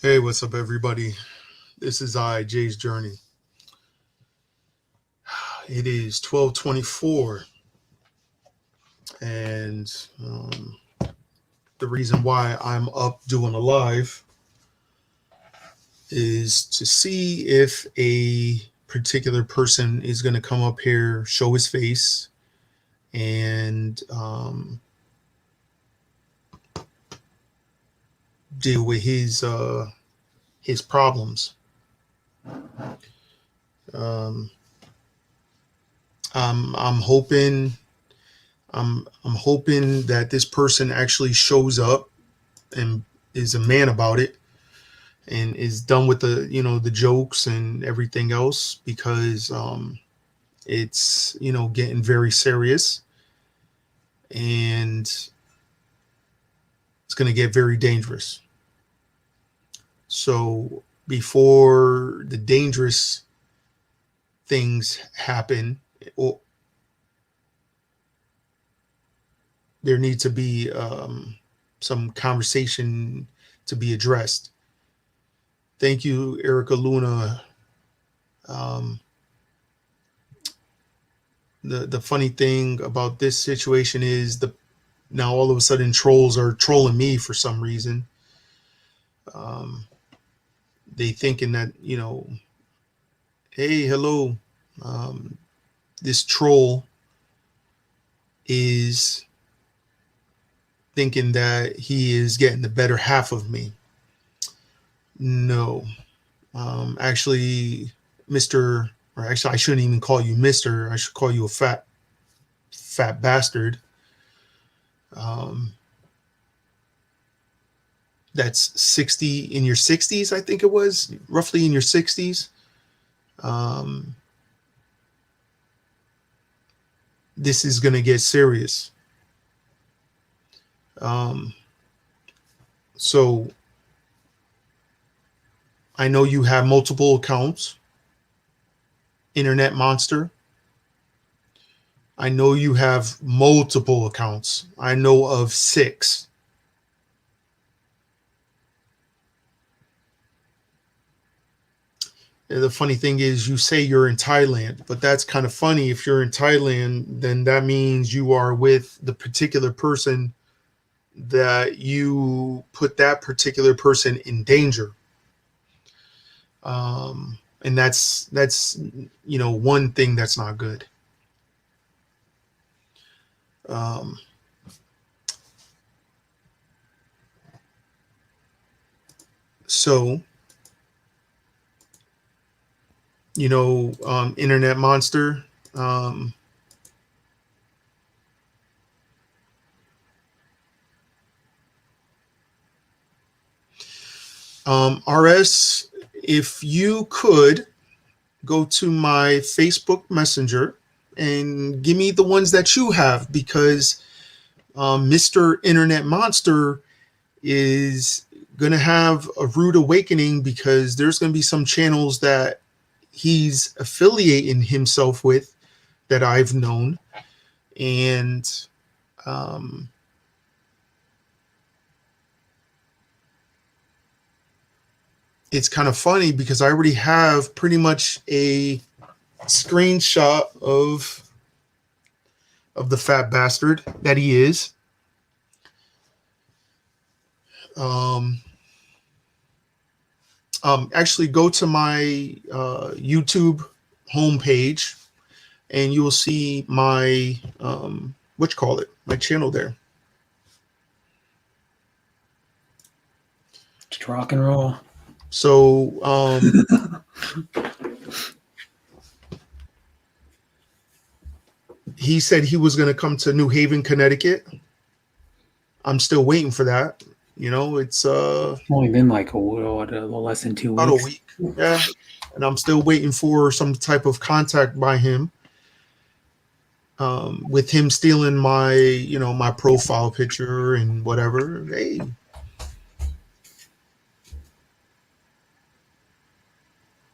Hey, what's up, everybody? This is Jay's Journey. It is 12:24, and the reason why I'm up doing a live is to see if a particular person is going to come up here, show his face, and deal with his problems. Um, I'm hoping I'm hoping that this person actually shows up and is a man about it and is done with the jokes and everything else, because it's getting very serious, and it's going to get very dangerous. So before the dangerous things happen, or there needs to be some conversation to be addressed. Thank you, Erica Luna. Um, the funny thing about this situation is now all of a sudden trolls are trolling me for some reason. Um, they thinking that hey, hello, um, this troll is thinking that he is getting the better half of me. No, actually, Mister, or actually, I shouldn't even call you Mister. I should call you a fat bastard. Um, that's 60 in your 60s, I think it was, roughly in your 60s. Um, this is going to get serious. So I know you have multiple accounts, Internet Monster. I know you have multiple accounts. I know of 6. And the funny thing is, you say you're in Thailand, but that's kind of funny. If you're in Thailand, then that means you are with the particular person that you put that particular person in danger. And that's one thing that's not good. Um, so Internet Monster. RS, if you could go to my Facebook Messenger and give me the ones that you have, because Mr. Internet Monster is going to have a rude awakening, because there's going to be some channels that he's affiliating himself with that I've known. And it's kind of funny because I already have pretty much a screenshot of the fat bastard that he is. Actually, go to my YouTube homepage, and you will see my my channel there. Just rock and roll. So he said he was going to come to New Haven, Connecticut. I'm still waiting for that. It's only been like a little less than 2 weeks. About a week. Yeah. And I'm still waiting for some type of contact by him. With him stealing my, my profile picture and whatever. Hey.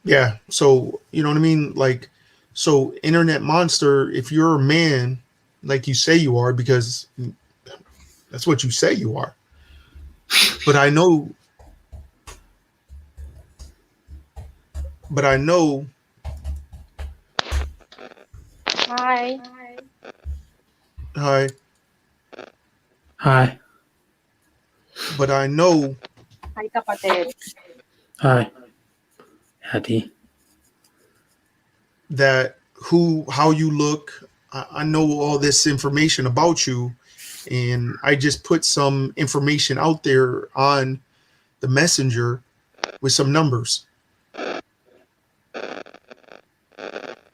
Yeah. So, you know what I mean? Like, so Internet Monster, if you're a man, like you say you are, because that's what you say you are. But I know but I know. Hi. Hi, Hi. but I know Hi, kapatid. Hi. Hattie. that how you look. I know all this information about you, and I just put some information out there on the messenger with some numbers.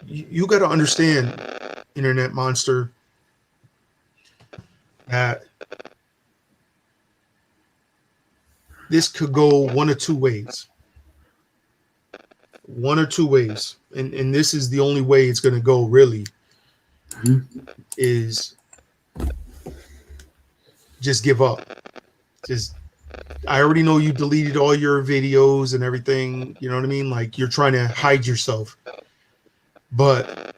You got to understand, internet monster, that this could go one or two ways. One or two ways. And this is the only way it's going to go, really, is just give up. Just, I already know you deleted all your videos and everything. You know what I mean? Like, you're trying to hide yourself. But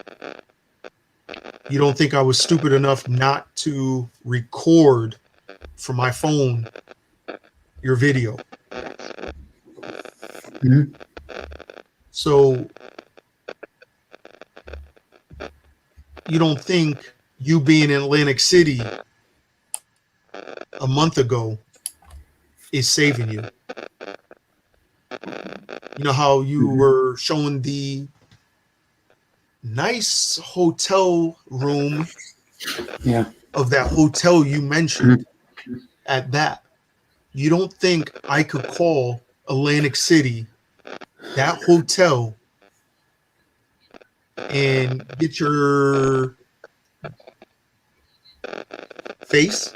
you don't think I was stupid enough not to record from my phone your video. Mhm. So you don't think you being in Atlantic City a month ago is saving you. You know how you were showing the nice hotel room Yeah. of that hotel you mentioned at that. You don't think I could call Atlantic City, that hotel, and get your face?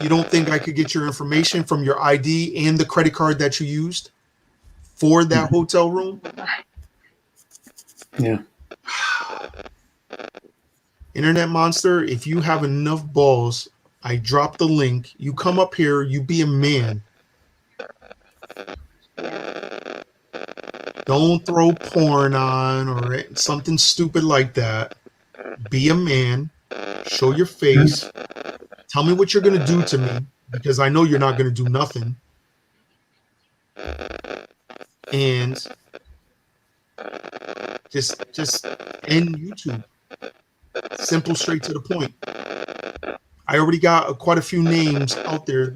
You don't think I could get your information from your ID and the credit card that you used for that hotel room? Yeah. Internet monster, if you have enough balls, I drop the link. You come up here, you be a man. Don't throw porn on or something stupid like that. Be a man. Show your face. Tell me what you're going to do to me, because I know you're not going to do nothing. And just end YouTube. Simple, straight to the point. I already got quite a few names out there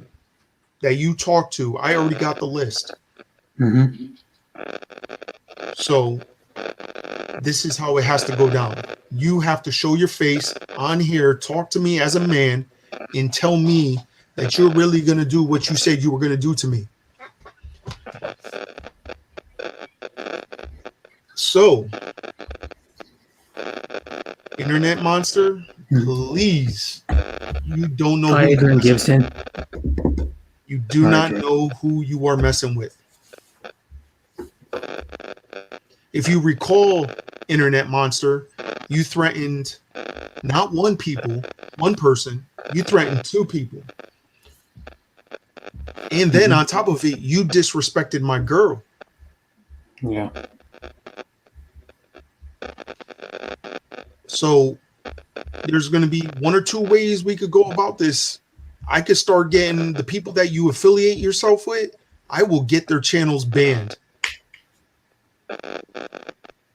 that you talk to. I already got the list. Mm-hmm. So this is how it has to go down. You have to show your face on here, talk to me as a man, and tell me that you're really going to do what you said you were going to do to me. So, internet monster, please, you don't know Hi, who Adrian you're messing Gibson. with. You do Hi, not Adrian. know who you are messing with. If you recall, internet monster, you threatened not one person, you threatened two people. And then on top of it, you disrespected my girl. Yeah. So there's going to be one or two ways we could go about this. I could start getting the people that you affiliate yourself with, I will get their channels banned.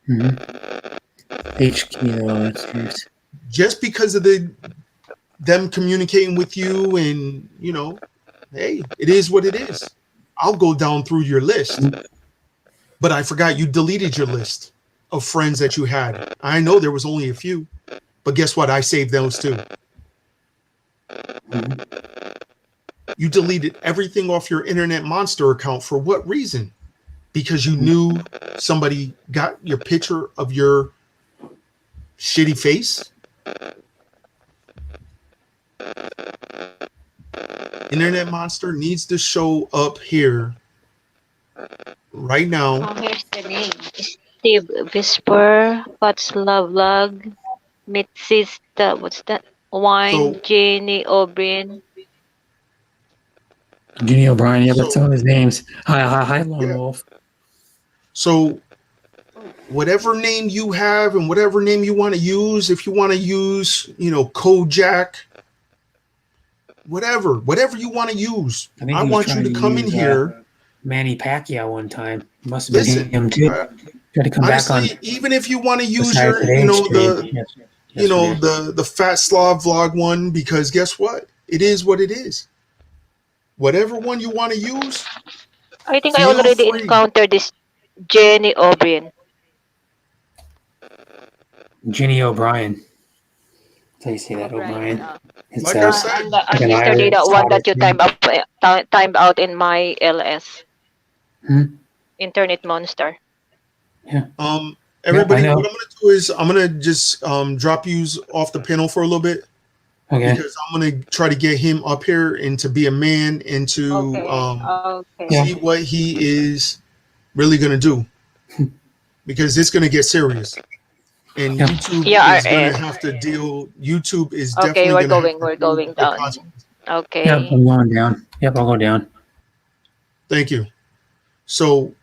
HQ, that's yours. Just because of them communicating with you, and hey, it is what it is. I'll go down through your list. But I forgot you deleted your list of friends that you had. I know there was only a few, but guess what? I saved those too. You deleted everything off your Internet Monster account. For what reason? Because you knew somebody got your picture of your shitty face? Internet Monster needs to show up here right now. Oh, here's the name. Steve Whisper, What's Love Log, Meet Sister, what's that? Wine, So, Jenny O'Brien. Jenny O'Brien, yeah, that's so some of his names. Hi, Lone yeah. Wolf. So whatever name you have and whatever name you want to use, if you want to use, Kojak, whatever you want to use, I think I he's want you trying to to come in use here Manny Pacquiao one time. Must have been Listen, him too. Got to come back on honestly, even if you want to the use side your, today stream. Yes, yesterday. the Fat Slav vlog one, because guess what? It is what it is. Whatever one you want to use, I think I feel already free. encountered this Jenny O'Brien. Ginny O'Brien. That's how you say that, O'Brien. O'Brien. It's Like I And said, like an yesterday, Irish that one that Scottish you name. timed out in my LS, Hmm? Internet Monster. Yeah, I everybody, what know. I'm gonna do is I'm gonna just drop yous off the panel for a little bit, Okay. because I'm gonna try to get him up here and to be a man and to Okay. Okay. Yeah. see what he is really gonna do, because it's gonna get serious. And Yeah. YouTube Yeah, is gonna RS. have to deal. YouTube is Okay, definitely we're gonna have going. to We're deal going with the down. consequences. Yep, Okay. I'm going down. Yep, I'll go down. Thank you. So,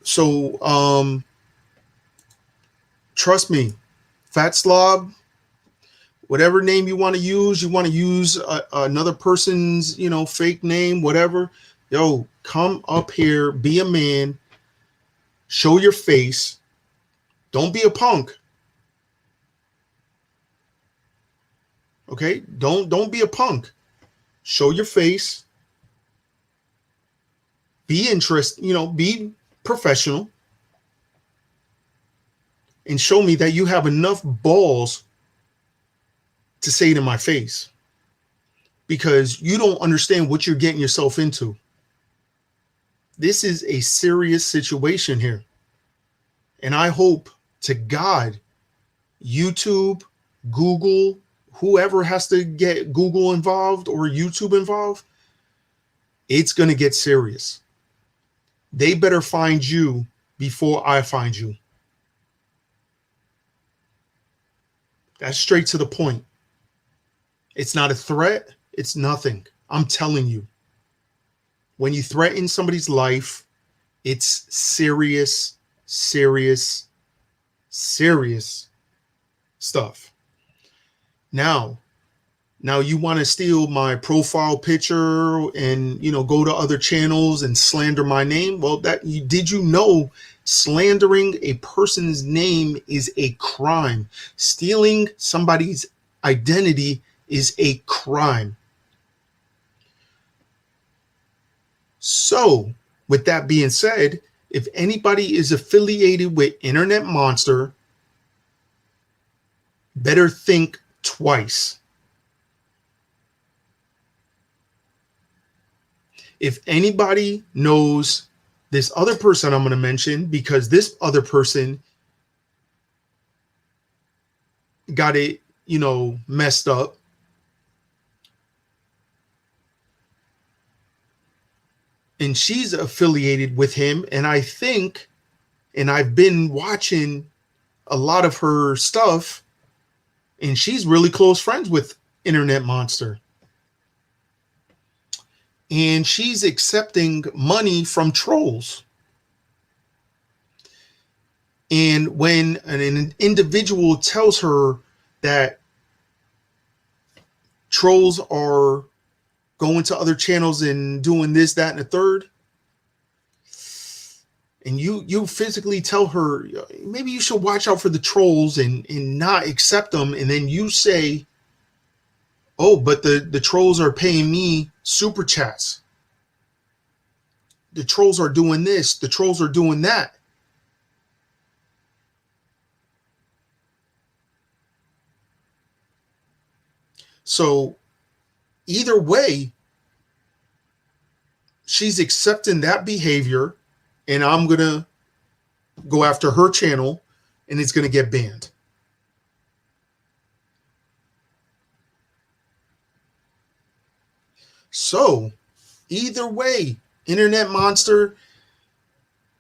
so trust me, Fat Slob, whatever name you want to use another person's, fake name, whatever. Yo, come up here, be a man, show your face. Don't be a punk. Okay? Don't be a punk. Show your face. Be interested, be professional, and show me that you have enough balls to say it in my face, because you don't understand what you're getting yourself into. This is a serious situation here. And I hope to God, YouTube, Google, whoever has to get Google involved or YouTube involved, it's going to get serious. They better find you before I find you. That's straight to the point. It's not a threat. It's nothing. I'm telling you. When you threaten somebody's life, it's serious, serious, serious stuff. Now you want to steal my profile picture and go to other channels and slander my name. Well, did you know slandering a person's name is a crime? Stealing somebody's identity is a crime. So, with that being said, if anybody is affiliated with Internet Monster, better think twice. If anybody knows this other person I'm going to mention, because this other person got it, messed up. And she's affiliated with him. And I think, and I've been watching a lot of her stuff, and she's really close friends with Internet Monster. And she's accepting money from trolls. And when an individual tells her that trolls are going to other channels and doing this, that, and the third, and you physically tell her, maybe you should watch out for the trolls and not accept them, and then you say, oh, but the trolls are paying me super chats. The trolls are doing this. The trolls are doing that. So either way, she's accepting that behavior, and I'm going to go after her channel, and it's going to get banned. So either way, Internet Monster,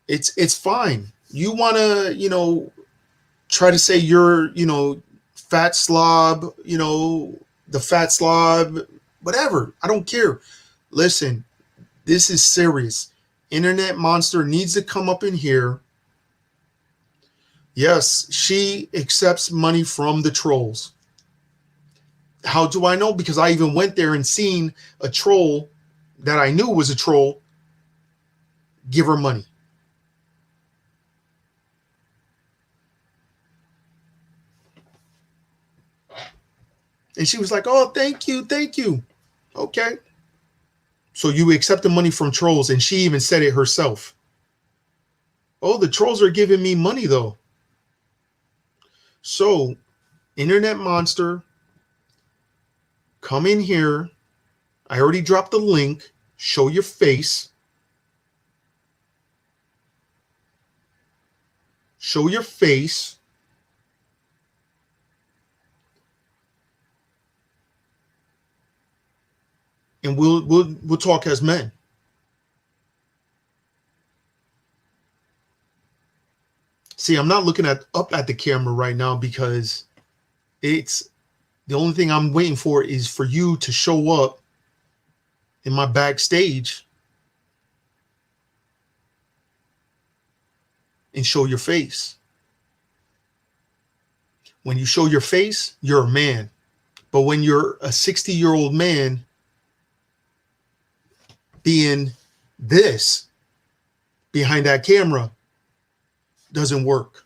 it's fine. You want to, try to say you're, Fat Slob, the Fat Slob, whatever. I don't care. Listen, this is serious. Internet Monster needs to come up in here. Yes, she accepts money from the trolls. How do I know? Because I even went there and seen a troll that I knew was a troll give her money. And she was like, oh, thank you, thank you. Okay. So you accept the money from trolls, and she even said it herself. Oh, the trolls are giving me money though. So, Internet Monster, come in here. I already dropped the link. Show your face. Show your face. And we'll talk as men. See, I'm not looking up at the camera right now because it's the only thing I'm waiting for is for you to show up in my backstage and show your face. When you show your face, you're a man. But when you're a 60-year-old man being this behind that camera, doesn't work.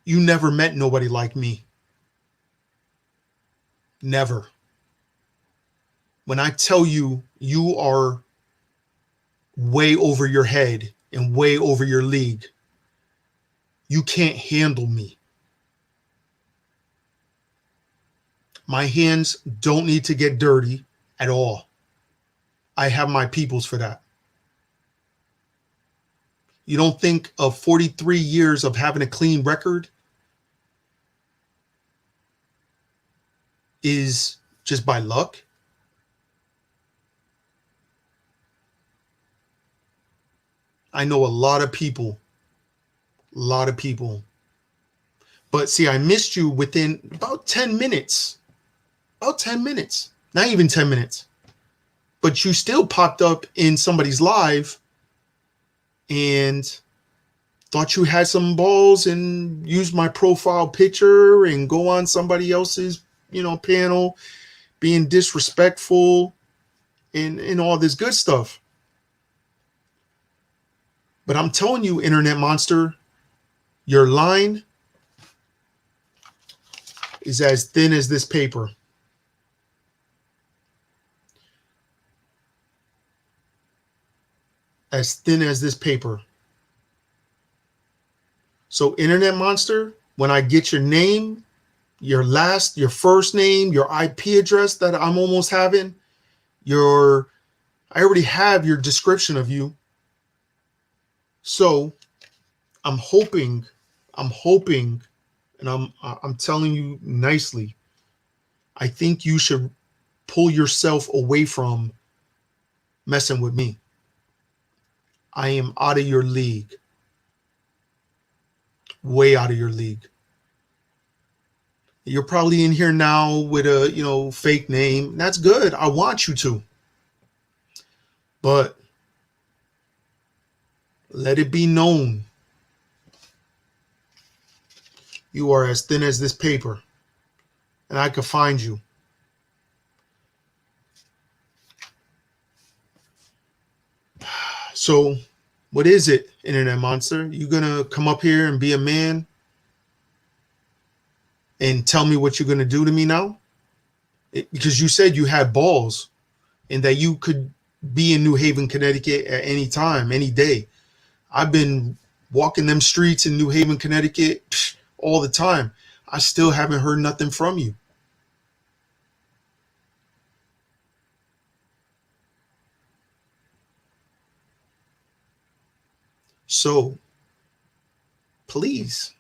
You never met nobody like me. Never. When I tell you, you are way over your head and way over your league, you can't handle me. My hands don't need to get dirty at all. I have my peoples for that. You don't think of 43 years of having a clean record is just by luck? I know a lot of people. But see, I missed you within about 10 minutes. About 10 minutes. Not even 10 minutes. But you still popped up in somebody's live and thought you had some balls and used my profile picture and go on somebody else's, panel, being disrespectful and all this good stuff. But I'm telling you, Internet Monster, your line is as thin as this paper. As thin as this paper. So, Internet Monster, when I get your name, your first name, your IP address that I'm almost having, I already have your description of you. So, I'm hoping, and I'm telling you nicely, I think you should pull yourself away from messing with me. I am out of your league. Way out of your league. You're probably in here now with a, fake name. That's good. I want you to. But let it be known. You are as thin as this paper. And I could find you. So, what is it, Internet Monster? You gonna come up here and be a man and tell me what you're gonna do to me now? Because you said you had balls and that you could be in New Haven, Connecticut at any time, any day. I've been walking them streets in New Haven, Connecticut all the time. I still haven't heard nothing from you. So, please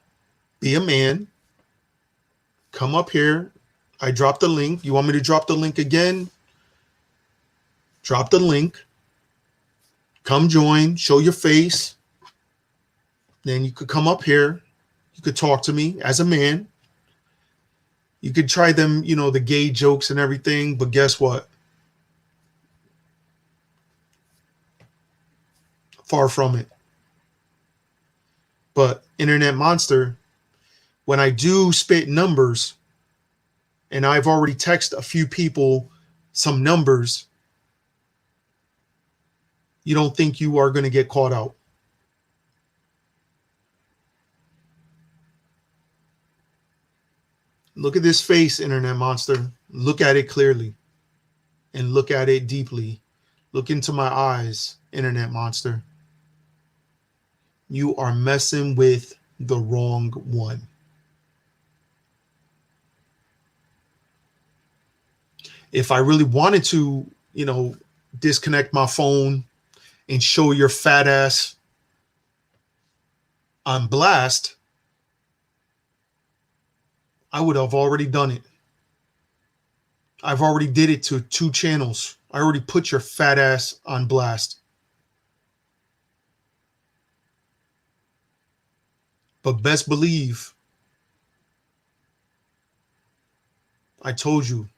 be a man. Come up here. I dropped the link. You want me to drop the link again? Drop the link. Come join. Show your face. Then you could come up here. You could talk to me as a man. You could try them, the gay jokes and everything. But guess what? Far from it. But Internet Monster, when I do spit numbers, and I've already texted a few people some numbers, you don't think you are going to get caught out. Look at this face, internet monster. Look at it clearly and look at it deeply. Look into my eyes, internet monster. You are messing with the wrong one. If I really wanted to, disconnect my phone and show your fat ass on blast, I would have already done it. I've already did it to 2 channels. I already put your fat ass on blast. But best believe, I told you,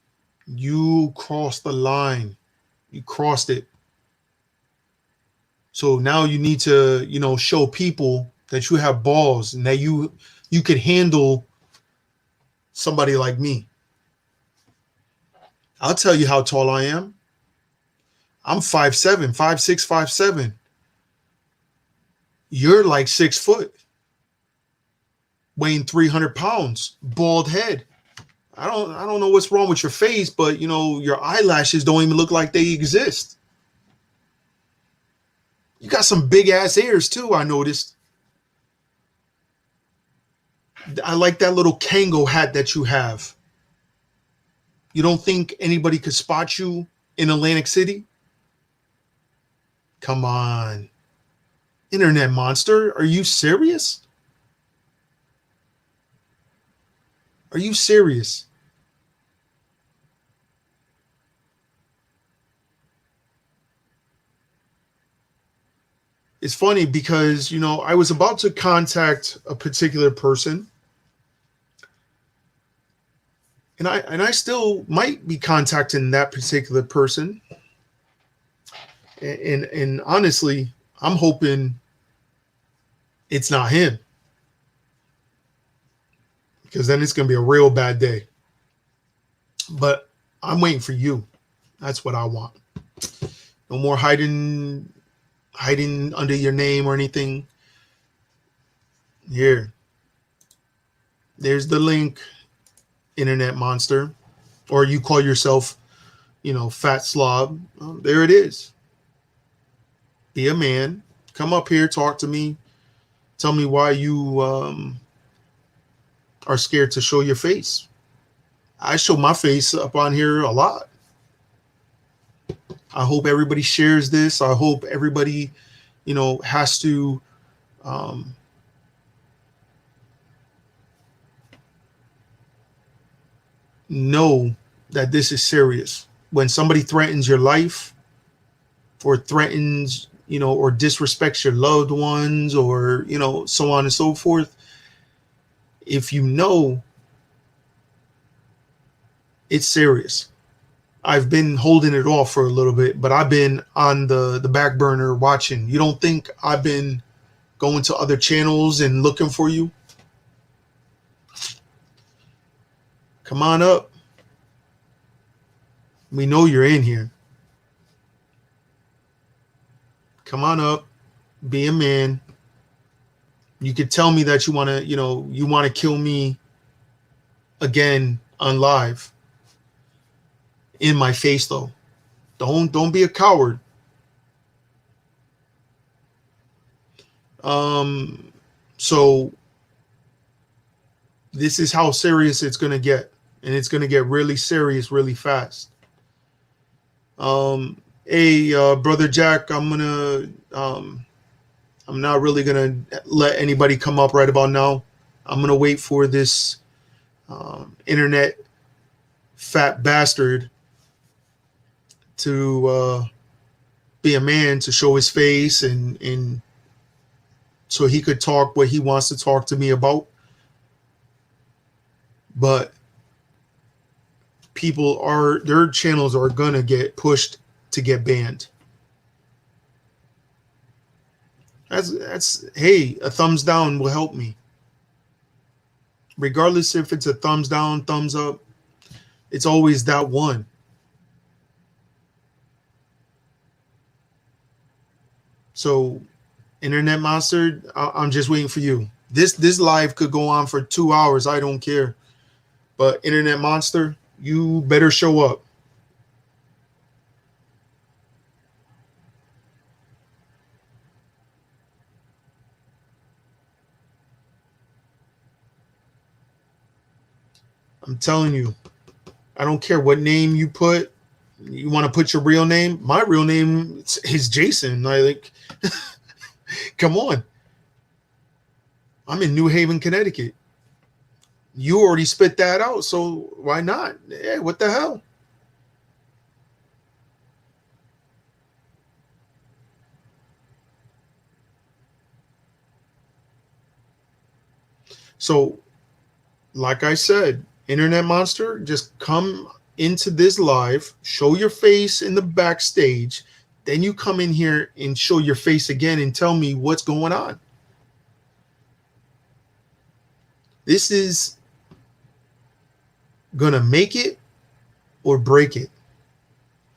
you crossed the line. You crossed it. So now you need to, show people that you have balls and that you could handle somebody like me. I'll tell you how tall I am. I'm 5'7", 5'6", 5'7". You're like 6 foot, weighing 300 pounds, bald head. I don't know what's wrong with your face, but your eyelashes don't even look like they exist. You got some big ass ears too, I noticed. I like that little Kango hat that you have. You don't think anybody could spot you in Atlantic City? Come on. Internet monster, are you serious? Are you serious? It's funny because, I was about to contact a particular person. And I still might be contacting that particular person. And honestly, I'm hoping it's not him. Because then it's going to be a real bad day. But I'm waiting for you. That's what I want. No more hiding under your name or anything. Here. There's the link, internet monster. Or you call yourself, fat slob. There it is. Be a man. Come up here, talk to me. Tell me why you are scared to show your face. I show my face up on here a lot. I hope everybody shares this. I hope everybody, has to know that this is serious. When somebody threatens your life or threatens, or disrespects your loved ones or, so on and so forth, if it's serious. I've been holding it off for a little bit, but I've been on the back burner watching. You don't think I've been going to other channels and looking for you? Come on up. We know you're in here. Come on up. Be a man. You could tell me that you want to kill me again on live. In my face though. Don't be a coward. So this is how serious it's gonna get, and it's gonna get really serious really fast. Hey, brother Jack, I'm not really gonna let anybody come up right about now. I'm gonna wait for this internet fat bastard to be a man, to show his face and so he could talk what he wants to talk to me about. But their channels are gonna get pushed to get banned. That's hey, a thumbs down will help me. Regardless if it's a thumbs down, thumbs up, it's always that one. So, Internet Monster, I'm just waiting for you. This live could go on for 2 hours. I don't care. But Internet Monster, you better show up. I'm telling you, I don't care what name you put. You want to put your real name? My real name is Jason. Like, come on. I'm in New Haven, Connecticut. You already spit that out, so why not? Yeah, what the hell? So, like I said, Internet Monster, just come into this live, show your face in the backstage, then you come in here and show your face again and tell me what's going on. This is gonna make it or break it.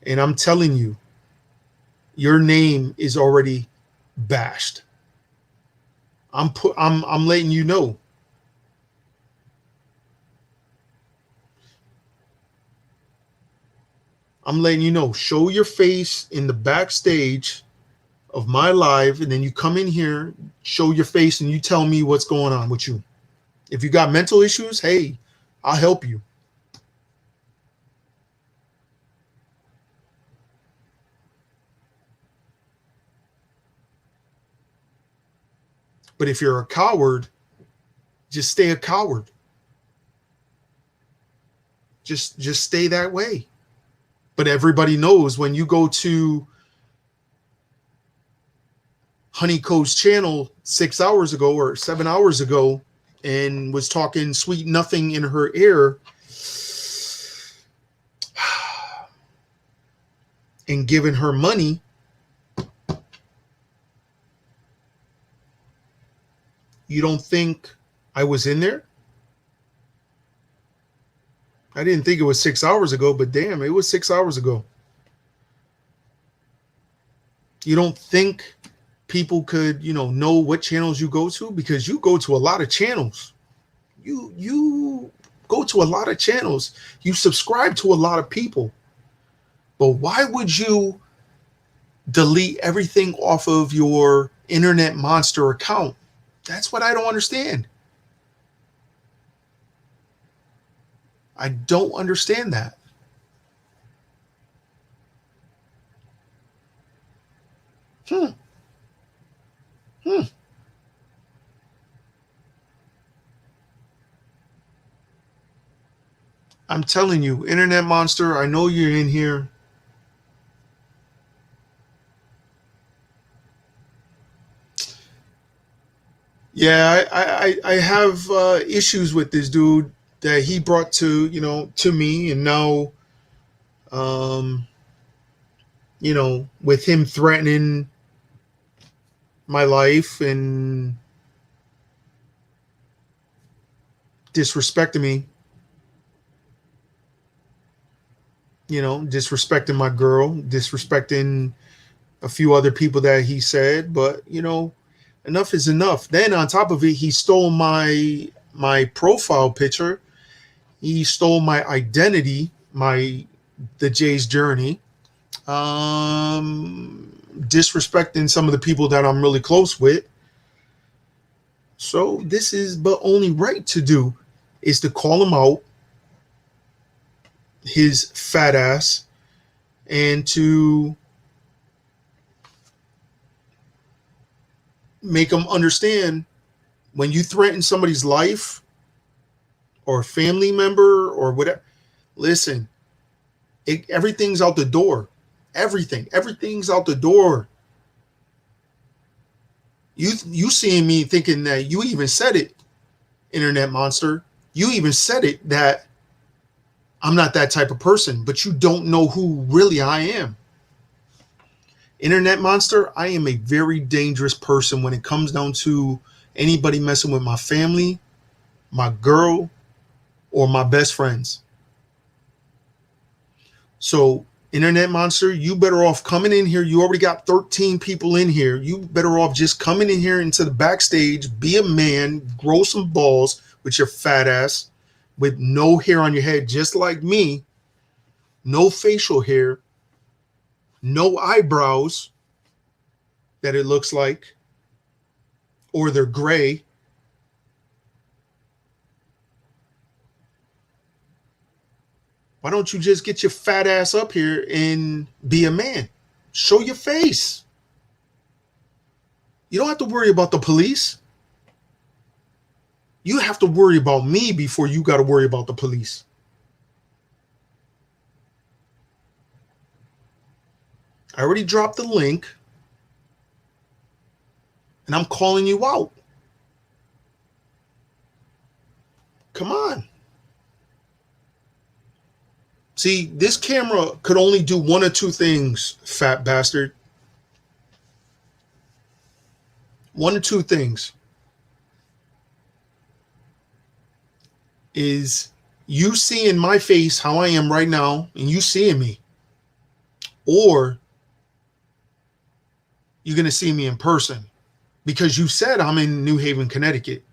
And I'm telling you, your name is already bashed. I'm letting you know. I'm letting you know. Show your face in the backstage of my live, and then you come in here, show your face, and you tell me what's going on with you. If you got mental issues, hey, I'll help you. But if you're a coward, just stay a coward. Just stay that way. But everybody knows when you go to Honeyco's channel 6 hours ago or 7 hours ago and was talking sweet nothing in her ear and giving her money, you don't think I was in there? I didn't think it was 6 hours ago, but damn, it was 6 hours ago. You don't think people could, know what channels you go to? Because you go to a lot of channels. You go to a lot of channels. You subscribe to a lot of people. But why would you delete everything off of your Internet Monster account? That's what I don't understand. I don't understand that. I'm telling you, Internet Monster, I know you're in here. Yeah, I have issues with this dude that he brought to me, and now, with him threatening my life and disrespecting me, disrespecting my girl, disrespecting a few other people that he said, but enough is enough. Then on top of it, he stole my profile picture. He stole my identity, the Jay's Journey. Disrespecting some of the people that I'm really close with. So this is but only right to do is to call him out, his fat ass, and to make him understand when you threaten somebody's life or a family member or whatever, listen, everything's out the door. Everything's out the door. You seeing me thinking that you even said it, Internet Monster. You even said it that I'm not that type of person, but you don't know who really I am. Internet Monster, I am a very dangerous person when it comes down to anybody messing with my family, my girl, or my best friends. So Internet monster, you better off coming in here. You already got 13 people in here. You better off just coming in here into the backstage, be a man, grow some balls with your fat ass, with no hair on your head, just like me, no facial hair, no eyebrows that it looks like, or they're gray. Why don't you just get your fat ass up here and be a man? Show your face. You don't have to worry about the police. You have to worry about me before you got to worry about the police. I already dropped the link, and I'm calling you out. Come on. See, this camera could only do one or two things, fat bastard. One or two things. Is you seeing my face how I am right now, and you seeing me. Or you're going to see me in person. Because you said I'm in New Haven, Connecticut.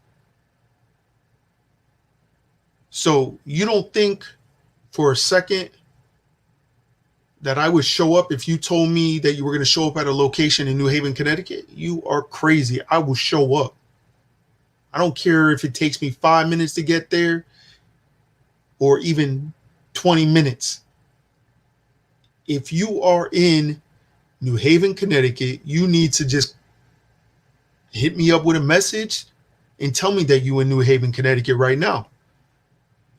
So you don't think for a second that I would show up if you told me that you were going to show up at a location in New Haven, Connecticut? You are crazy. I will show up. I don't care if it takes me 5 minutes to get there or even 20 minutes. If you are in New Haven, Connecticut, you need to just hit me up with a message and tell me that you're in New Haven, Connecticut right now.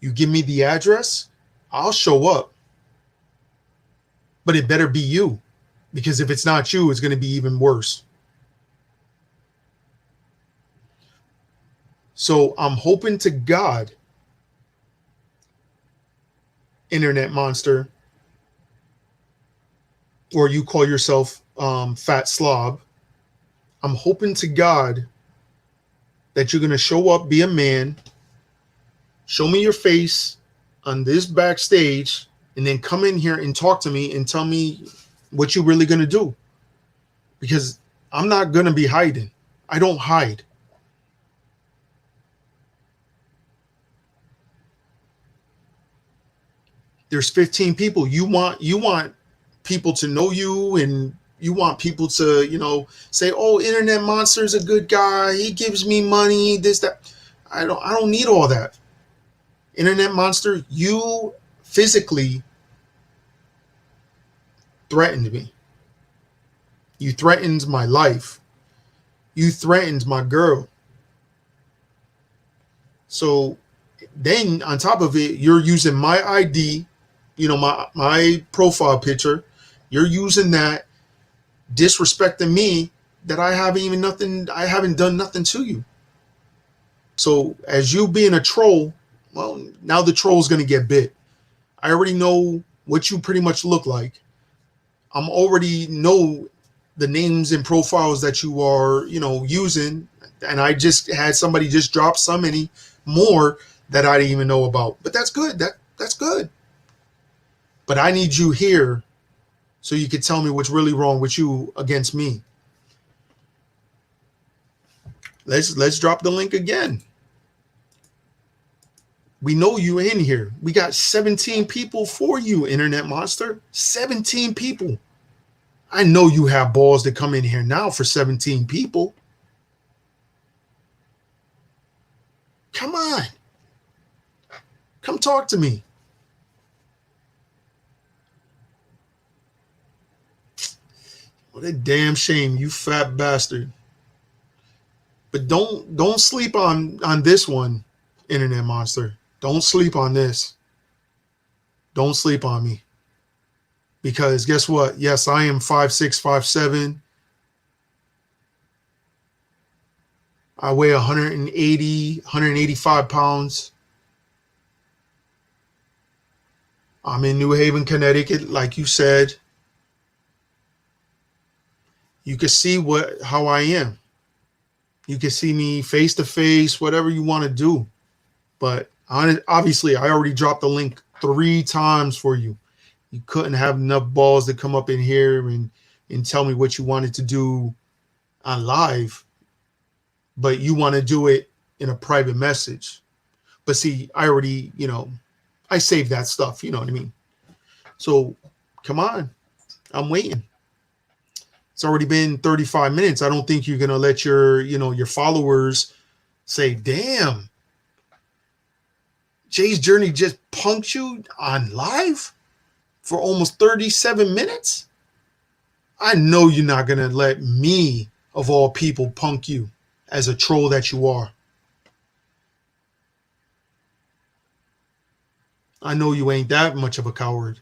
You give me the address, I'll show up. But it better be you, because if it's not you, it's going to be even worse. So I'm hoping to God, Internet Monster, or you call yourself Fat Slob, I'm hoping to God that you're going to show up, be a man, show me your face on this backstage, and then come in here and talk to me and tell me what you're really going to do. Because I'm not going to be hiding. I don't hide. There's 15 people. You want people to know you, and you want people to, say, "Oh, Internet Monster's a good guy. He gives me money, this, that." I don't need all that. Internet Monster, you physically threatened me. You threatened my life. You threatened my girl. So then on top of it, you're using my ID, my profile picture. You're using that, disrespecting me, that I haven't done nothing to you. So as you being a troll, well, now the troll's going to get bit. I already know what you pretty much look like. I'm already know the names and profiles that you are, using. And I just had somebody just drop so many more that I didn't even know about. But that's good. That's good. But I need you here so you can tell me what's really wrong with you against me. Let's drop the link again. We know you in here. We got 17 people for you, Internet Monster. 17 people. I know you have balls to come in here now for 17 people. Come on. Come talk to me. What a damn shame, you fat bastard. But don't sleep on this one, Internet Monster. Don't sleep on this. Don't sleep on me. Because guess what? Yes, I am 5'6", 5'7". I weigh 180, 185 pounds. I'm in New Haven, Connecticut, like you said. You can see how I am. You can see me face to face, whatever you want to do. But obviously, I already dropped the link 3 times for you. You couldn't have enough balls to come up in here and tell me what you wanted to do on live, but you want to do it in a private message. But see, I already, I saved that stuff. You know what I mean? So come on, I'm waiting. It's already been 35 minutes. I don't think you're going to let your followers say, damn, Jay's Journey just punked you on live for almost 37 minutes. I know you're not going to let me, of all people, punk you as a troll that you are. I know you ain't that much of a coward.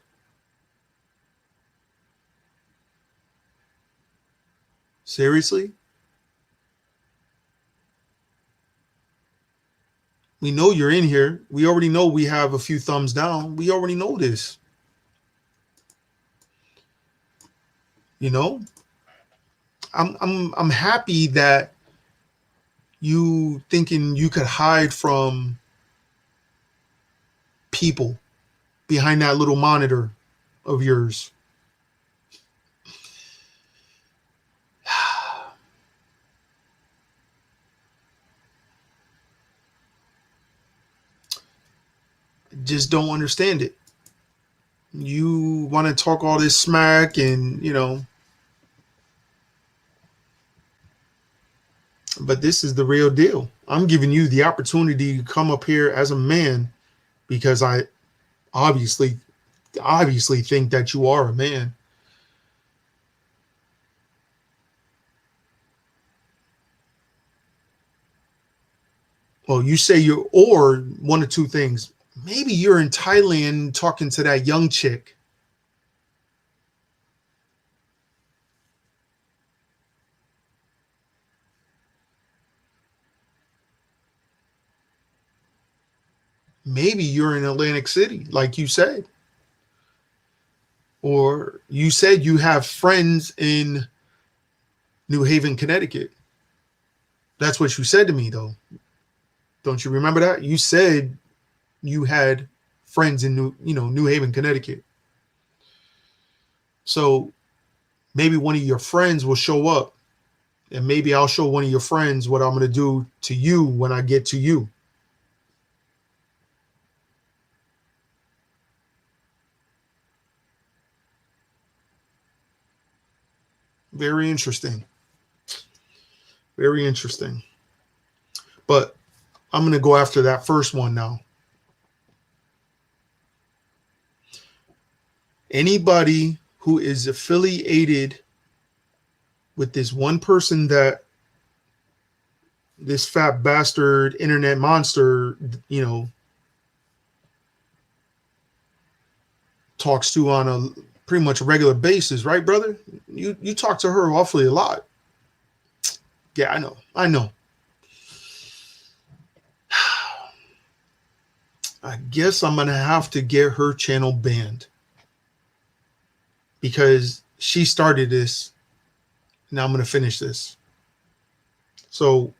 Seriously? We know you're in here. We already know we have a few thumbs down. We already know this. I'm happy that you thinking you could hide from people behind that little monitor of yours. Just don't understand it. You want to talk all this smack and, but this is the real deal. I'm giving you the opportunity to come up here as a man because I obviously think that you are a man. Well, you say you're, or one of two things. Maybe you're in Thailand talking to that young chick. Maybe you're in Atlantic City, like you said. Or you said you have friends in New Haven, Connecticut. That's what you said to me, though. Don't you remember that? You said you had friends in New Haven, Connecticut. So maybe one of your friends will show up, and maybe I'll show one of your friends what I'm going to do to you when I get to you. Very interesting. Very interesting. But I'm going to go after that first one now. Anybody who is affiliated with this one person that this fat bastard internet monster, talks to on a pretty much a regular basis, right, brother? You talk to her awfully a lot. Yeah, I know. I guess I'm going to have to get her channel banned because she started this. Now I'm going to finish this. So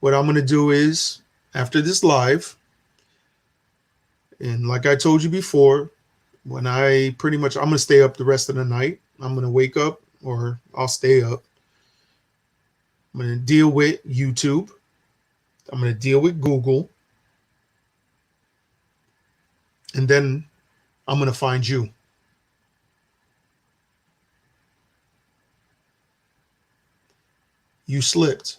what I'm going to do is after this live, and like I told you before, when I'm going to stay up the rest of the night. I'm going to wake up or I'll stay up. I'm going to deal with YouTube. I'm going to deal with Google. And then I'm going to find you. You slipped.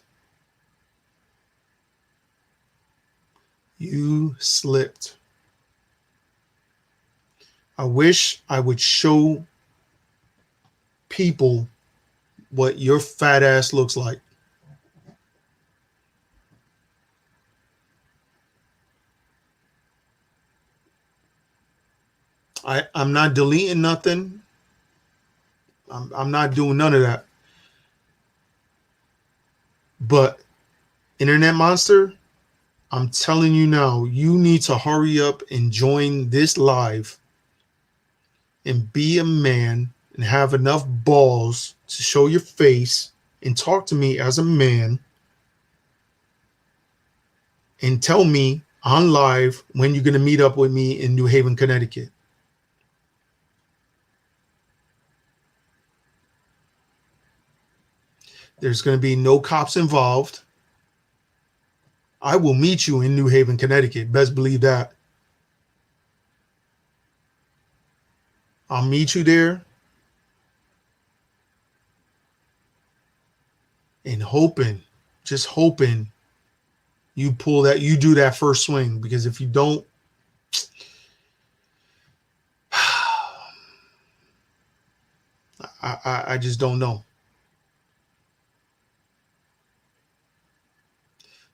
You slipped. I wish I would show people what your fat ass looks like. I'm not deleting nothing. I'm not doing none of that. But Internet Monster, I'm telling you now, you need to hurry up and join this live and be a man and have enough balls to show your face and talk to me as a man and tell me on live when you're going to meet up with me in New Haven, Connecticut. There's going to be no cops involved. I will meet you in New Haven, Connecticut. Best believe that. I'll meet you there and hoping, just hoping you do that first swing. Because if you don't, I just don't know.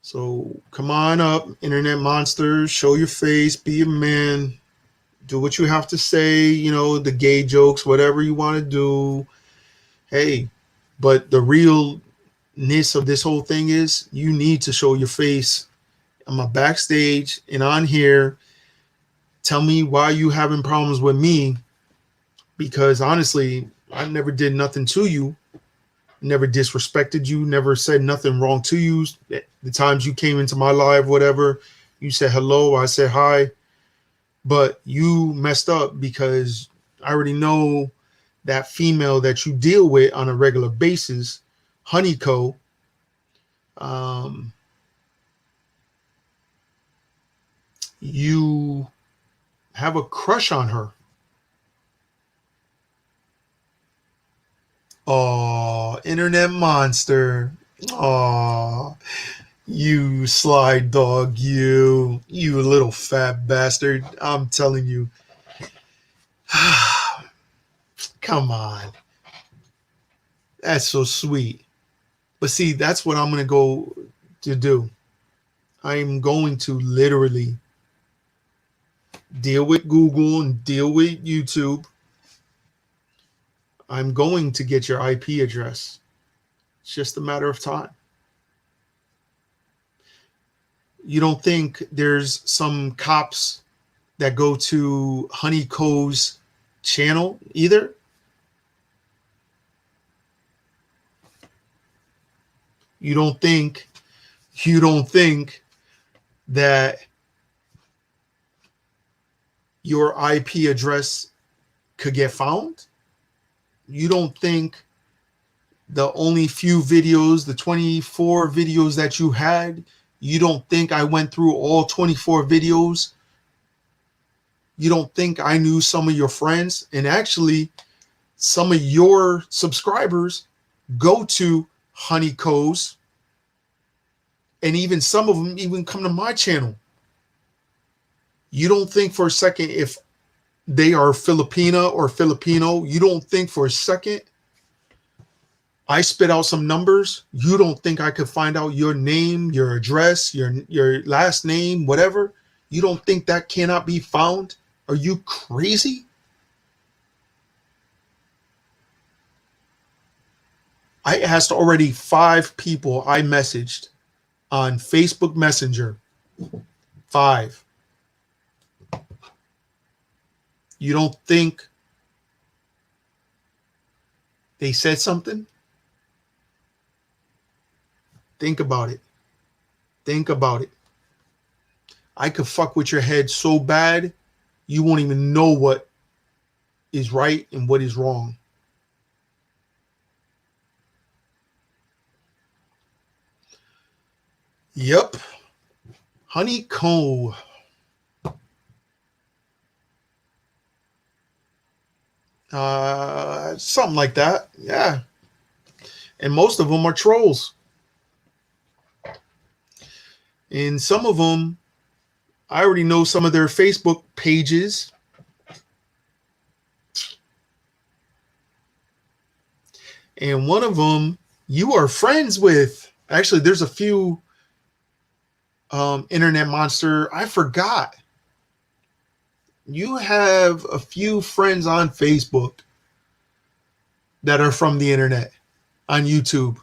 So come on up, internet monsters, show your face, be a man, do what you have to say, the gay jokes, whatever you want to do. Hey, but the realness of this whole thing is you need to show your face on my backstage and on here. Tell me why you having problems with me, because honestly, I never did nothing to you. Never disrespected you, never said nothing wrong to you. The times you came into my live, whatever, you said hello, I said hi, but you messed up because I already know that female that you deal with on a regular basis, Honeyco, you have a crush on her. Oh, internet monster. Oh, you sly dog, you little fat bastard. I'm telling you. Come on. That's so sweet. But see, that's what I'm going to go to do. I'm going to literally deal with Google and deal with YouTube. I'm going to get your IP address. It's just a matter of time. You don't think there's some cops that go to Honeyco's channel either? You don't think that your IP address could get found? You don't think the only few videos, the 24 videos that you had, you don't think I went through all 24 videos? You don't think I knew some of your friends? And actually, some of your subscribers go to Honeyco's, and even some of them even come to my channel. You don't think for a second if they are Filipina or Filipino, you don't think for a second I spit out some numbers, you don't think I could find out your name, your address, your last name, whatever? You don't think that cannot be found? Are you crazy? I asked already 5 people I messaged on Facebook Messenger. 5. You don't think they said something? Think about it. Think about it. I could fuck with your head so bad, you won't even know what is right and what is wrong. Yep. Honeycomb. Something like that. Yeah. And most of them are trolls. And some of them, I already know some of their Facebook pages. And one of them you are friends with. Actually, there's a few internet monster. I forgot. You have a few friends on Facebook that are from the internet on YouTube.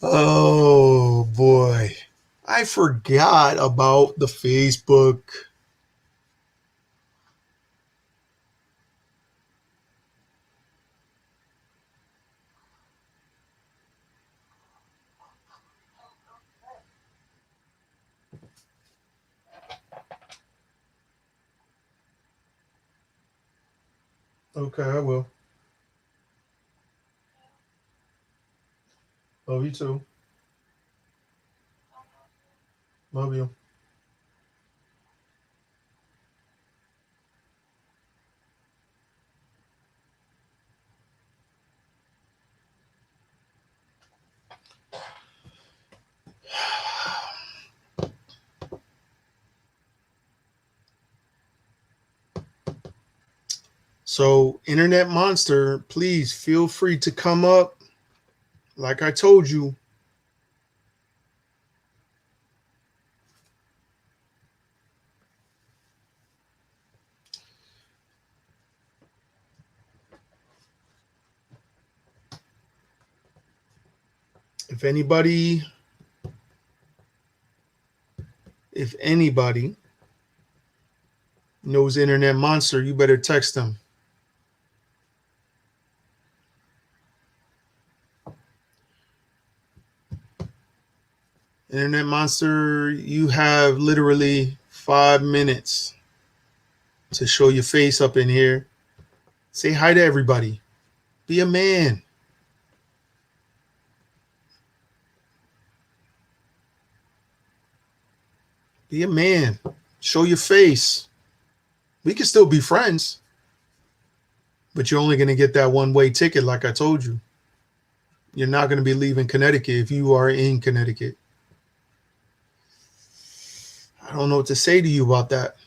Oh boy. I forgot about the Facebook. Okay, I will. Love you too. Love you. So, Internet Monster, please feel free to come up. Like I told you, if anybody knows Internet Monster, you better text them. Internet Monster, you have literally 5 minutes to show your face up in here. Say hi to everybody. Be a man. Be a man. Show your face. We can still be friends, but you're only going to get that one-way ticket like I told you. You're not going to be leaving Connecticut if you are in Connecticut. I don't know what to say to you about that.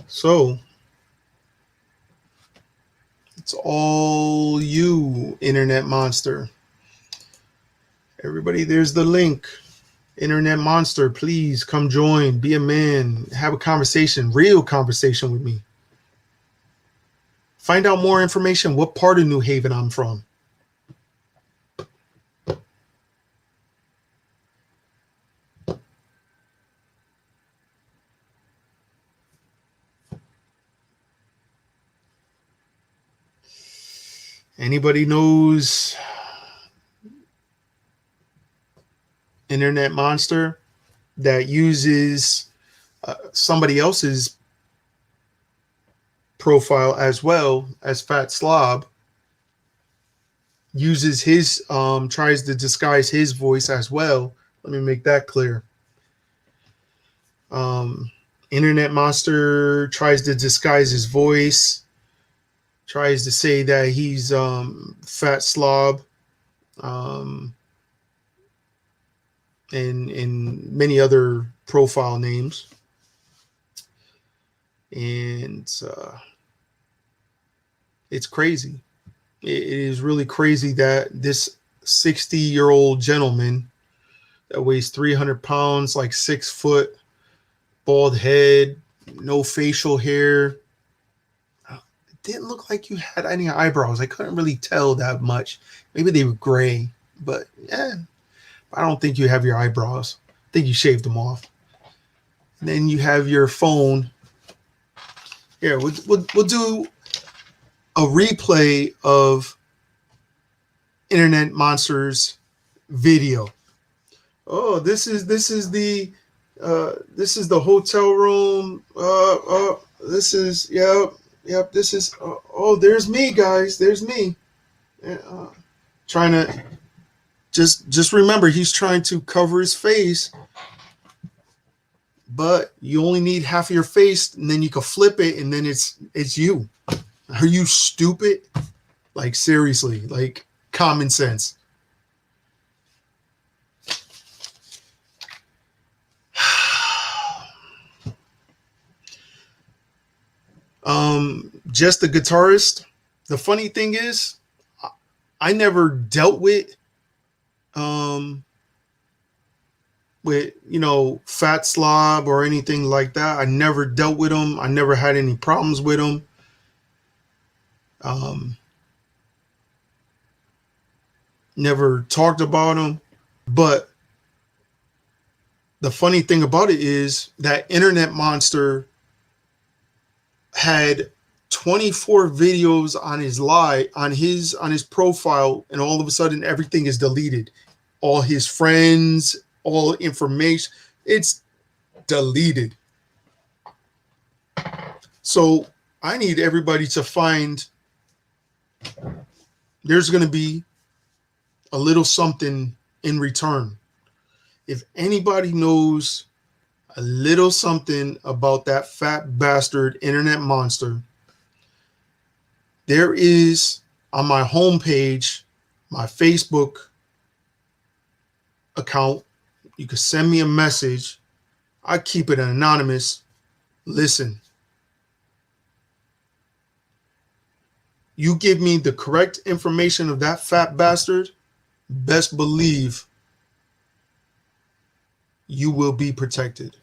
So, it's all you, Internet Monster. Everybody, there's the link. Internet Monster, please come join. Be a man. Have a conversation, real conversation with me. Find out more information, what part of New Haven I'm from. Anybody knows Internet Monster that uses somebody else's profile as well as Fat Slob, uses his tries to disguise his voice as well? Let me make that clear. Internet Monster tries to disguise his voice, tries to say that he's Fat Slob, and many other profile names. And it's crazy. It is really crazy that this 60-year-old gentleman that weighs 300 pounds, like 6 foot, bald head, no facial hair. It didn't look like you had any eyebrows. I couldn't really tell that much. Maybe they were gray, but yeah, I don't think you have your eyebrows. I think you shaved them off. And then you have your phone. Here, we'll do a replay of Internet Monster's video. Oh, this is the hotel room. This is yep. This is oh, there's me, guys. There's me. Trying to just remember, he's trying to cover his face, but you only need half of your face, and then you can flip it, and then it's you. Are you stupid? Like, seriously, like, common sense. Just the guitarist. The funny thing is, I never dealt with Fat Slob or anything like that. I never dealt with him. I never had any problems with him. Never talked about him. But the funny thing about it is that Internet Monster had 24 videos on his on his profile, and all of a sudden everything is deleted. All his friends, all information, it's deleted. So I need everybody to find there's going to be a little something in return. If anybody knows a little something about that fat bastard internet monster, there is on my homepage, my Facebook account. You can send me a message. I keep it anonymous. Listen, you give me the correct information of that fat bastard, best believe you will be protected.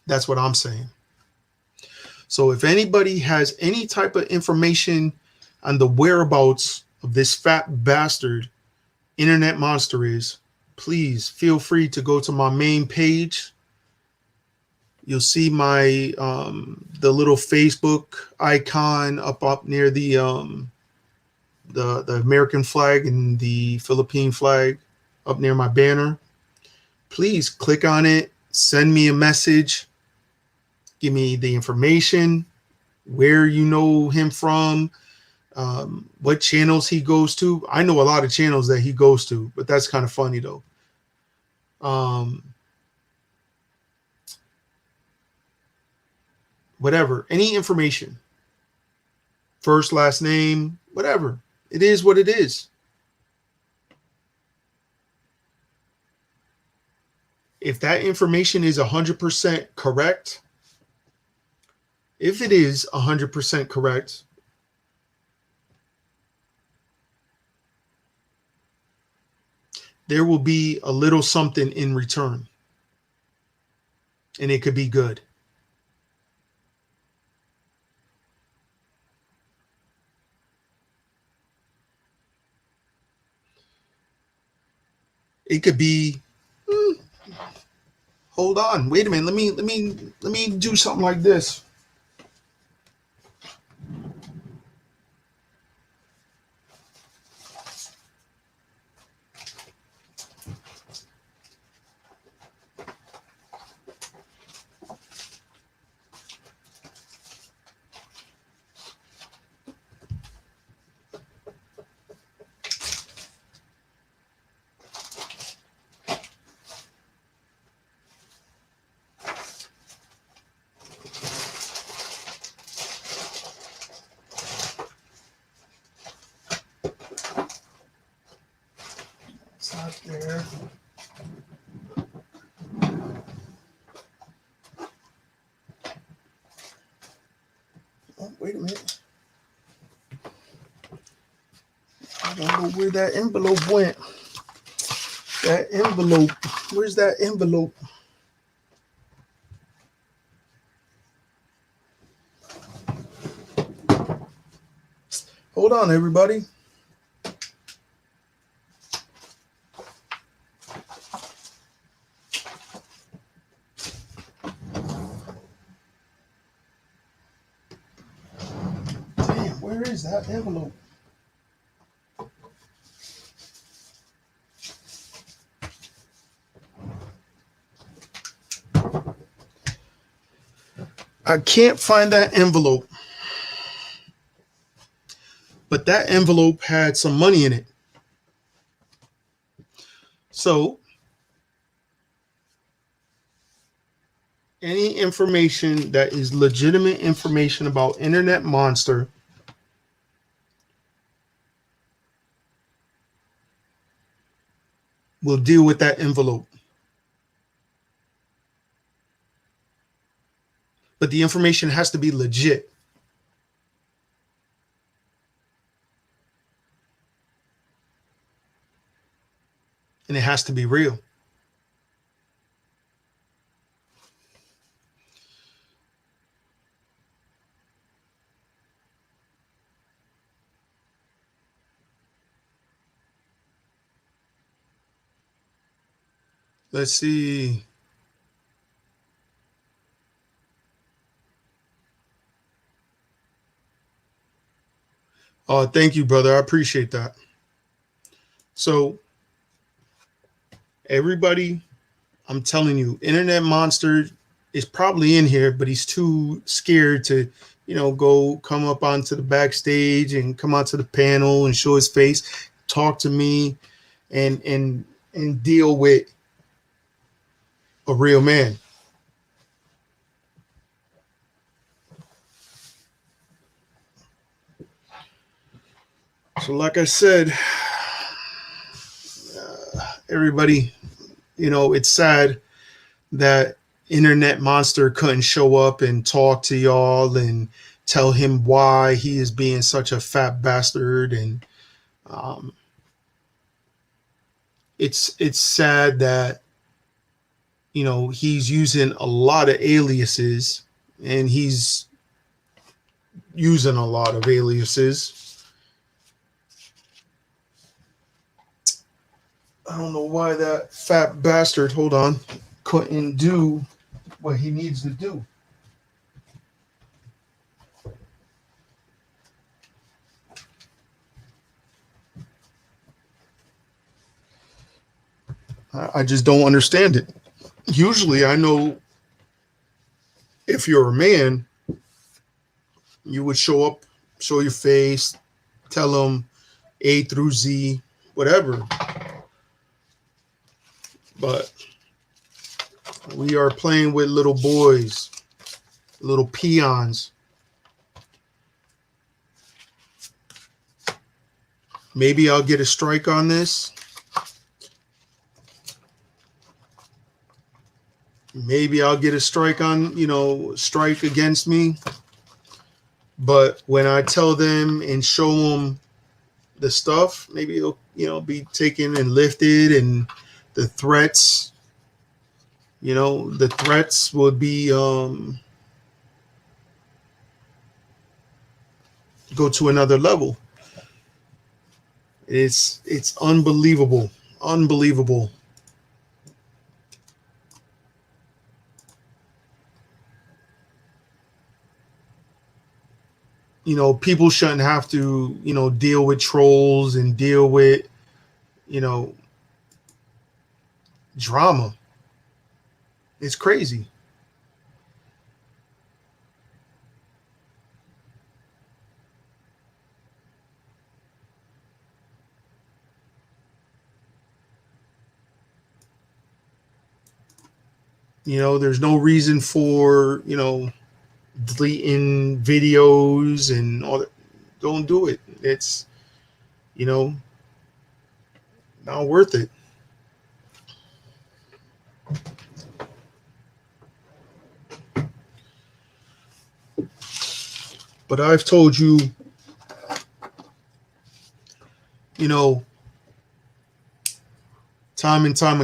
That's what I'm saying. So if anybody has any type of information on the whereabouts of this fat bastard internet monster is, please feel free to go to my main page. You'll see my the little Facebook icon up near the American flag and the Philippine flag up near my banner. Please click on it, send me a message, give me the information, where you know him from, what channels he goes to. I know a lot of channels that he goes to, but that's kind of funny though. Whatever, any information, first, last name, whatever. It is what it is. If that information is 100% correct, if it is 100% correct, there will be a little something in return. And it could be good. It could be, hold on, wait a minute. Let me do something like this. It's not there. Oh, wait a minute. I don't know where that envelope went. That envelope. Where's that envelope? Hold on, everybody. Damn, where is that envelope? I can't find that envelope. But that envelope had some money in it. So, any information that is legitimate information about Internet Monster will deal with that envelope. But the information has to be legit. And it has to be real. Let's see. Thank you, brother. I appreciate that. So Everybody, I'm telling you, Internet Monster is probably in here, but he's too scared to, go come up onto the backstage and come onto the panel and show his face, talk to me, and deal with a real man. So, like I said, everybody, it's sad that Internet Monster couldn't show up and talk to y'all and tell him why he is being such a fat bastard. And um, it's sad that he's using a lot of aliases, and he's using a lot of aliases. I don't know why that fat bastard, hold on, couldn't do what he needs to do. I just don't understand it. Usually, I know if you're a man, you would show up, show your face, tell them A through Z, whatever. But we are playing with little boys, little peons. Maybe I'll get a strike on this. Maybe I'll get a strike strike against me. But when I tell them and show them the stuff, maybe it'll, be taken and lifted, and the threats, would be go to another level. It's unbelievable. Unbelievable. People shouldn't have to, deal with trolls and deal with, drama. It's crazy. There's no reason for, deleting videos and all that. Don't do it. It's, not worth it. But I've told you, time and time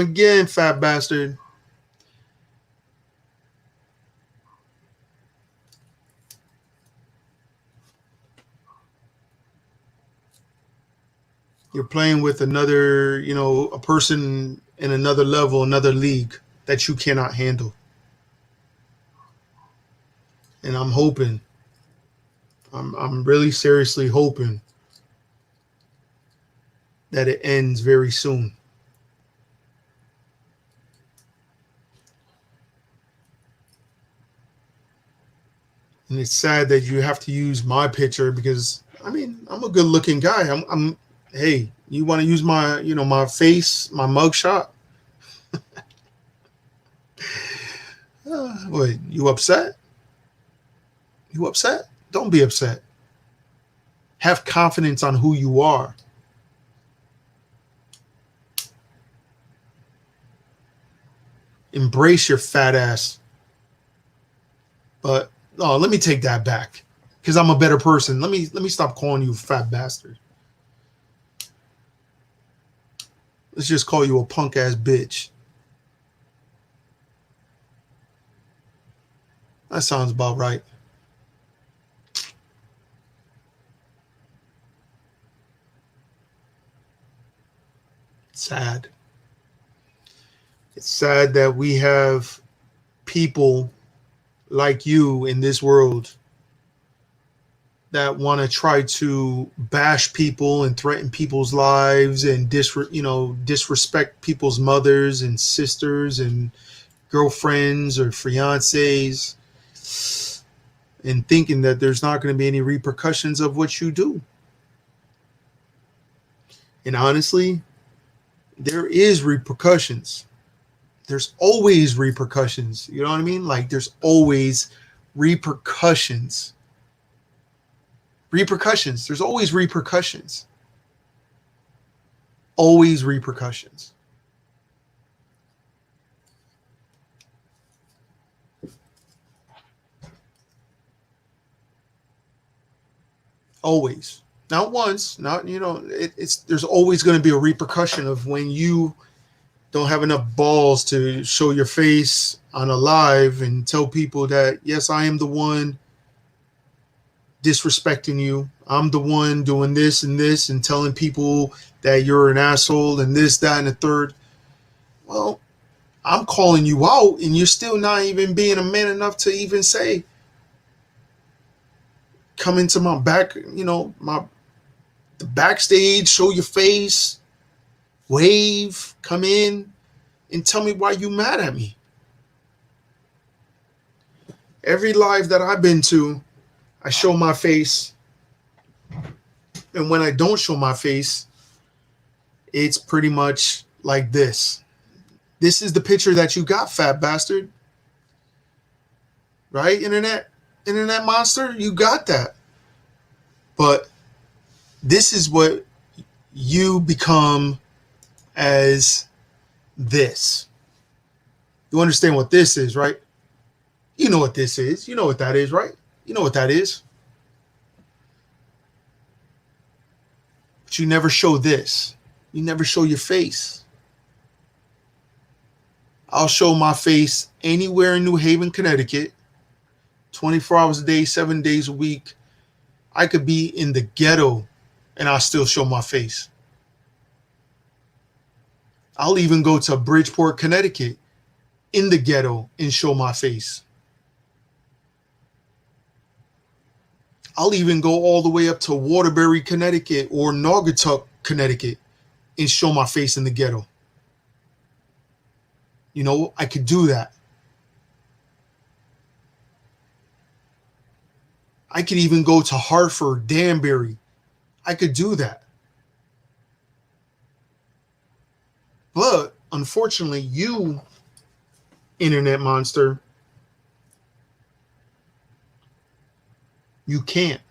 again, fat bastard. You're playing with another, a person in another level, another league that you cannot handle. And I'm hoping, I'm really seriously hoping that it ends very soon. And it's sad that you have to use my picture because, I'm a good looking guy. Hey, you want to use my, my face, my mugshot? What, you upset? You upset? Don't be upset. Have confidence on who you are. Embrace your fat ass. But let me take that back because I'm a better person. Let me stop calling you fat bastard. Let's just call you a punk ass bitch. That sounds about right. Sad. It's sad that we have people like you in this world that want to try to bash people and threaten people's lives and disrespect people's mothers and sisters and girlfriends or fiancés, and thinking that there's not going to be any repercussions of what you do. And honestly, there is repercussions. There's always repercussions. You know what I mean? Like, there's always repercussions. Repercussions. There's always repercussions. Always repercussions. Always. Not once, not, it's there's always going to be a repercussion of when you don't have enough balls to show your face on a live and tell people that, yes, I am the one disrespecting you. I'm the one doing this and telling people that you're an asshole and this, that, and the third. Well, I'm calling you out and you're still not even being a man enough to even say, come into my back, the backstage, show your face, wave, come in, and tell me why you mad at me. Every live that I've been to, I show my face. And when I don't show my face, it's pretty much like this. This is the picture that you got, fat bastard. Right, internet monster? You got that. But this is what you become as this. You understand what this is, right? You know what this is. You know what that is, right? You know what that is. But you never show this. You never show your face. I'll show my face anywhere in New Haven, Connecticut, 24 hours a day, 7 days a week. I could be in the ghetto and I'll still show my face. I'll even go to Bridgeport, Connecticut, in the ghetto and show my face. I'll even go all the way up to Waterbury, Connecticut, or Naugatuck, Connecticut, and show my face in the ghetto. I could do that. I could even go to Hartford, Danbury. I could do that. But unfortunately, you, internet monster, you can't.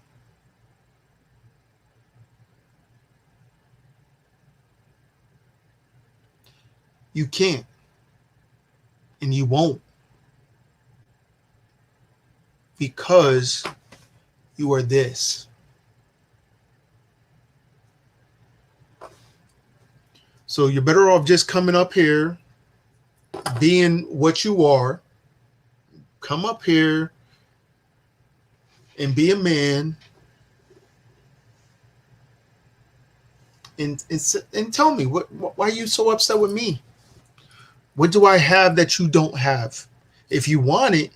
You can't. And you won't. Because you are this. So you're better off just coming up here, being what you are. Come up here and be a man and tell me why are you so upset with me? What do I have that you don't have? If you want it,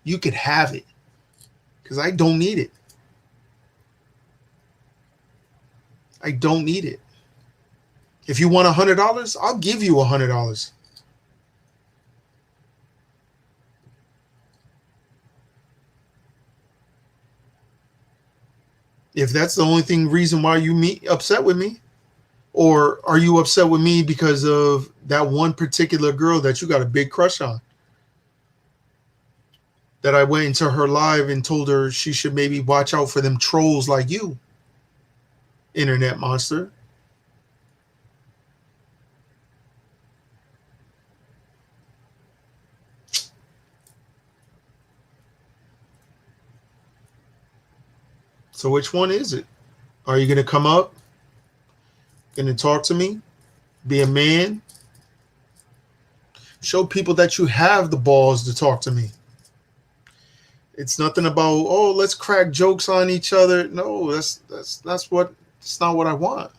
you could have it, because I don't need it. I don't need it. If you want $100, I'll give you $100. If that's the only reason why you upset with me, or are you upset with me because of that one particular girl that you got a big crush on? That I went into her live and told her she should maybe watch out for them trolls like you, internet monster. So which one is it? Are you going to come up? Going to talk to me? Be a man? Show people that you have the balls to talk to me. It's nothing about, let's crack jokes on each other. No, that's not what I want.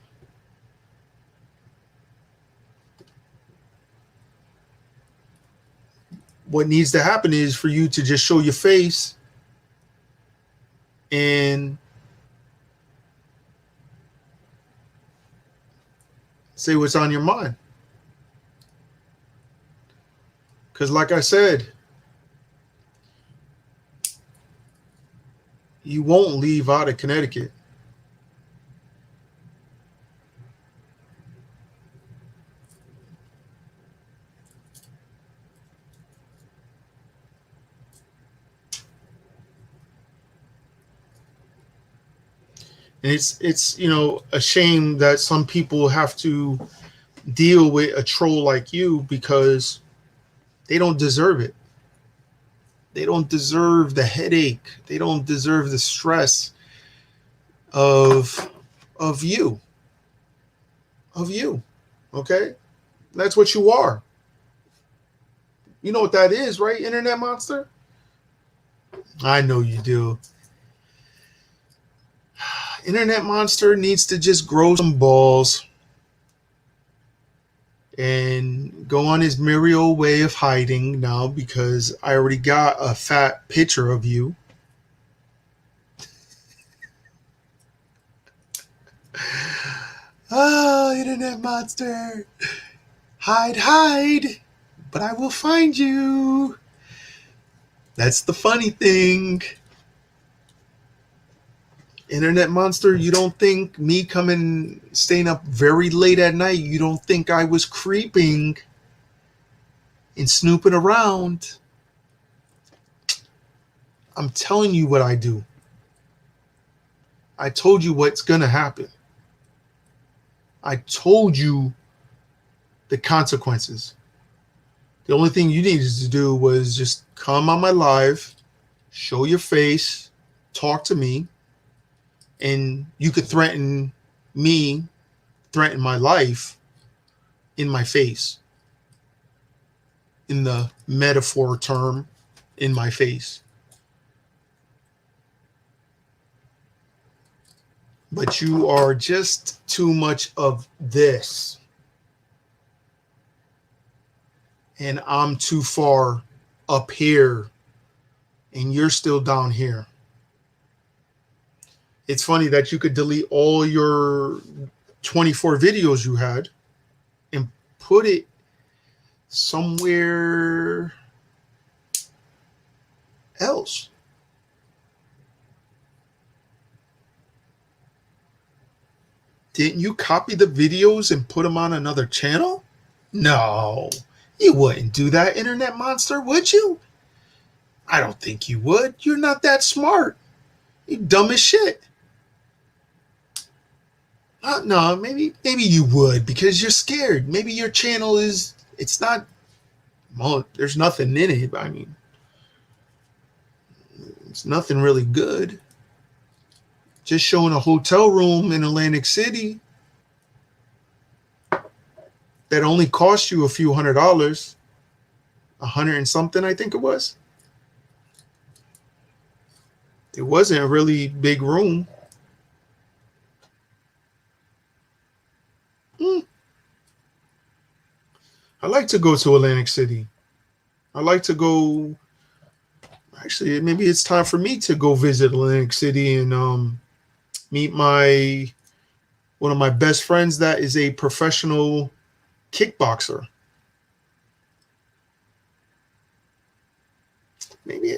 What needs to happen is for you to just show your face and Say what's on your mind. Because, like I said, you won't leave out of Connecticut. And it's a shame that some people have to deal with a troll like you because they don't deserve it. They don't deserve the headache. They don't deserve the stress of of you. Of you. Okay? That's what you are. You know what that is, right, Internet Monster? I know you do. Internet Monster needs to just grow some balls and go on his merry old way of hiding now because I already got a fat picture of you. Oh, Internet Monster. Hide, hide. But I will find you. That's the funny thing. Internet Monster, you don't think me staying up very late at night, you don't think I was creeping and snooping around? I'm telling you what I do. I told you what's going to happen. I told you the consequences. The only thing you needed to do was just come on my live, show your face, talk to me, and you could threaten me, threaten my life in my face. In the metaphor term, in my face. But you are just too much of this. And I'm too far up here, and you're still down here. It's funny that you could delete all your 24 videos you had and put it somewhere else. Didn't you copy the videos and put them on another channel? No, you wouldn't do that, Internet Monster, would you? I don't think you would. You're not that smart. You're dumb as shit. No, maybe you would because you're scared. Maybe your channel it's not, well, there's nothing in it. I mean, it's nothing really good. Just showing a hotel room in Atlantic City that only cost you a few $100, $100 and something, I think it was. It wasn't a really big room. I like to go to Atlantic City. I like to go. Actually, maybe it's time for me to go visit Atlantic City and meet one of my best friends that is a professional kickboxer. Maybe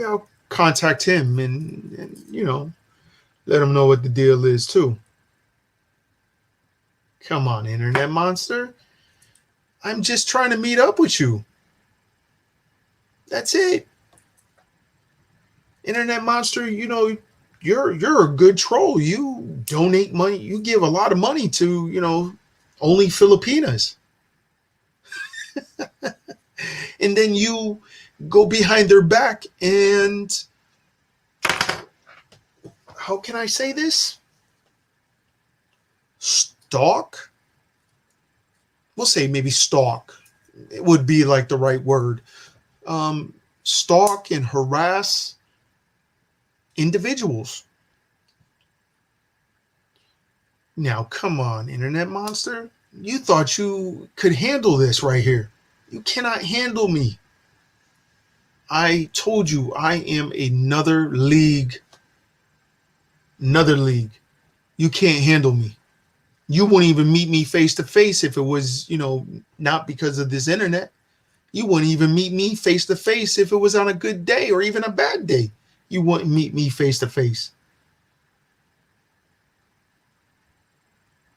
I'll contact him and let him know what the deal is too. Come on, Internet Monster. I'm just trying to meet up with you. That's it. Internet Monster, you're a good troll. You donate money. You give a lot of money to, only Filipinas. And then you go behind their back and, how can I say this? Stalk? We'll say maybe stalk. It would be like the right word. Stalk and harass individuals. Now, come on, Internet Monster. You thought you could handle this right here. You cannot handle me. I told you I am another league. Another league. You can't handle me. You wouldn't even meet me face to face if it was, not because of this internet. You wouldn't even meet me face to face if it was on a good day or even a bad day. You wouldn't meet me face to face.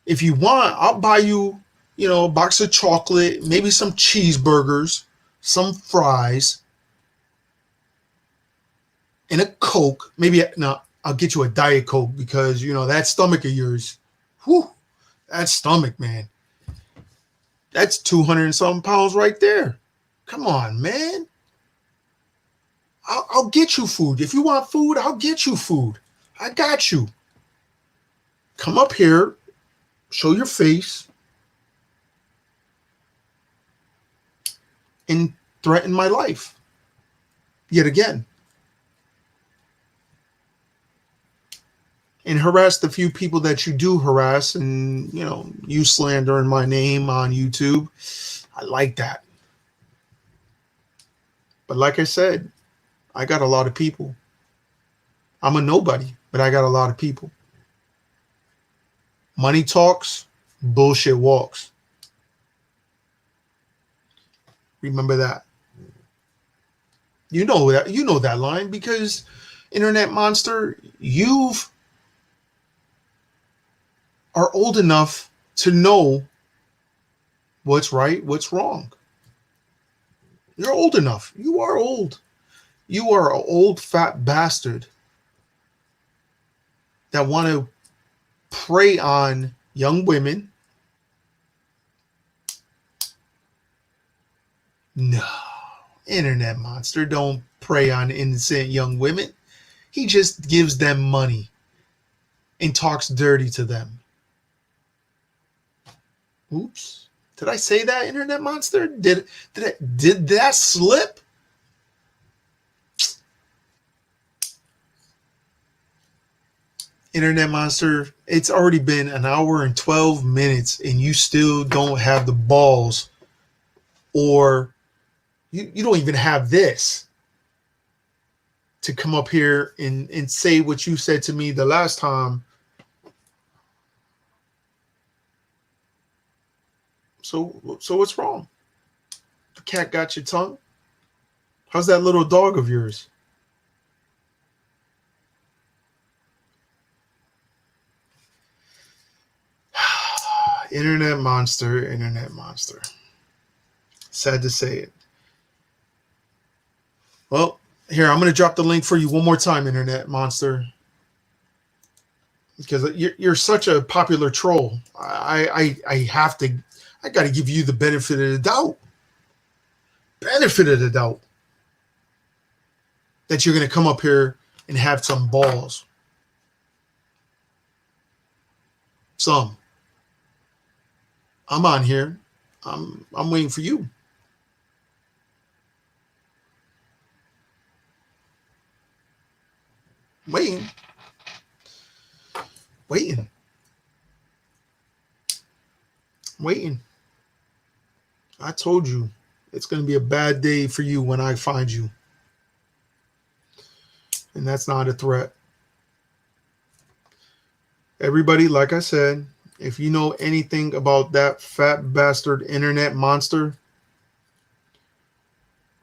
If you want, I'll buy you, a box of chocolate, maybe some cheeseburgers, some fries, and a Coke. Maybe, no, I'll get you a Diet Coke because, that stomach of yours, whew, that stomach, man. That's 200 and something pounds right there. Come on, man. I'll get you food. If you want food, I'll get you food. I got you. Come up here, show your face, and threaten my life yet again. And harass the few people that you do harass, and, you slandering my name on YouTube. I like that. But like I said, I got a lot of people. I'm a nobody, but I got a lot of people. Money talks, bullshit walks. Remember that. You know that line because, Internet Monster, you are old enough to know what's right, what's wrong. You're old enough. You are old. You are an old fat bastard that want to prey on young women. No, Internet Monster don't prey on innocent young women. He just gives them money and talks dirty to them. Oops. Did I say that, Internet Monster? Did that slip? Internet Monster, it's already been an hour and 12 minutes and you still don't have the balls, or you don't even have this to come up here and say what you said to me the last time. So what's wrong? The cat got your tongue? How's that little dog of yours? Internet Monster, Internet Monster. Sad to say it. Well, here, I'm going to drop the link for you one more time, Internet Monster. Because you're such a popular troll. I got to give you the benefit of the doubt. Benefit of the doubt. That you're going to come up here and have some balls. Some. I'm on here. I'm waiting for you. Waiting. I told you it's going to be a bad day for you when I find you. And that's not a threat. Everybody, like I said, if you know anything about that fat bastard Internet Monster,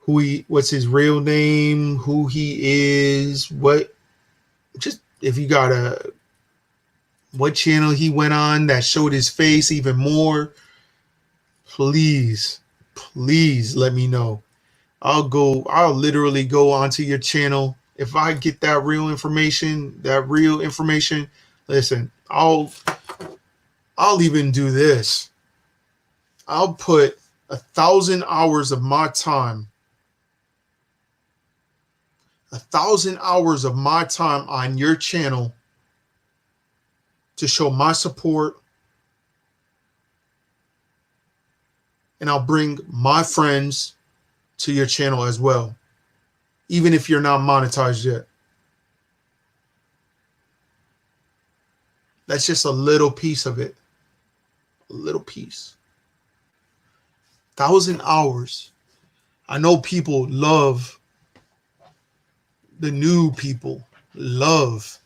what's his real name, who he is, if you got what channel he went on that showed his face even more, please let me know. I'll literally go onto your channel. If I get that real information, listen, I'll even do this. I'll put 1,000 hours of my time, 1,000 hours of my time on your channel to show my support. And I'll bring my friends to your channel as well, even if you're not monetized yet. That's just a little piece of it. A little piece. 1,000 hours. I know people love, the new people love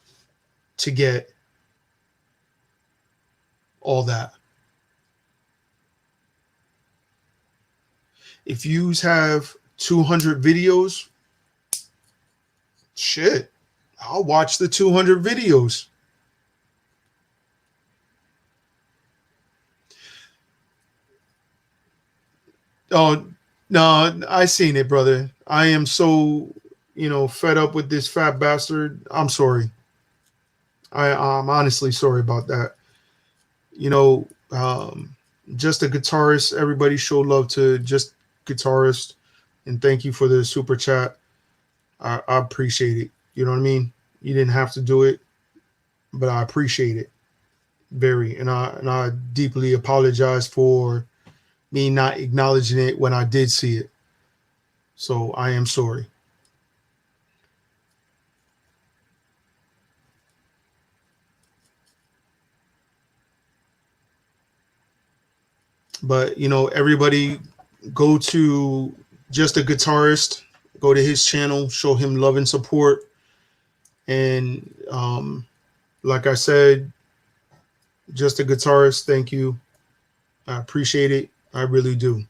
to get all that. If you have 200 videos, shit, I'll watch the 200 videos. Oh, no, I seen it, brother. I am so, fed up with this fat bastard. I'm sorry. I'm honestly sorry about that. You know, just a guitarist. Everybody show love to just guitarist, and thank you for the super chat. I appreciate it. You know what I mean? You didn't have to do it, but I appreciate it very, and I deeply apologize for me not acknowledging it when I did see it. So I am sorry. But everybody go to just a guitarist, go to his channel, show him love and support. And like I said, just a guitarist, thank you. I appreciate it. I really do.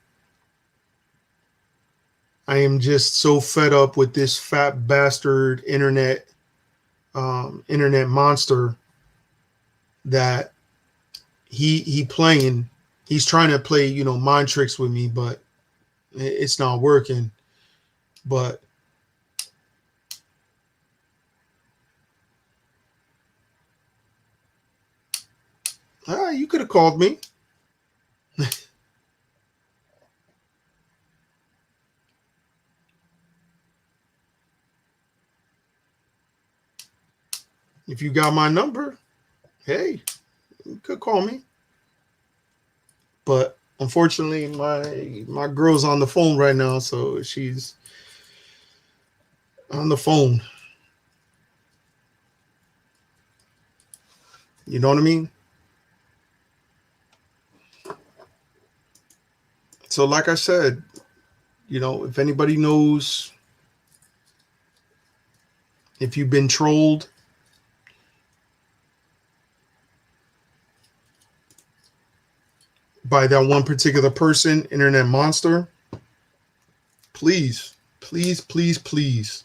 I am just so fed up with this fat bastard internet monster that he's trying to play, mind tricks with me, but it's not working. But you could have called me. If you got my number, hey, you could call me. But unfortunately, my girl's on the phone right now, so she's on the phone. You know what I mean? So like I said, if anybody knows if you've been trolled, by that one particular person, internet monster, please, please, please, please.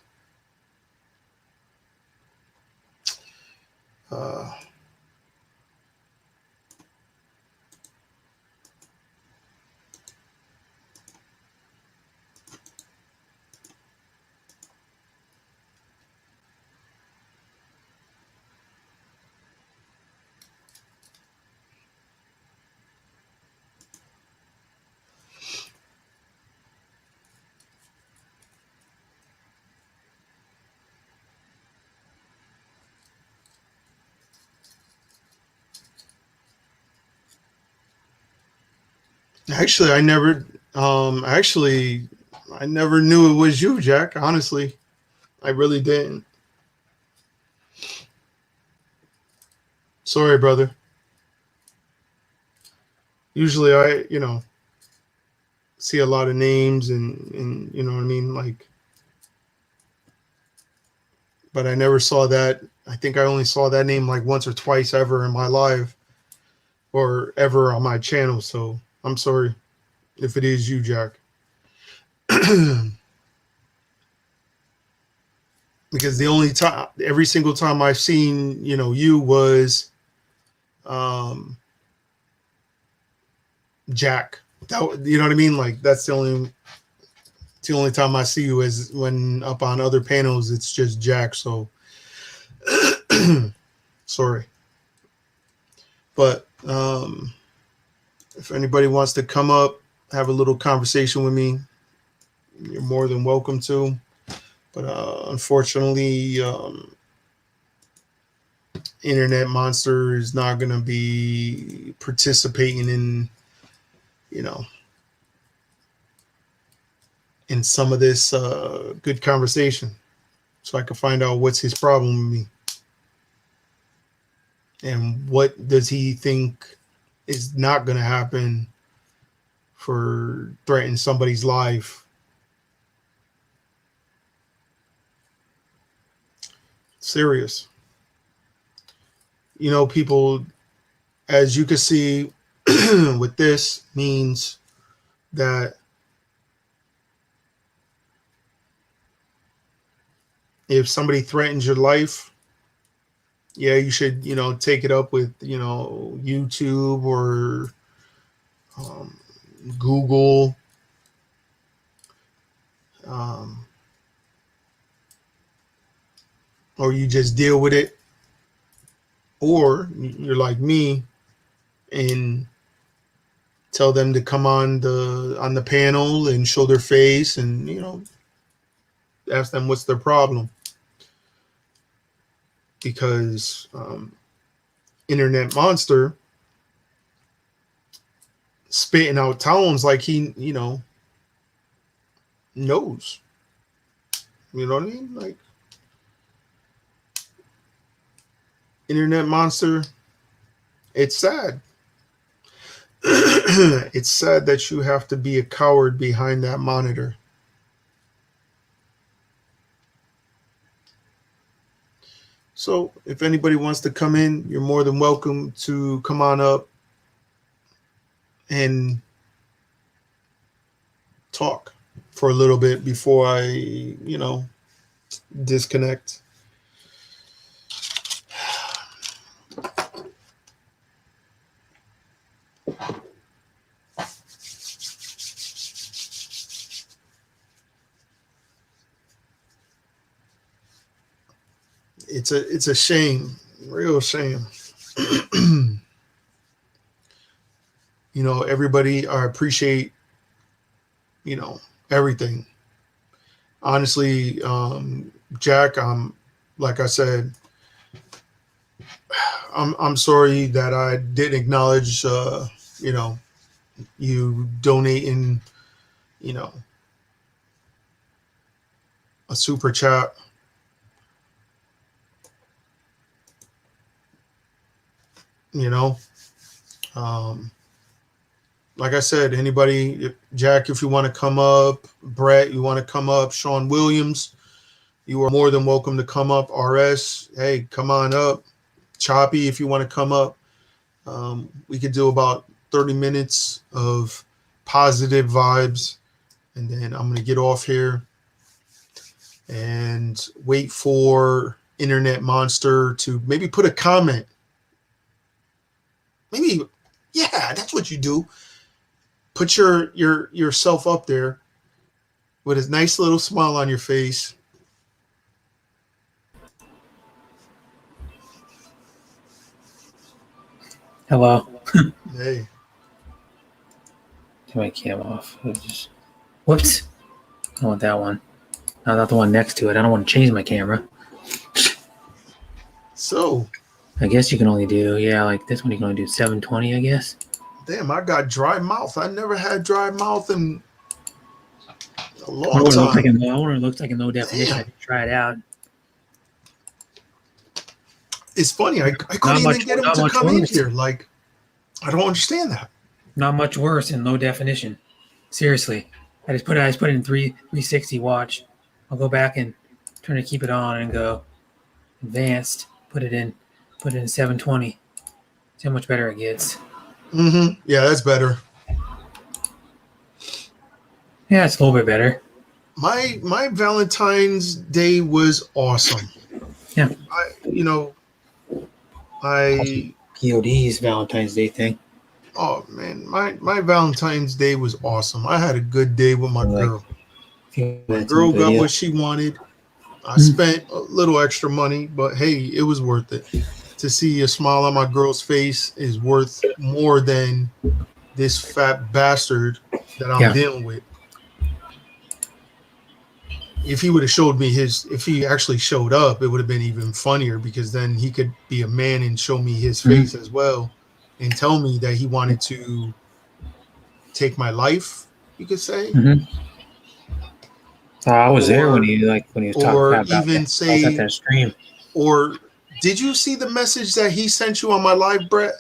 Actually, I never knew it was you, Jack. Honestly, I really didn't. Sorry, brother. Usually see a lot of names and you know what I mean? Like, but I never saw that. I think I only saw that name like once or twice ever in my life or ever on my channel. So I'm sorry if it is you, Jack. Because the only time, every single time I've seen, you was Jack. You know what I mean? Like that's the only time I see you is when up on other panels. It's just Jack. So sorry, but if anybody wants to come up, have a little conversation with me, you're more than welcome to. But unfortunately, internet monster is not going to be participating in in some of this good conversation, so I can find out what's his problem with me and what does he think is not going to happen for threatening somebody's life. Serious. People as you can see, with this means that if somebody threatens your life, yeah, you should, take it up with, YouTube or Google. Or you just deal with it. Or you're like me and tell them to come on the panel and show their face and, ask them what's their problem. Because Internet Monster spitting out tones like he, knows. You know what I mean? Like, Internet Monster, it's sad. It's sad that you have to be a coward behind that monitor. So if anybody wants to come in, you're more than welcome to come on up and talk for a little bit before I, disconnect. It's a shame, real shame. Everybody, I appreciate, everything. Honestly, Jack, like I said, I'm sorry that I didn't acknowledge, you donating, a super chat. Like I said, anybody, Jack, if you want to come up, Brett, you want to come up, Sean Williams, you are more than welcome to come up. RS, hey, come on up. Choppy, if you want to come up. We could do about 30 minutes of positive vibes, and then I'm going to get off here and wait for Internet Monster to maybe put a comment. Maybe, yeah, that's what you do. Put yourself up there with a nice little smile on your face. Hello. Hey. Turn my cam off. Whoops. I want that one. Not the one next to it. I don't want to change my camera. So, I guess you can only do, like this one you can only do 720, I guess. damn, I got dry mouth. I never had dry mouth in a long I wonder what time. it looks like in low definition. I can try it out. It's funny. I couldn't even get him to come in here. Like, I don't understand that. Not much worse in low definition. Seriously. I just put it in 360 watch. I'll go back and turn to keep it on and go advanced. Put it in 720. See how much better it gets. Mm-hmm. Yeah, that's better. Yeah, it's a little bit better. My Valentine's Day was awesome. Yeah. POD's Valentine's Day thing. Oh man, my Valentine's Day was awesome. I had a good day with my girl. My girl got what she wanted. I spent a little extra money, but hey, it was worth it. To see a smile on my girl's face is worth more than this fat bastard that I'm dealing with. If he would have showed me if he actually showed up, it would have been even funnier, because then he could be a man and show me his face as well and tell me that he wanted to take my life, you could say. I was there when he was talking about that stream. Or did you see the message that he sent you on my live, Brett?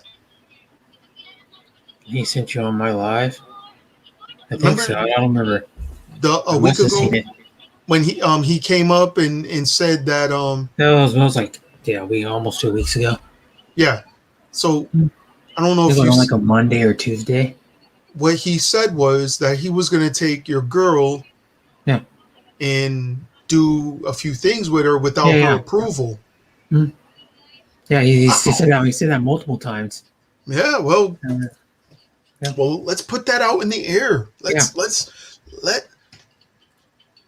He sent you on my live? I think so. I don't remember. A week ago, when he came up and said that it was like almost 2 weeks ago. Yeah. So don't know Is if it you on like a Monday or Tuesday? what he said was that he was going to take your girl Yeah. and do a few things with her without Yeah, her yeah. approval. Yeah, he said that. He said that multiple times. Yeah, well, Yeah. let's put that out in the air. Yeah. Let He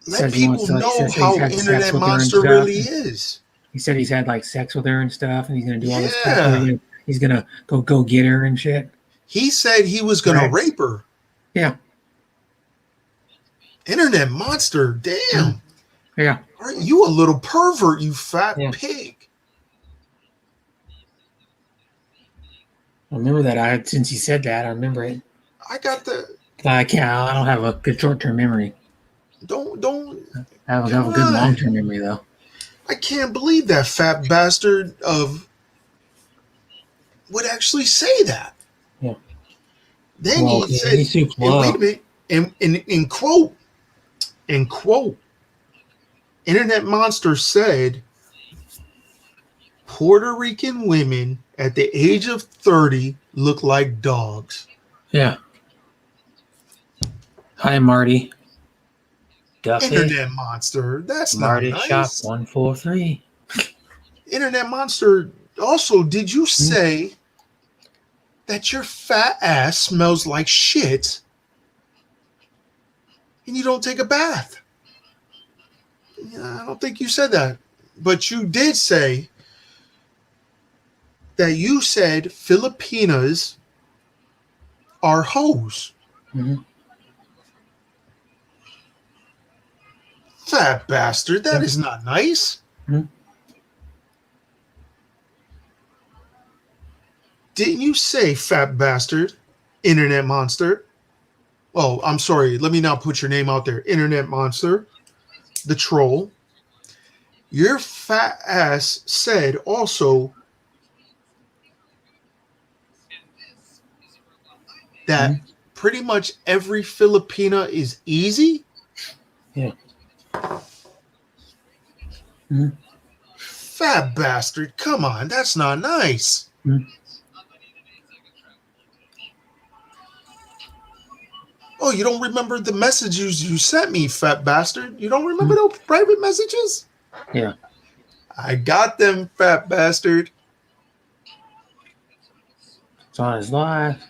let says he wants people to. Like, know says he's how had sex Internet with her and Monster stuff. really is. He said he's had like sex with her and stuff, and he's gonna do all this stuff. Yeah. He's gonna go get her and shit. He said he was going to Right. rape her. Yeah. Internet Monster, damn. Yeah. Aren't you a little pervert, you fat Yeah. pig? I remember that. Since he said that, I remember it. I got the I can't. I don't have a good short-term memory. don't I have come a good on. long-term memory though. I can't believe that fat bastard of would actually say that. Yeah. Then Well, he said, he super and wait low. a minute, in quote, Internet Monster said Puerto Rican women at the age of 30 look like dogs. Yeah. Hi, Marty. Duffy. Internet Monster, that's Marty not Shop nice. 143. Internet Monster, also, did you say that your fat ass smells like shit and you don't take a bath? Yeah, I don't think you said that. But you did say that you said Filipinas are hoes. Mm-hmm. Fat bastard, that Yeah. is not nice. Mhm. Didn't you say, fat bastard, Internet Monster? Oh, I'm sorry. Let me not put your name out there. Internet Monster, the troll. Your fat ass said also that pretty much every Filipina is easy. Yeah. Mhm. Fat bastard, come on, that's not nice. Mhm. Oh, you don't remember the messages you sent me, fat bastard? You don't remember those private messages? Yeah. I got them, fat bastard. It's on his live.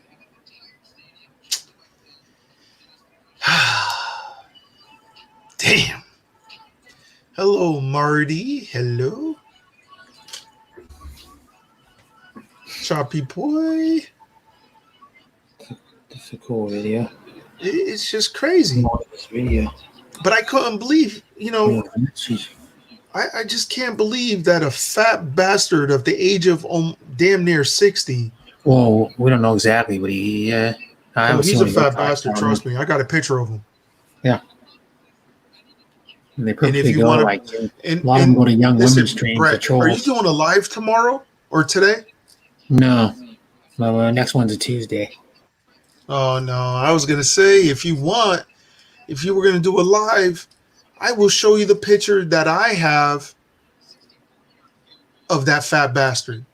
Damn. Hello, Marty. Hello. Choppy boy. It's a cool video. It's just crazy. This video. But I couldn't believe, Yeah, she's- I just can't believe that a fat bastard of the age of damn near 60. Well, we don't know exactly, but he. I Oh, haven't he's seen a what he fat looks like. bastard, trust me. I got a picture of him. And they And if purposely you go want to, like a and, lot of them go to young listen, women's training for Brett, trolls. are you doing a live tomorrow or today? No, well, next one's a Tuesday. Oh no, I was gonna say if you were gonna do a live, I will show you the picture that I have of that fat bastard.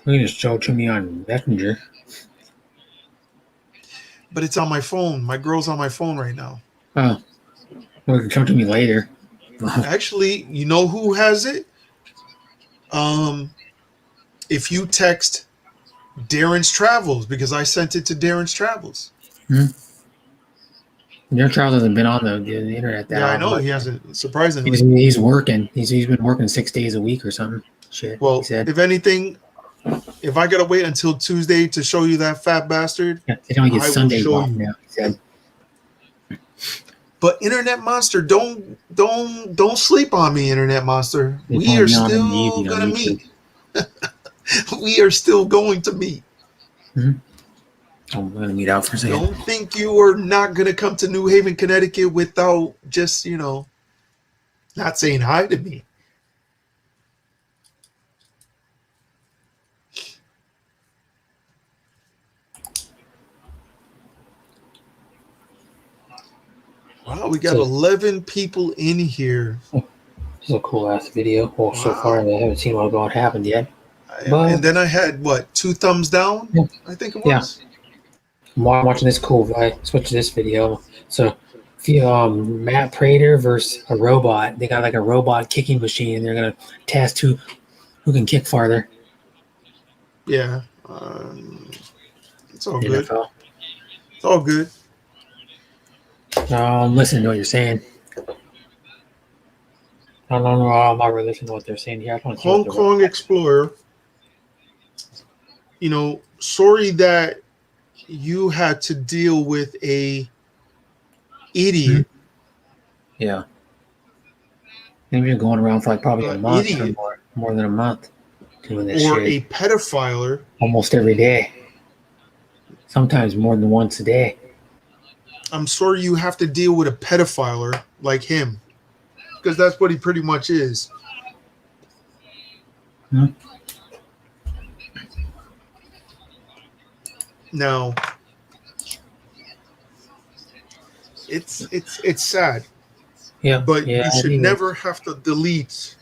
You can just show it to me on Messenger. But it's on my phone. My girl's on my phone right now. Oh, well, you can show it to me later. Actually, you know who has it? If you text Darren's Travels, because I sent it to Darren's Travels. Your Charles hasn't been on the internet that Yeah, I long. know he hasn't. Surprisingly. He's working. He's been working 6 days a week or something. Shit. Well, he said. if anything, if I gotta wait until Tuesday to show you that fat bastard, Yeah, they don't I get will Sundays show off you. now. He said. but Internet Monster, don't sleep on me, Internet Monster. They We find are me on still Indeed on gonna YouTube. meet. We are still going to meet. I'm gonna meet out for a second. Don't think you are not gonna come to New Haven, Connecticut without just, not saying hi to me. Wow, we got So- 11 people in here. was a cool ass video. Well, so Wow. far I haven't seen what happened yet. But- And then I had what, 2 thumbs down? Yeah. I think it Yeah. was. I'm watching this cool guy. Switch to this video. So, if you, Matt Prater versus a robot. They got like a robot kicking machine, and they're gonna test who can kick farther. Yeah. It's all good. NFL. It's all good. I'm listening to what you're saying. I don't know. I'm not really listening to what they're saying here. I don't see Hong what they're- Kong Explorer, you know, sorry that you had to deal with a idiot. Yeah. They've been going around for like probably a month or Idiot. more than a month doing this Or shit a pedophile. almost every day. Sometimes more than once a day. I'm sorry you have to deal with a pedophile like him, because that's what he pretty much is. Hmm. Now, it's sad, Yeah. but yeah, you I should think never have to delete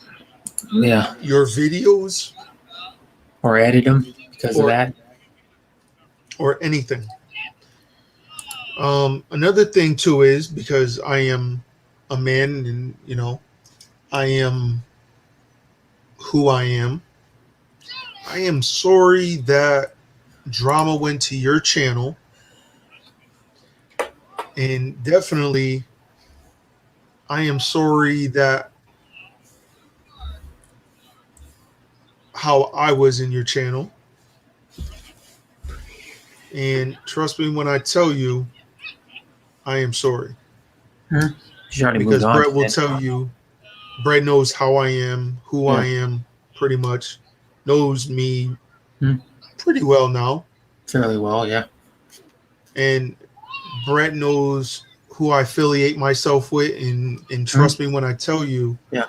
Yeah. your videos Or edit them because of Or- that. or anything. Another thing too is because I am a man and you know I am who I am. I am sorry that drama went to your channel, and definitely I am sorry that how I was in your channel. And trust me when I tell you, I am sorry. She's already Because moved on. Brett will tell you, Brett knows how I am, who I Yeah. am, pretty much. Knows me Hmm. pretty well now. fairly well. Yeah. And Brett knows who I affiliate myself with, and trust me when I tell you, Yeah.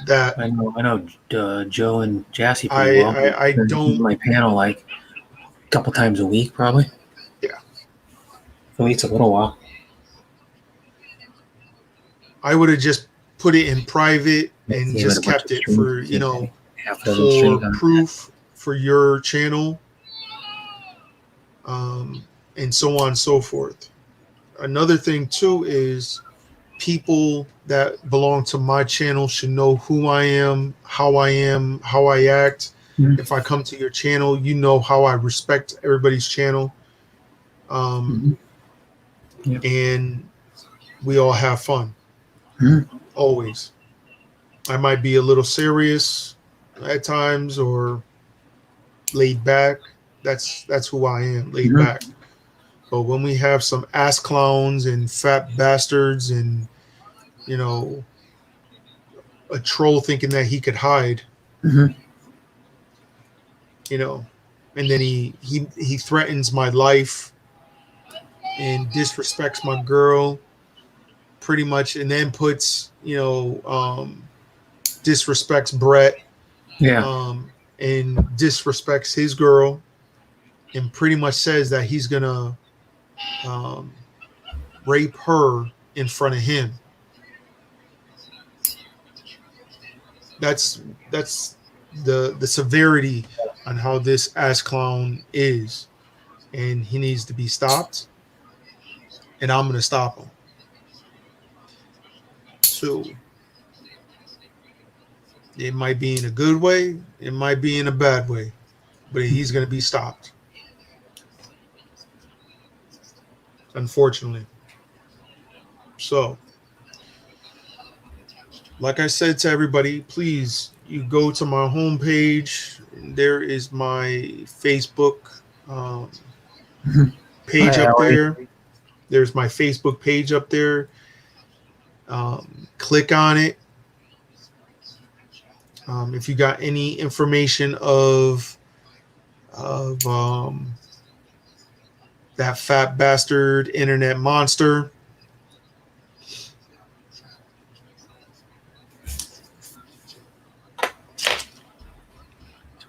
That I know. Joe and Jassy I- pretty well. I They're don't- on my panel like a couple times a week, probably. Yeah. At least a little while. I would have just put it in private and Yeah, just but a bunch kept of it streams, for, yeah, half a dozen for streams on it. proof for your channel, and so on and so forth. Another thing too is people that belong to my channel should know who I am, how I act. Mhm. If I come to your channel, you know how I respect everybody's channel. Mhm. And we all have fun. Mhm. Always. I might be a little serious at times or laid back. That's who I am, laid Mhm. back. But when we have some ass clowns and fat bastards and you know a troll thinking that he could hide, Mhm. you know, and then he threatens my life and disrespects my girl pretty much, and then puts disrespects Brett, Yeah. and disrespects his girl, and pretty much says that he's gonna rape her in front of him. That's the severity on how this ass clown is, and he needs to be stopped, and I'm gonna stop him. So it might be in a good way, it might be in a bad way, but he's gonna be stopped, unfortunately. So like I said to everybody, please, you go to my homepage. There is my Facebook page Hi, up Howie. there. There's my Facebook page up there. Click on it. If you got any information of that fat bastard internet monster,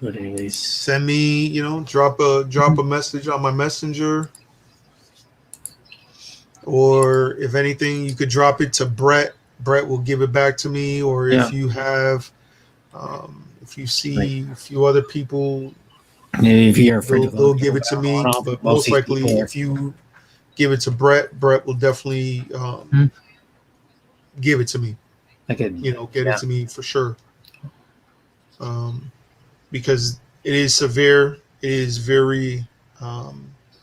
But anyways, send me, drop a message on my messenger, or if anything, you could drop it to Brett Brett will give it back to me, or Yeah. if you have, if you see a few other people, And if you're afraid they'll give it to me. But most likely, if you give it to Brett, Brett will definitely give it to me. I could, Get it to me for sure. Because it is severe. It is very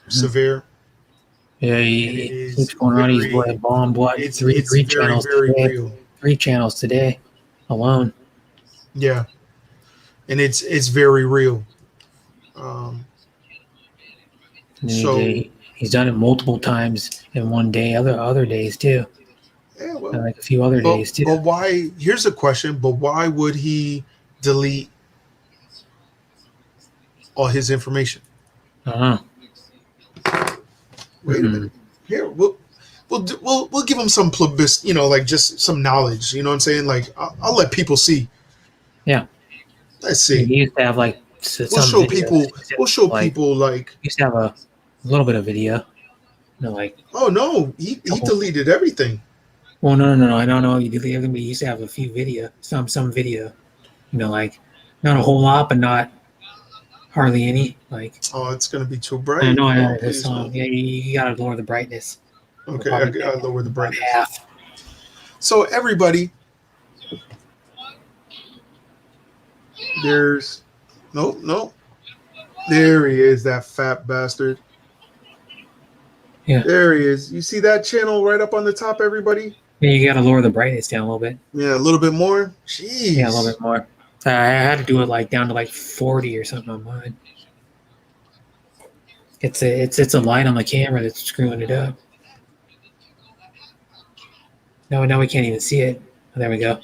severe. Yeah, he keeps going on. He's bomb blood. It's Three very, channels very today. real. 3 channels today alone. Yeah, and it's very real. So he's done it multiple times in one day. Other days too. yeah, well, and like a few other days too. But why? Here's a question. But why would he delete all his information? I don't know. Wait a minute. Here, we'll give him some publicity, like just some knowledge. You know what I'm saying? Like I'll let people see. Yeah. Let's see. He used to have like we'll show people. We'll show people like. He used to have a little bit of video. Like. Oh no, he deleted everything. Well, no. I don't know. He deleted everything, but he used to have a few video, some video. Like not a whole lot, but not hardly any. Like. Oh, it's gonna be too bright. I know. I know this song. Yeah, you gotta lower the brightness. Okay, I gotta lower the brightness. Half. So everybody, there's no. There he is, that fat bastard. Yeah. There he is. You see that channel right up on the top, everybody? Yeah, you gotta lower the brightness down a little bit. Yeah, a little bit more. Jeez. Yeah, a little bit more. I had to do it like down to like 40 or something on mine. It's a light on the camera that's screwing it up. No, now we can't even see it. Oh, there we go.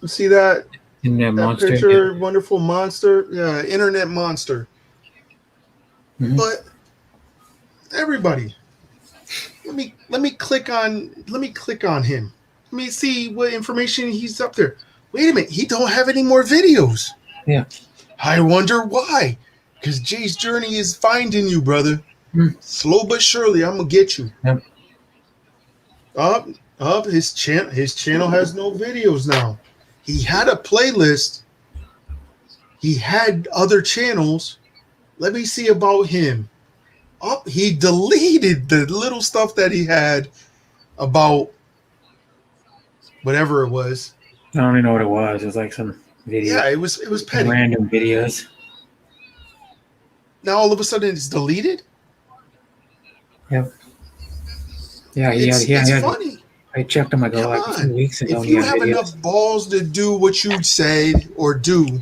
You see that? Internet monster. Picture, wonderful monster. Yeah, internet monster. Mm-hmm. But everybody, let me click on him. Let me see what information he's up there. Wait a minute, he don't have any more videos. Yeah. I wonder why. Because Jay's journey is finding you, brother. Slow but surely, I'm gonna get you. Yep. Up. His channel has no videos now. He had a playlist. He had other channels. Let me see about him. He deleted the little stuff that he had about whatever it was. I don't even know what it was. It was like some video. Yeah, it was petty. Random videos. Now all of a sudden it's deleted. Yep. Yeah, it's funny. I checked him like a few weeks ago. If you have enough balls to do what you said or do,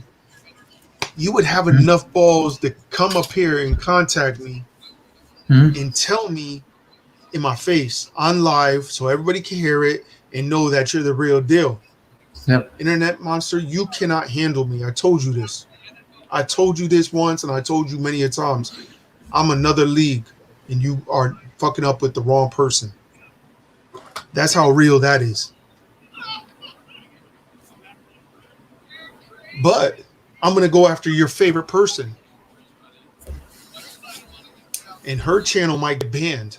you would have enough balls to come up here and contact me and tell me in my face on live so everybody can hear it and know that you're the real deal. Yep. Internet monster, you cannot handle me. I told you this. I told you this once and I told you many a times. I'm another league and you are fucking up with the wrong person. That's how real that is. But I'm going to go after your favorite person. And her channel might get banned.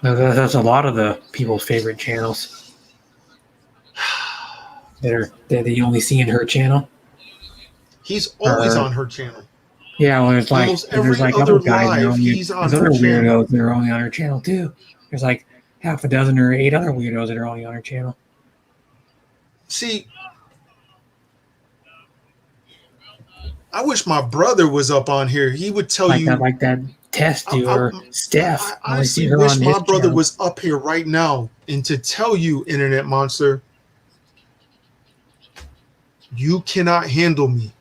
That's a lot of the people's favorite channels. that you only see in her channel. He's always on her channel. Yeah, well, it's like there's like other guys. He's on there's her other channel. weirdos that are only on her channel too. There's like half a dozen or 8 other weirdos that are only on her channel. See, I wish my brother was up on here. He would tell you like that test you or Steph. I honestly wish my brother was up here right now and to tell you, internet monster, you cannot handle me.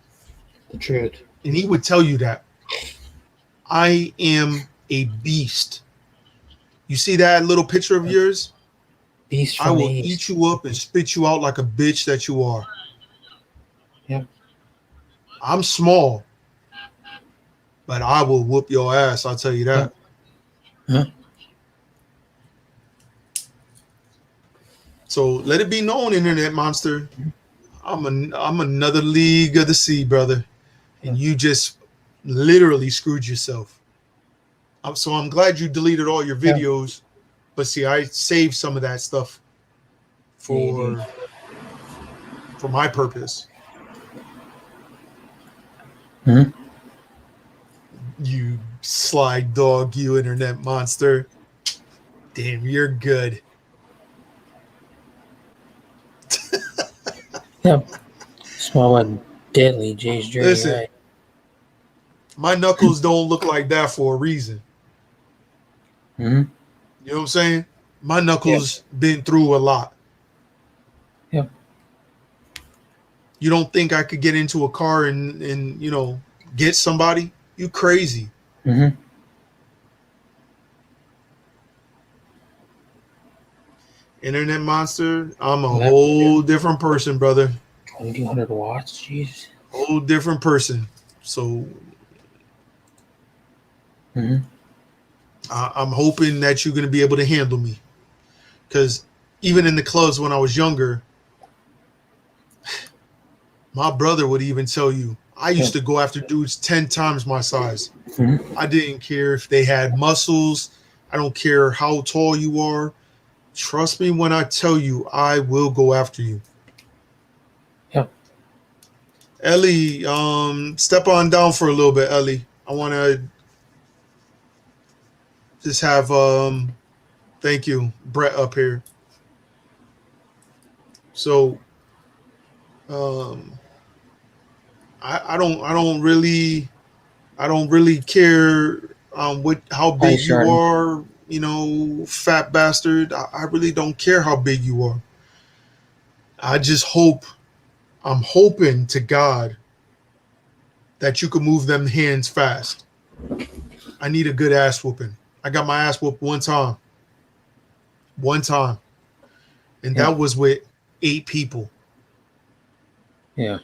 The truth. And he would tell you that. I am a beast. You see that little picture of yours? Beast. I will eat you up and spit you out like a bitch that you are. Yep. I'm small, but I will whoop your ass. I'll tell you that. Huh? So let it be known, internet monster. I'm another league of the sea, brother. And you just literally screwed yourself. So I'm glad you deleted all your Yeah. videos, but see, I saved some of that stuff for my purpose. Mhm. You sly dog, you internet monster. Damn, you're good. Yep. Small but deadly. Jay's journey, Listen, right? my knuckles don't look like that for a reason. Mm-hmm. You know what I'm saying? My knuckles been through a lot. Yep. You don't think I could get into a car and get somebody? You crazy. Mm-hmm. Internet monster, I'm a Well, whole different person, brother. 2200 watts. Jeez. Whole different person. So Mm-hmm. I'm hoping that you're going to be able to handle me. Because even in the clubs when I was younger, my brother would even tell you, I used to go after dudes 10 times my size. Mm-hmm. I didn't care if they had muscles. I don't care how tall you are. Trust me when I tell you, I will go after you. Yep. Ellie, step on down for a little bit, Ellie. I want to just have, thank you, Brett up here. So, um, I don't really care how Hi, big you Shardon. are, fat bastard. I really don't care how big you are. I just I'm hoping to God that you can move them hands fast. I need a good ass whooping. I got my ass whooped one time. One time. And Yep. that was with 8 people. Yeah.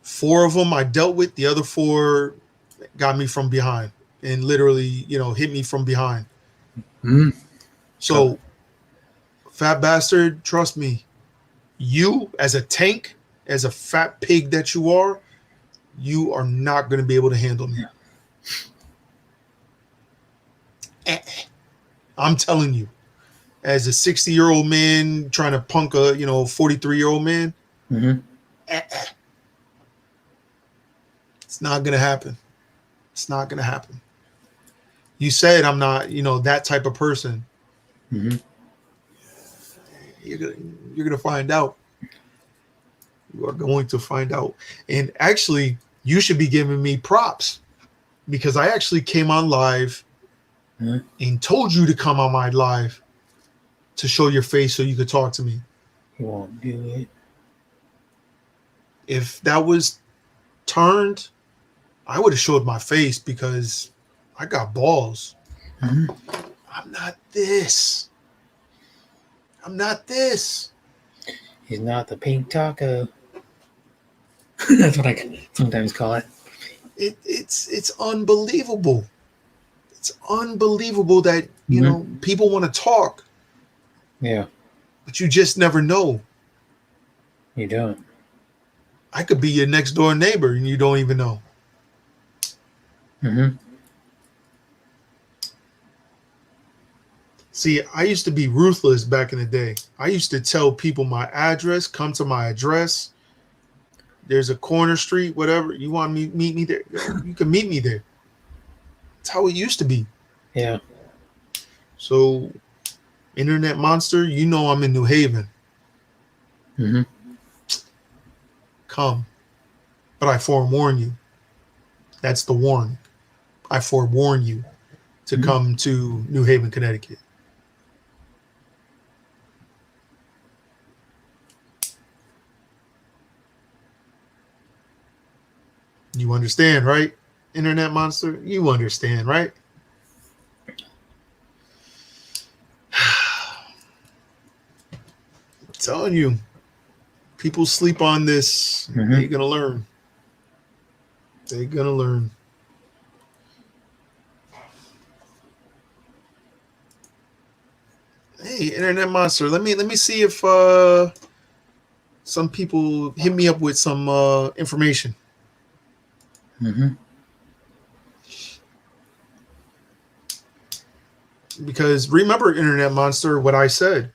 4 of them I dealt with, the other 4 got me from behind and literally, hit me from behind. Mm-hmm. So, fat bastard, trust me, you as a tank, as a fat pig that you are not going to be able to handle me. I'm telling you, as a 60-year-old man trying to punk a 43-year-old man, Mm-hmm. it's not going to happen. It's not going to happen. You said I'm not, that type of person. Mm-hmm. You're gonna find out. You are going to find out. And actually, you should be giving me props because I actually came on live Mm-hmm. and told you to come on my live to show your face so you could talk to me. You won't do it. If that was turned, I would have showed my face because I got balls. Mm-hmm. I'm not this. I'm not this. He's not the pink taco. That's what I sometimes call it. It's unbelievable. It's unbelievable that people want to talk, Yeah. but you just never know. You don't. I could be your next door neighbor and you don't even know. Mm-hmm. See, I used to be ruthless back in the day. I used to tell people my address, come to my address. There's a corner street, whatever. You want me meet me there? You can meet me there. That's how it used to be. Yeah. So, internet monster, I'm in New Haven. Mm-hmm. Come. But I forewarn you. That's the warning. I forewarn you to come to New Haven, Connecticut. You understand, right? Internet monster, you understand, right? I'm telling you, people sleep on this. Mm-hmm. They're gonna learn. They're gonna learn. Hey, internet monster, let me see if some people hit me up with some information. Mm-hmm. Because remember, Internet Monster, what I said.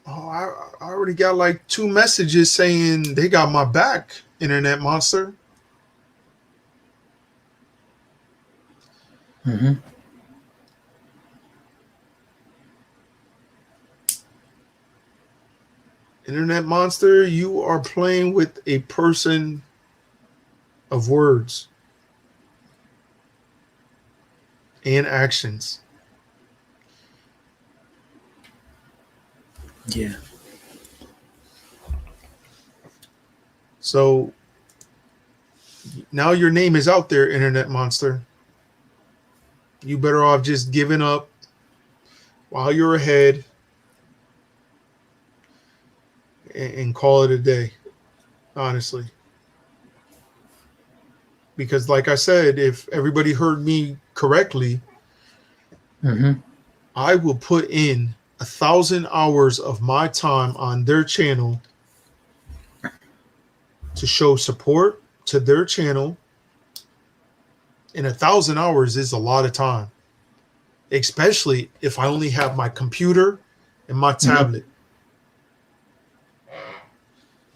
Oh, I already got like 2 messages saying they got my back, Internet Monster. Mm-hmm. Internet Monster, you are playing with a person of words and actions. Yeah. So now your name is out there, Internet Monster. You better off just giving up while you're ahead and call it a day, honestly. Because like I said, if everybody heard me correctly, Mm-hmm. I will put in 1,000 hours of my time on their channel to show support to their channel. And 1,000 hours is a lot of time, especially if I only have my computer and my tablet.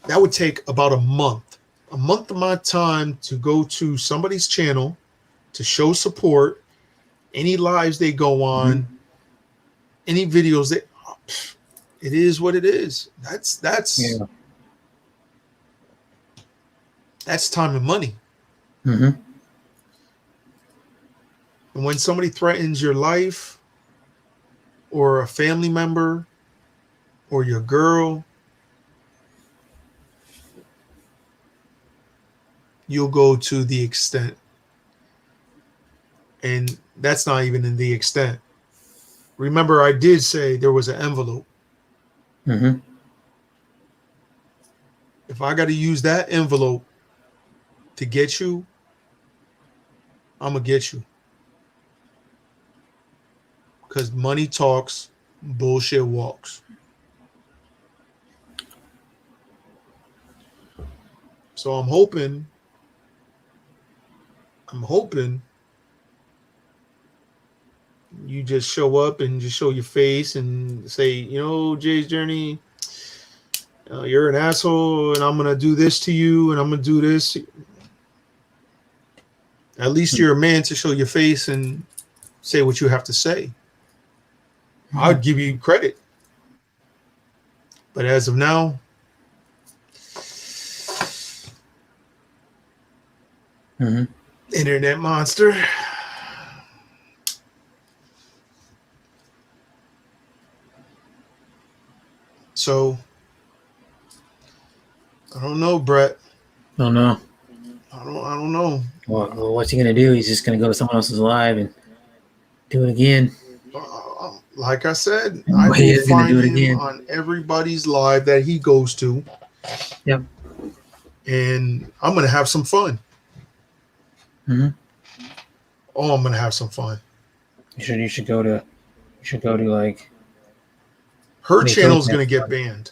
That would take about a month of my time to go to somebody's channel to show support, any lives they go on, any videos that it is what it is. That's time and money. Mm-hmm. And when somebody threatens your life or a family member or your girl, you'll go to the extent. And that's not even in the extent. Remember, I did say there was an envelope. Mm-hmm. If I got to use that envelope to get you, I'm going to get you. Because money talks, bullshit walks. So I'm hoping you just show up and just show your face and say, Jay's Journey, you're an asshole and I'm going to do this to you and I'm going to do this. At least you're a man to show your face and say what you have to say. I'd give you credit. But as of now, Internet Monster. So, I don't know, Brett. Oh no. I don't know. Well, what's he gonna do? He's just gonna go to someone else's live and do it again. Like I said, I will find him on everybody's live that he goes to. Yep. And I'm gonna have some fun. Mm-hmm. Oh, I'm gonna have some fun. You should go to like her channel's gonna get banned.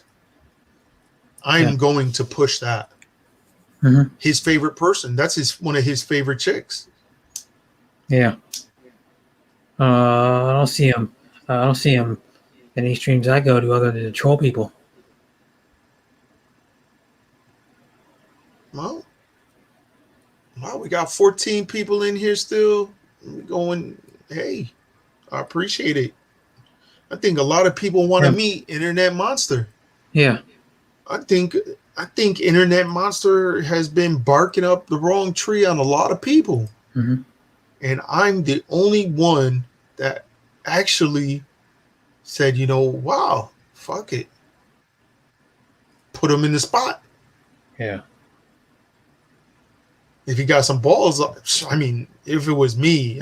I'm going to push that. Mm-hmm. His favorite person. That's one of his favorite chicks. Yeah. I don't see him. I don't see him in any streams I go to other than to troll people. Well, we got 14 people in here still. Going, hey, I appreciate it. I think a lot of people want to meet Internet Monster. Yeah. I think Internet Monster has been barking up the wrong tree on a lot of people. Mm-hmm. And I'm the only one that actually said, wow, fuck it. Put him in the spot. Yeah. If he got some balls, I mean, if it was me,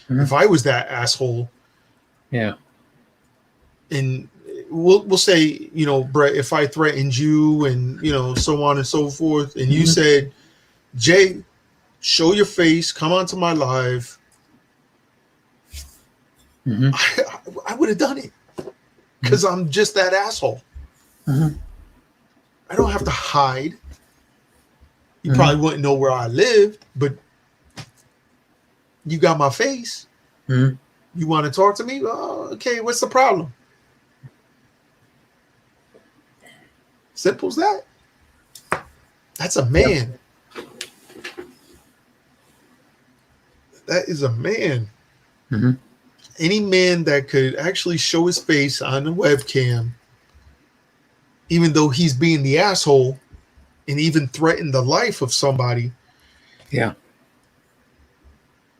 if I was that asshole. Yeah. And we'll say, Brett, if I threatened you and, so on and so forth, and you said, Jay, show your face, come onto my live, Mm-hmm. I would have done it because I'm just that asshole. Mm-hmm. I don't have to hide. You Mhm. probably wouldn't know where I lived, but you got my face. Mhm. You want to talk to me? Oh, okay, what's the problem? Simple as that. That's a man. That is a man. Mm-hmm. Any man that could actually show his face on the webcam, even though he's being the asshole and even threaten the life of somebody, Yeah.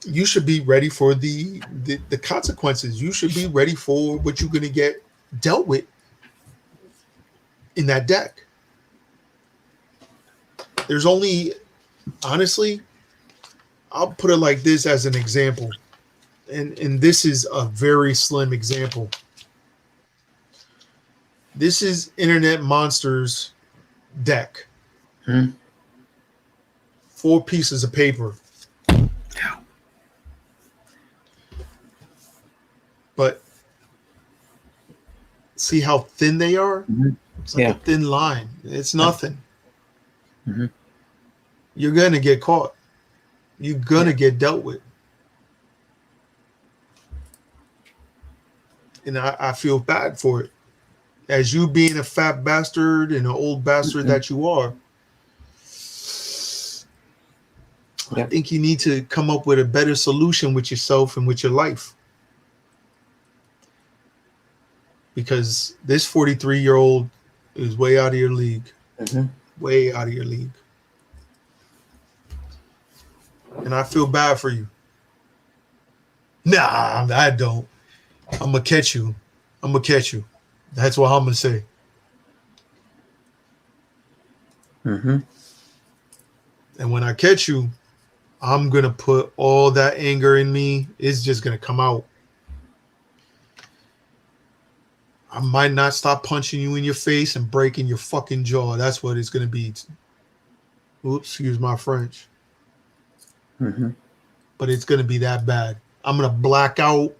you should be ready for the consequences. You should be ready for what you're going to get dealt with in that deck. There's only, honestly, I'll put it like this as an example. And this is a very slim example. This is Internet Monsters deck. Mhm. 4 pieces of paper. But see how thin they are? Mhm. It's like Yeah. a thin line. It's nothing. Mhm. You're going to get caught. You're going to get dealt with. And I feel bad for it. As you being a fat bastard and an old bastard that you are, I think you need to come up with a better solution with yourself and with your life. Because this 43-year-old is way out of your league. Mm-hmm. Way out of your league. And I feel bad for you. Nah, I don't. I'm going to catch you. I'm going to catch you. That's what I'm going to say. Mm-hmm. And when I catch you, I'm going to put all that anger in me. It's just going to come out. I might not stop punching you in your face and breaking your fucking jaw. That's what it's going to be. Oops, excuse my French. Mm-hmm. But it's going to be that bad. I'm going to black out.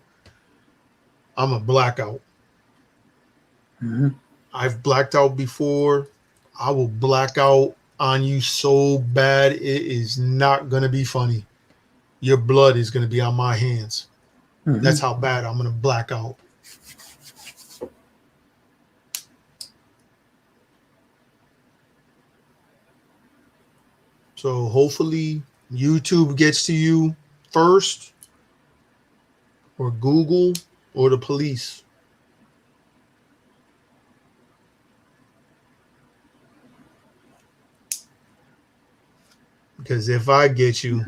I'm a blackout. Mm-hmm. I've blacked out before. I will black out on you so bad it is not going to be funny. Your blood is going to be on my hands. Mm-hmm. That's how bad I'm going to black out. So hopefully YouTube gets to you first, or Google, or the police. Because if I get you,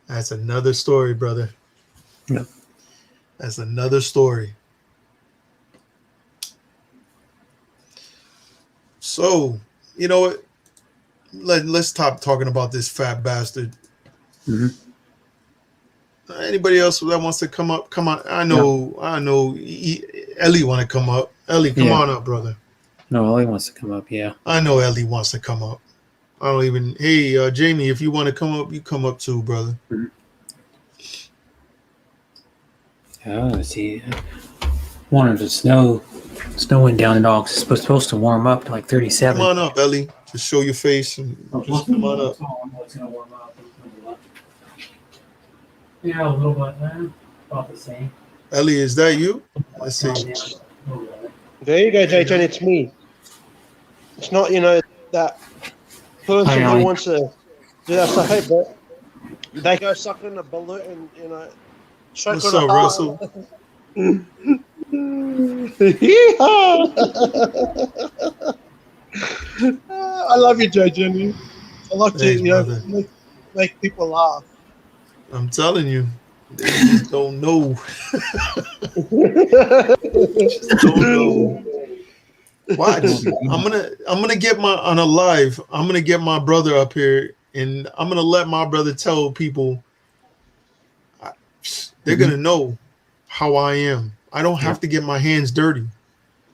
that's another story, brother. Yep. That's another story. So, you know what? Let's stop talking about this fat bastard. Mm-hmm. Anybody else that wants to come up? Come on. I know. Ellie want to come up. Ellie, come on up, brother. No, Ellie wants to come up. Yeah. I know Ellie wants to come up. I don't even. Hey, Jamie, if you want to come up, you come up too, brother. Oh, let's see. Wanted the snow went down and all. It's supposed to warm up to like 37. Come on up, Ellie. Just show your face and just come on up. It's gonna warm up. Yeah, a little bit, man. About the same. Ellie, is that you? Let's see. There you go, JJ. It's me. It's not, that person Hi, who Ollie. wants to do that stuff. Hey, but they go sucking a balloon and, choke What's on up, a heart. Russell? I love you, JJ. I love Thanks, to, brother. make people laugh. I'm telling you, they just don't know. Don't know. Watch. I'm gonna get on a live. I'm gonna get my brother up here, and I'm gonna let my brother tell people. They're gonna know how I am. I don't have to get my hands dirty.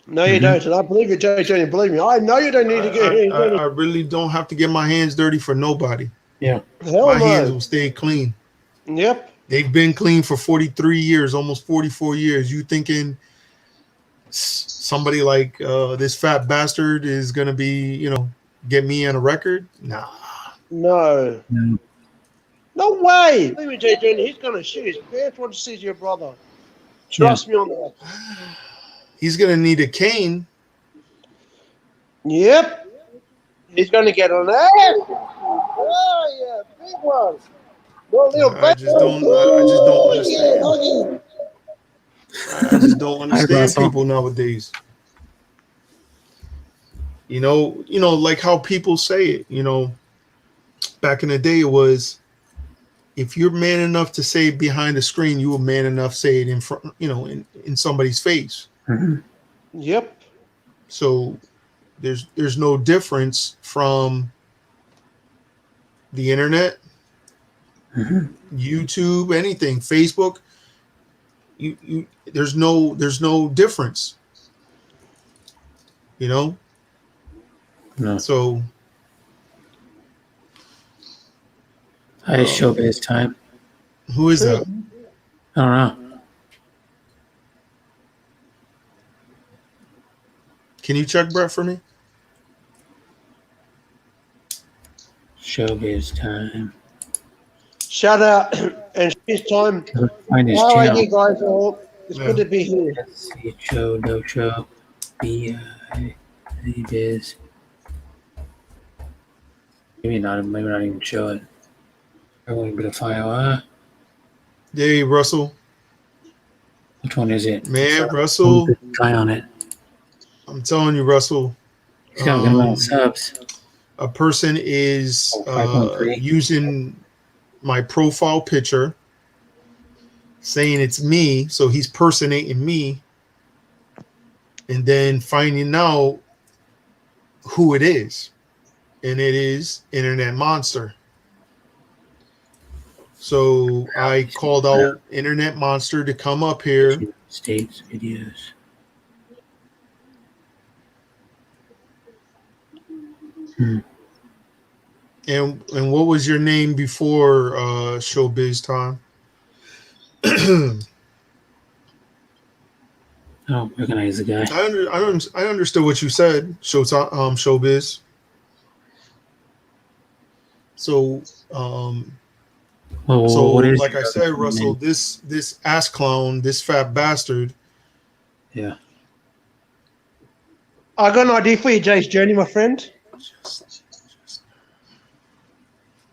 No, you don't. And I believe you, JJ. Believe me, I know you don't need to get hands dirty. I really don't have to get my hands dirty for nobody. Yeah. Hell My no. hands will stay clean. Yep. They've been clean for 43 years, almost 44 years. You thinking somebody like this fat bastard is gonna be, get me on a record? Nah. No. No. No way. Leave me, JJ. He's going to shit his pants when he sees your brother. Trust me on that. He's gonna need a cane. Yep. He's going to get on that. Oh, yeah. Big one. No little I just don't understand. I just don't understand Russell. people nowadays. Like how people say it, back in the day it was, if you're man enough to say it behind the screen, you were man enough to say it in front, in somebody's face. Mhm. Yep. So there's no difference from the internet, Mhm. YouTube, anything, Facebook. You there's no difference. No. So I showbiz time. who is that? I don't know. Can you check Brett for me? Showbiz time. Shout out and his time. Find his How are channel. you guys all? It's good to be here. Let's see. Show, no show. B-I-Z-biz. Maybe not even show it. I'm going to file. Hey, Russell. Which one is it? Man, Russell. Try on it. I'm telling you, Russell. He's got a good amount of subs. A person is 5.3. using my profile picture, saying it's me, so he's personating me, and then finding out who it is, and it is Internet Monster. So I called out Internet Monster to come up here. States videos. And what was your name before Showbiz Time? I don't recognize the guy. I understood what you said, Showbiz. So Well, what is like I your said, other Russell, name? this ass clown, this fat bastard. Yeah. I got an idea for you, Jay's Journey, my friend.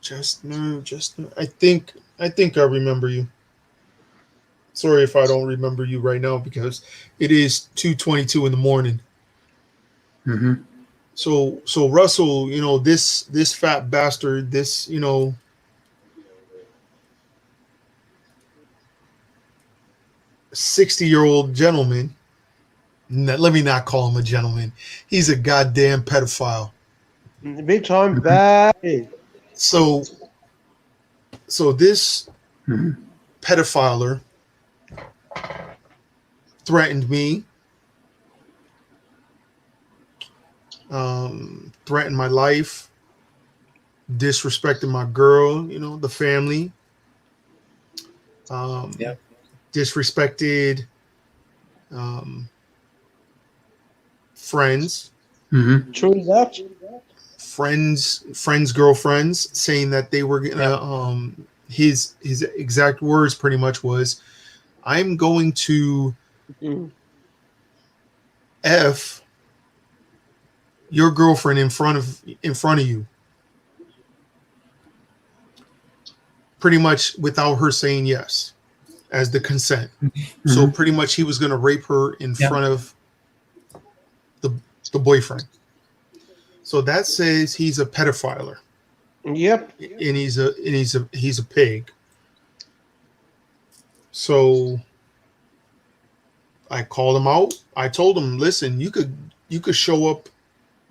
I think I remember you. Sorry if I don't remember you right now because it is 2:22 in the morning. Mm-hmm. So Russell, this fat bastard, this 60-year-old gentleman. Let me not call him a gentleman. He's a goddamn pedophile. Big time, bad. So this Mm-hmm. pedophiler threatened me, threatened my life, disrespected my girl, the family, Yep. disrespected friends, Mm-hmm. True that. friends, girlfriends, saying that they were gonna his exact words pretty much was, I'm going to F your girlfriend in front of you. Pretty much without her saying yes as the consent. Mm-hmm. So pretty much he was going to rape her in front of the boyfriend. So that says he's a pedophiler. Yep. And he's a pig. So I called him out. I told him, listen, you could show up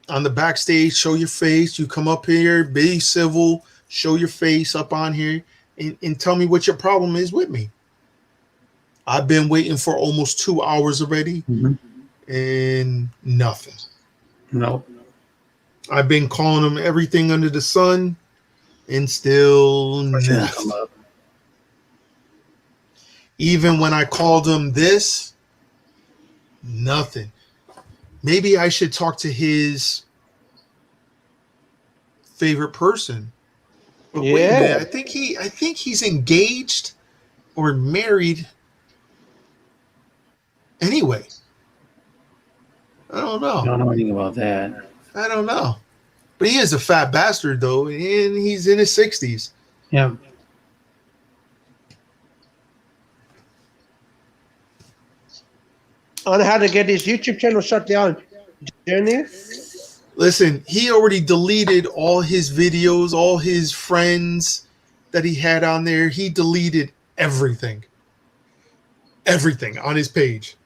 on the backstage, show your face. You come up here, be civil, show your face up on here, and tell me what your problem is with me. I've been waiting for almost 2 hours already, and nothing. No. I've been calling him everything under the sun, and still nothing. Even when I called him this, nothing. Maybe I should talk to his favorite person. But wait a minute, Yeah. I think he's engaged or married. Anyway, I don't I know. don't know anything about that. I don't know. But he is a fat bastard though, and he's in his 60s. Yeah. On how to get his YouTube channel shut down. Journey. Listen, he already deleted all his videos, all his friends that he had on there. He deleted everything. Everything on his page.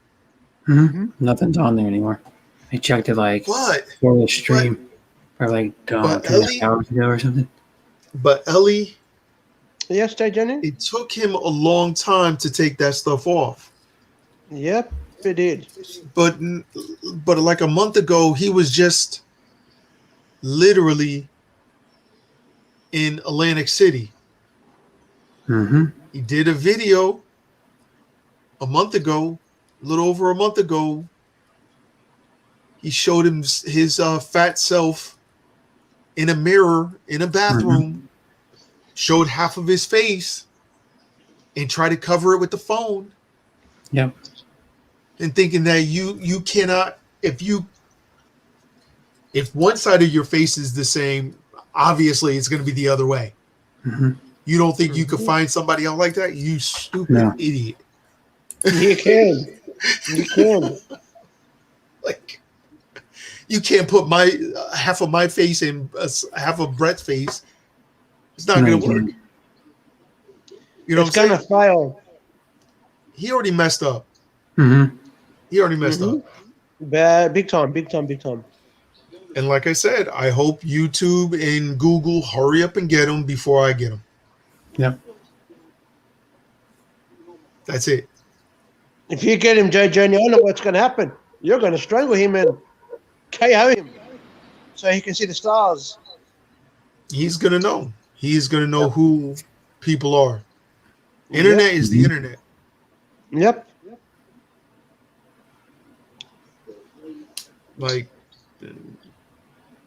Nothing's on there anymore. I checked it like But for the stream or like but 10 Ellie- hours ago or something. Ellie, Yes, Jay Jenny? it took him a long time to take that stuff off. Yep, it did. But like a month ago, he was just literally in Atlantic City. Mm-hmm. He did a video a month ago, a little over a month ago. He showed him his fat self in a mirror in a bathroom, showed half of his face, and tried to cover it with the phone. Yep. And thinking that you cannot, if one side of your face is the same, obviously it's going to be the other way. Mm-hmm. You don't think you could find somebody else like that? You stupid No. idiot. You can. You can. Like, you can't put my half of my face in half of Brett's face. It's not going to work. You know It's what I'm gonna saying? fail. He already messed up. Mm-hmm. He already messed up. Bad, big time, big time, big time. And like I said, I hope YouTube and Google hurry up and get him before I get him. Yep. That's it. If you get him, Jay Journey, I know what's gonna happen. You're gonna strangle him and KO him, so he can see the stars. He's going to know. He's going to know who people are. Internet is the internet. Yep. Like,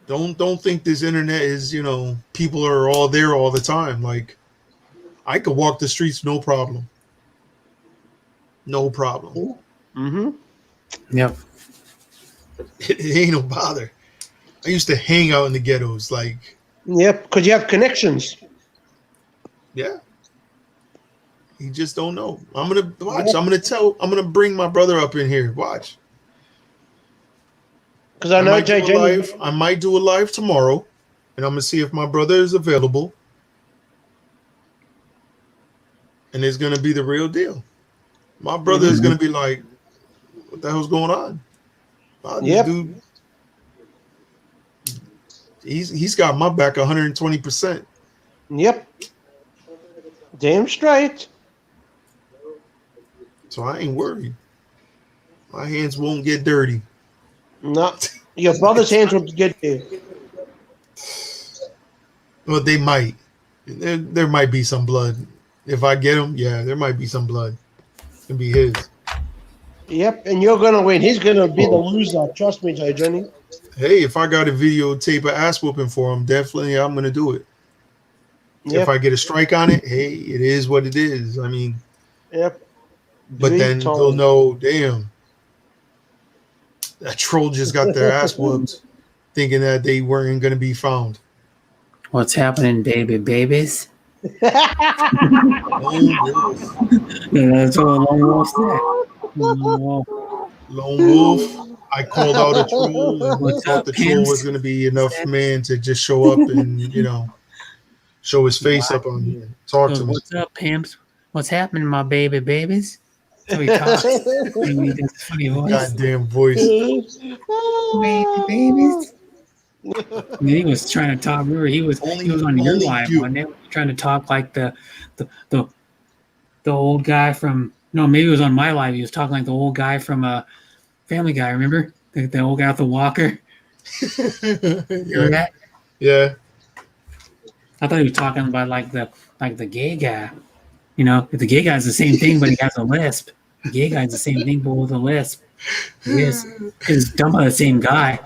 don't think this internet is, people are all there all the time. Like, I could walk the streets no problem. No problem. Mm-hmm. Yep. It ain't no bother. I used to hang out in the ghettos. Like, Yep, because you have connections. yeah. You just don't know. I'm gonna watch. I'm gonna bring my brother up in here. Watch. Because I know might Jay do a Journey. live. I might do a live tomorrow, and I'm gonna see if my brother is available. And it's gonna be the real deal. My brother is gonna be like, "What the hell's going on?" This Yep. dude, he's got my back 120%. Yep. Damn straight. So I ain't worried. My hands won't get dirty. No, your brother's hands will get there. But they might. There might be some blood. If I get him, yeah, there might be some blood. It's gonna be his. Yep, and you're gonna win. He's gonna be the loser. Trust me, Jay Journey. Hey, if I got a videotape of ass whooping for him, definitely I'm gonna do it. Yep. If I get a strike on it, hey, it is what it is. I mean, Yep. but Big then time. they'll know, damn, that troll just got their ass whooped, thinking that they weren't gonna be found. What's happening, babies? Lone wolf, Yeah, that's what Lone Wolf said. Lone Wolf. lone wolf. I called out a troll and What's thought up, the troll pimps? was gonna be enough man to just show up and show his face up on here, talk to me. What's up, pimps? What's happening, my babies? That's how he talks. He does a funny voice. Goddamn voice. Babies. And he was trying to talk. Remember, he was on your only live you. one day, trying to talk like the old guy from. No, maybe it was on my live. He was talking like the old guy from Family Guy. Remember the old guy with the walker? Remember that? Yeah. I thought he was talking about like the gay guy. You know, if the gay guy's the same thing, but he has a lisp. The gay guy's the same thing, but with a lisp. He is. It's done by the same guy.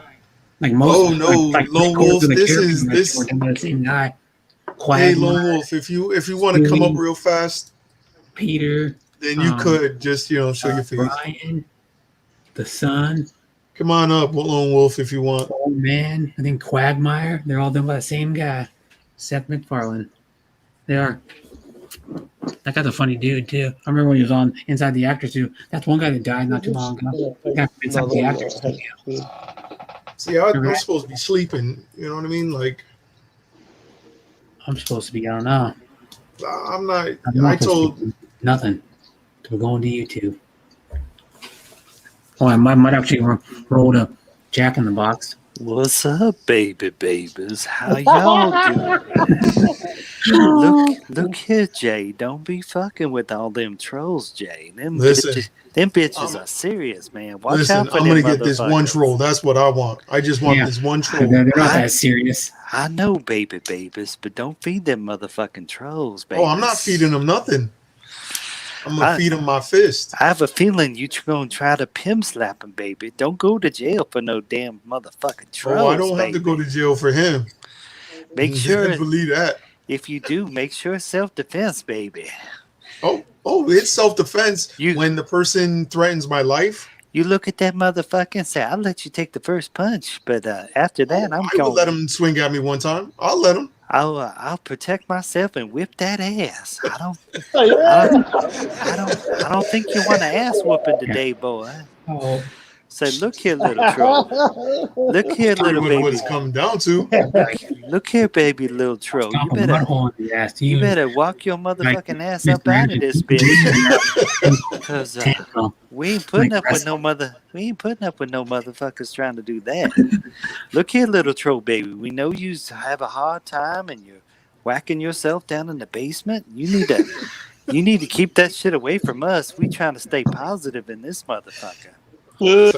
Like most. Oh no, Lone Wolf. This We're done by the same guy. Hey, Lone Wolf. If you want to come up real fast, Peter. then you could just show your face. Brian, the son. Come on up, Lone Wolf, if you want. Old man. I think Quagmire. They're all done by the same guy, Seth MacFarlane. They are. That guy's a funny dude too. I remember when he was on Inside the Actors too. That's one guy that died not too long ago. That guy from Inside the Actors Studio. See, I'm supposed to be sleeping. You know what I mean? Like, I'm supposed to be. I don't know. I'm not. I'm not I told nothing. We're going to YouTube. Oh, I might actually roll a Jack in the Box. What's up, babies? How y'all doing? Look here, Jay. Don't be fucking with all them trolls, Jay. Them bitches are serious, man. Watch out for I'm them gonna get this one troll. That's what I want. I just want this one troll. They're not that serious. I know, babies, but don't feed them motherfucking trolls, baby. Oh, I'm not feeding them nothing. I'm gonna feed him my fist. I have a feeling you're gonna try to pimp slap him, baby. Don't go to jail for no damn motherfucking trolls. Oh, I don't have to go to jail for him. Make sure. Believe that. If you do, make sure it's self-defense, baby. Oh, it's self-defense when the person threatens my life. You look at that motherfucker and say, "I'll let you take the first punch," but after that, I will let him swing at me one time. I'll let him. I'll protect myself and whip that ass. I don't think you want an ass whooping today, boy. Oh. Say, look here, little troll. Look here, little baby. What it's coming down to. Look here, baby, little troll. You better walk your motherfucking ass up out of this bitch. Because we ain't putting up with no motherfuckers trying to do that. Look here, little troll baby. We know you have a hard time and you're whacking yourself down in the basement. You need to keep that shit away from us. We trying to stay positive in this motherfucker. Did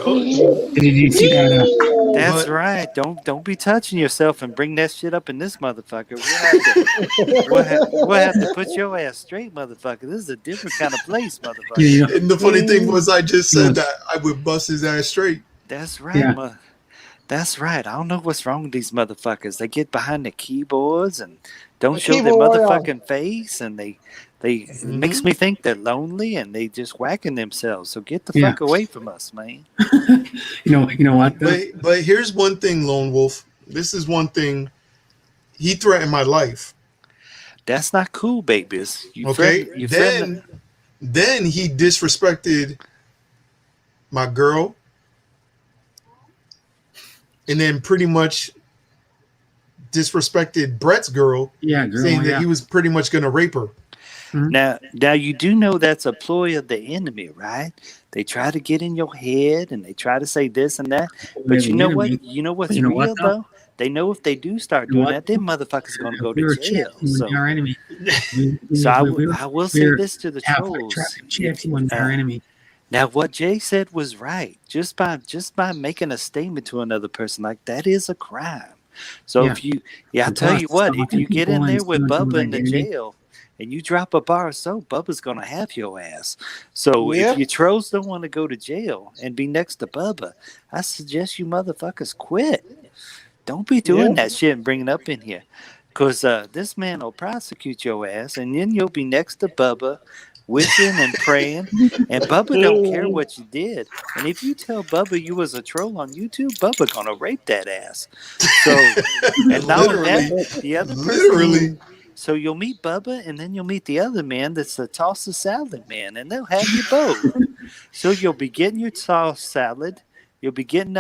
you see that? That's right. Don't be touching yourself and bring that shit up in this motherfucker. We'll have to put your ass straight, motherfucker. This is a different kind of place, motherfucker. Yeah. And the funny thing was, I just said that I would bust his ass straight. That's right, That's right. I don't know what's wrong with these motherfuckers. They get behind the keyboards and don't show their motherfucking face, and they it makes me think they're lonely and they just whacking themselves. So get the fuck away from us, man. You know what? But here's one thing, Lone Wolf. This is one thing. He threatened my life. That's not cool, babies. Then he disrespected my girl, and then pretty much disrespected Brett's girl. Saying that he was pretty much going to rape her. Mm-hmm. Now you do know that's a ploy of the enemy, right? They try to get in your head and they try to say this and that. But you know what? You know what's real though? They know if they do start doing that, them motherfuckers are going to go to jail. Our enemy. So I will say this to the trolls. Our enemy. Now what Jay said was right. Just by making a statement to another person like that is a crime. So if you, I tell you what, if you get in there with Bubba in the jail and you drop a bar of soap, Bubba's going to have your ass. So if you trolls don't want to go to jail and be next to Bubba, I suggest you motherfuckers quit. Don't be doing that shit and bringing it up in here. Because this man will prosecute your ass and then you'll be next to Bubba wishing and praying, and Bubba don't care what you did. And if you tell Bubba you was a troll on YouTube, Bubba gonna rape that ass. So, and not only that, the other person. So you'll meet Bubba, and then you'll meet the other man that's the toss the salad man, and they'll have you both. So you'll be getting your toss salad. You'll be getting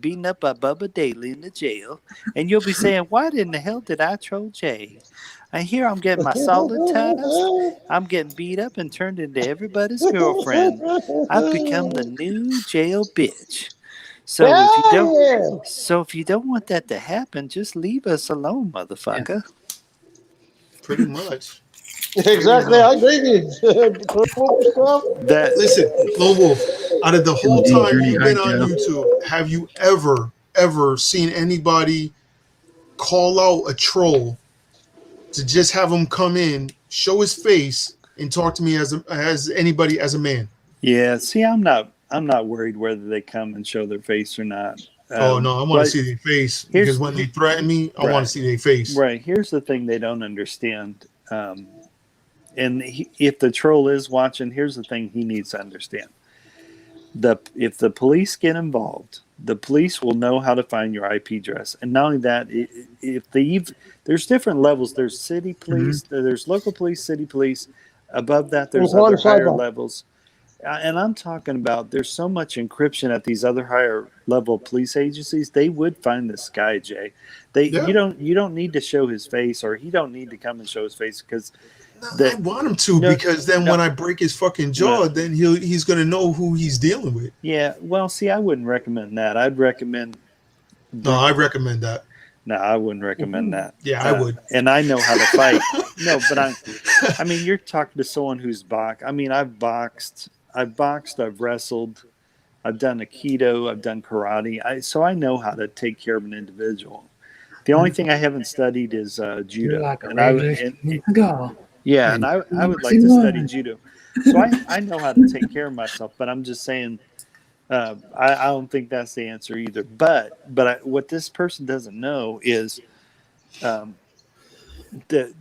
beaten up by Bubba daily in the jail, and you'll be saying, "Why in the hell did I troll Jay?" And here I'm getting my solid task. I'm getting beat up and turned into everybody's girlfriend. I've become the new jail bitch. So if you don't want that to happen, just leave us alone, motherfucker. Pretty much. Exactly, I agree with you. Listen, Lone Wolf, out of the whole time you've been on YouTube, have you ever seen anybody call out a troll to just have him come in, show his face, and talk to me as anybody as a man. Yeah, see, I'm not worried whether they come and show their face or not. Oh no, I want but to see their face here's- because when they threaten me, I want Right. to see their face. Right. Here's the thing they don't understand. If the troll is watching, here's the thing he needs to understand. If the police get involved, the police will know how to find your IP address. And not only that, there's different levels. There's city police, there's local police, city police. Above that, there's One other higher cyber. levels. And I'm talking about there's so much encryption at these other higher level police agencies. They would find this guy, Jay. Yeah. You don't need to show his face, or he don't need to come and show his face because I want him to because then when I break his fucking jaw, then he's gonna know who he's dealing with. yeah. Well, see, I wouldn't recommend that. I'd recommend. No, I recommend that. No, I wouldn't recommend that. Yeah, I would. And I know how to fight. No, but I mean, you're talking to someone who's boxed. I mean, I've boxed, I've wrestled, I've done Aikido, I've done karate. So I know how to take care of an individual. The only thing I haven't studied is judo. You're like a And regular go. yeah, and I would like to study judo. So I know how to take care of myself, but I'm just saying, I don't think that's the answer either. But what this person doesn't know is the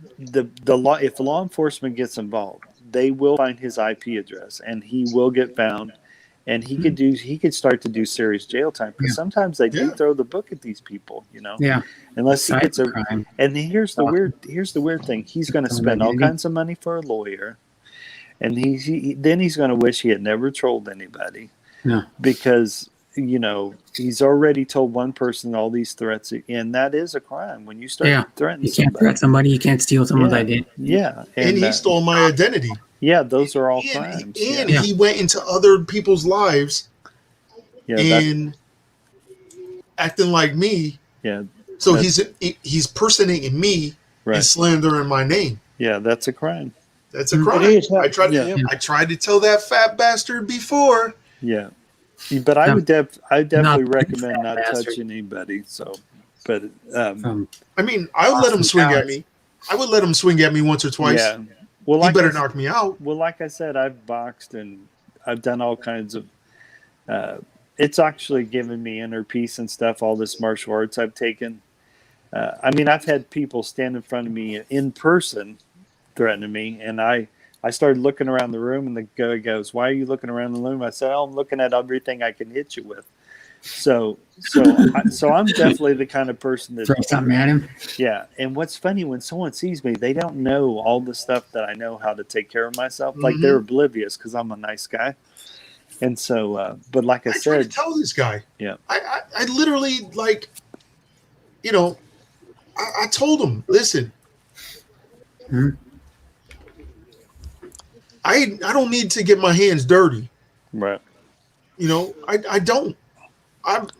law. If law enforcement gets involved, they will find his IP address, and he will get found, and he could start to do serious jail time because sometimes they do throw the book at these people, you know. Yeah. Unless he gets a. Cybercrime. And here's the weird thing. He's going to spend all kinds of money for a lawyer, and then he's going to wish he had never trolled anybody. No. Because he's already told one person all these threats, and that is a crime when you start threatening You can't somebody. threat somebody. You can't steal someone's identity. Yeah, And he stole my identity. Yeah, those are all And crimes. he went into other people's lives and acting like me. Yeah. So he's personating me and slandering my name. Yeah, that's a crime. That's a crime. I tried to tell that fat bastard before. Yeah, but I definitely recommend fat not bastard. touching anybody. So, but I mean, I would let him swing at me. I would let him swing at me once or twice. yeah. Well, He better knock me out. Well, like I said, I've boxed and I've done all kinds of. It's actually given me inner peace and stuff. All this martial arts I've taken. I mean, I've had people stand in front of me in person, threatening me, and I started looking around the room, and the guy goes, "Why are you looking around the room?" I said, "Oh, I'm looking at everything I can hit you with." So I'm definitely the kind of person that Throw something at him. yeah. And what's funny when someone sees me, they don't know all the stuff that I know how to take care of myself. Like they're oblivious because I'm a nice guy. And so, but like I tried to said, tell this guy. Yeah. I literally I told him, listen. I don't need to get my hands dirty. right. I don't.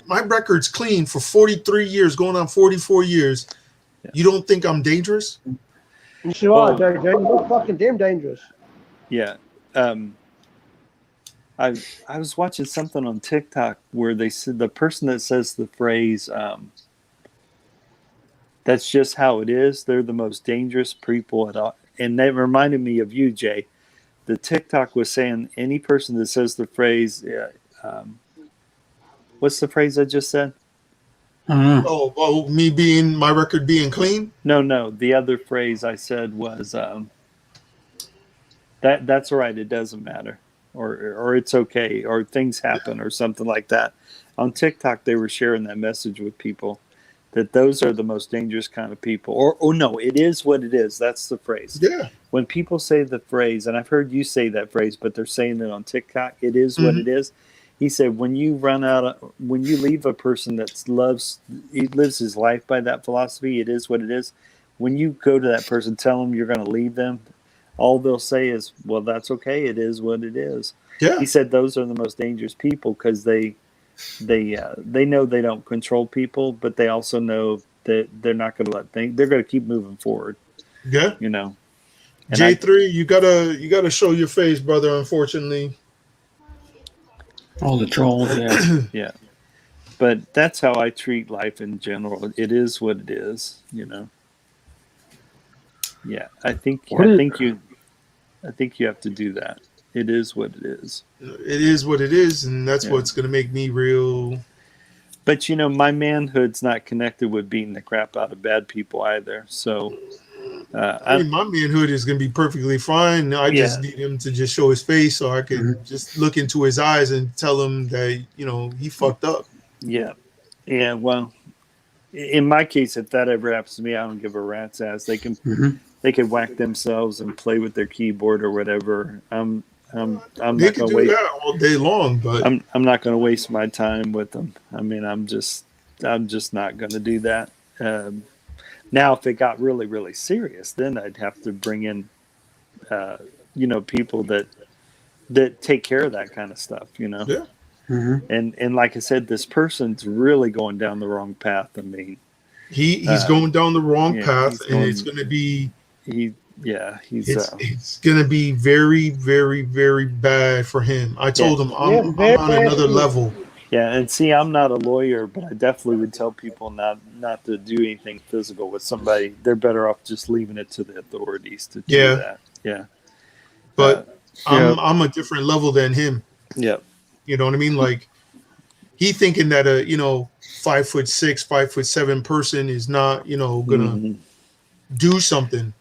My record's clean for 43 years, going on 44 years. Yeah. You don't think I'm dangerous? You sure are, JJ. You're fucking damn dangerous. Yeah. I was watching something on TikTok where they said the person that says the phrase, that's just how it is. They're the most dangerous people at all. And that reminded me of you, Jay. The TikTok was saying any person that says the phrase, what's the phrase I just said? Oh, my record being clean? No. The other phrase I said was that's all right. It doesn't matter, or it's okay, or things happen, or something like that. On TikTok, they were sharing that message with people that those are the most dangerous kind of people. Or no, it is what it is. That's the phrase. Yeah. When people say the phrase, and I've heard you say that phrase, but they're saying it on TikTok, it is what it is. He said, when you leave a person that lives his life by that philosophy, it is what it is. When you go to that person, tell them you're going to leave them, all they'll say is, well, that's okay. It is what it is. Yeah. He said those are the most dangerous people because they know they don't control people, but they also know that they're not going to let things. They're going to keep moving forward. Yeah. And J3, you gotta show your face, brother. Unfortunately. All the trolls. Yeah. Yeah. But that's how I treat life in general. It is what it is. Yeah. I think you. I think you have to do that. It is what it is. It is what it is, and that's Yeah. what's going to make me real. But my manhood's not connected with beating the crap out of bad people either. So, I mean, my manhood is going to be perfectly fine. I just need him to just show his face so I can just look into his eyes and tell him that, he fucked up. yeah. Well, in my case, if that ever happens to me, I don't give a rat's ass. They can whack themselves and play with their keyboard or whatever. I'm They not can going to do waste. that all day long, but I'm not going to waste my time with them. I mean, I'm just not going to do that. Now, if it got really, really serious, then I'd have to bring in, people that take care of that kind of stuff. yeah. And like I said, this person's really going down the wrong path. I mean, He's going down the wrong yeah, path, he's and going- it's going to be he's it's going to be very, very, very bad for him. I told him I'm very on another bad. level. yeah. And see, I'm not a lawyer, but I definitely would tell people not to do anything physical with somebody. They're better off just leaving it to the authorities to do Yeah. that. Yeah. But yeah. I'm a different level than him. Yeah. You know what I mean? Like he thinking that a 5'6", 5'7" person is not gonna Mhm. do something.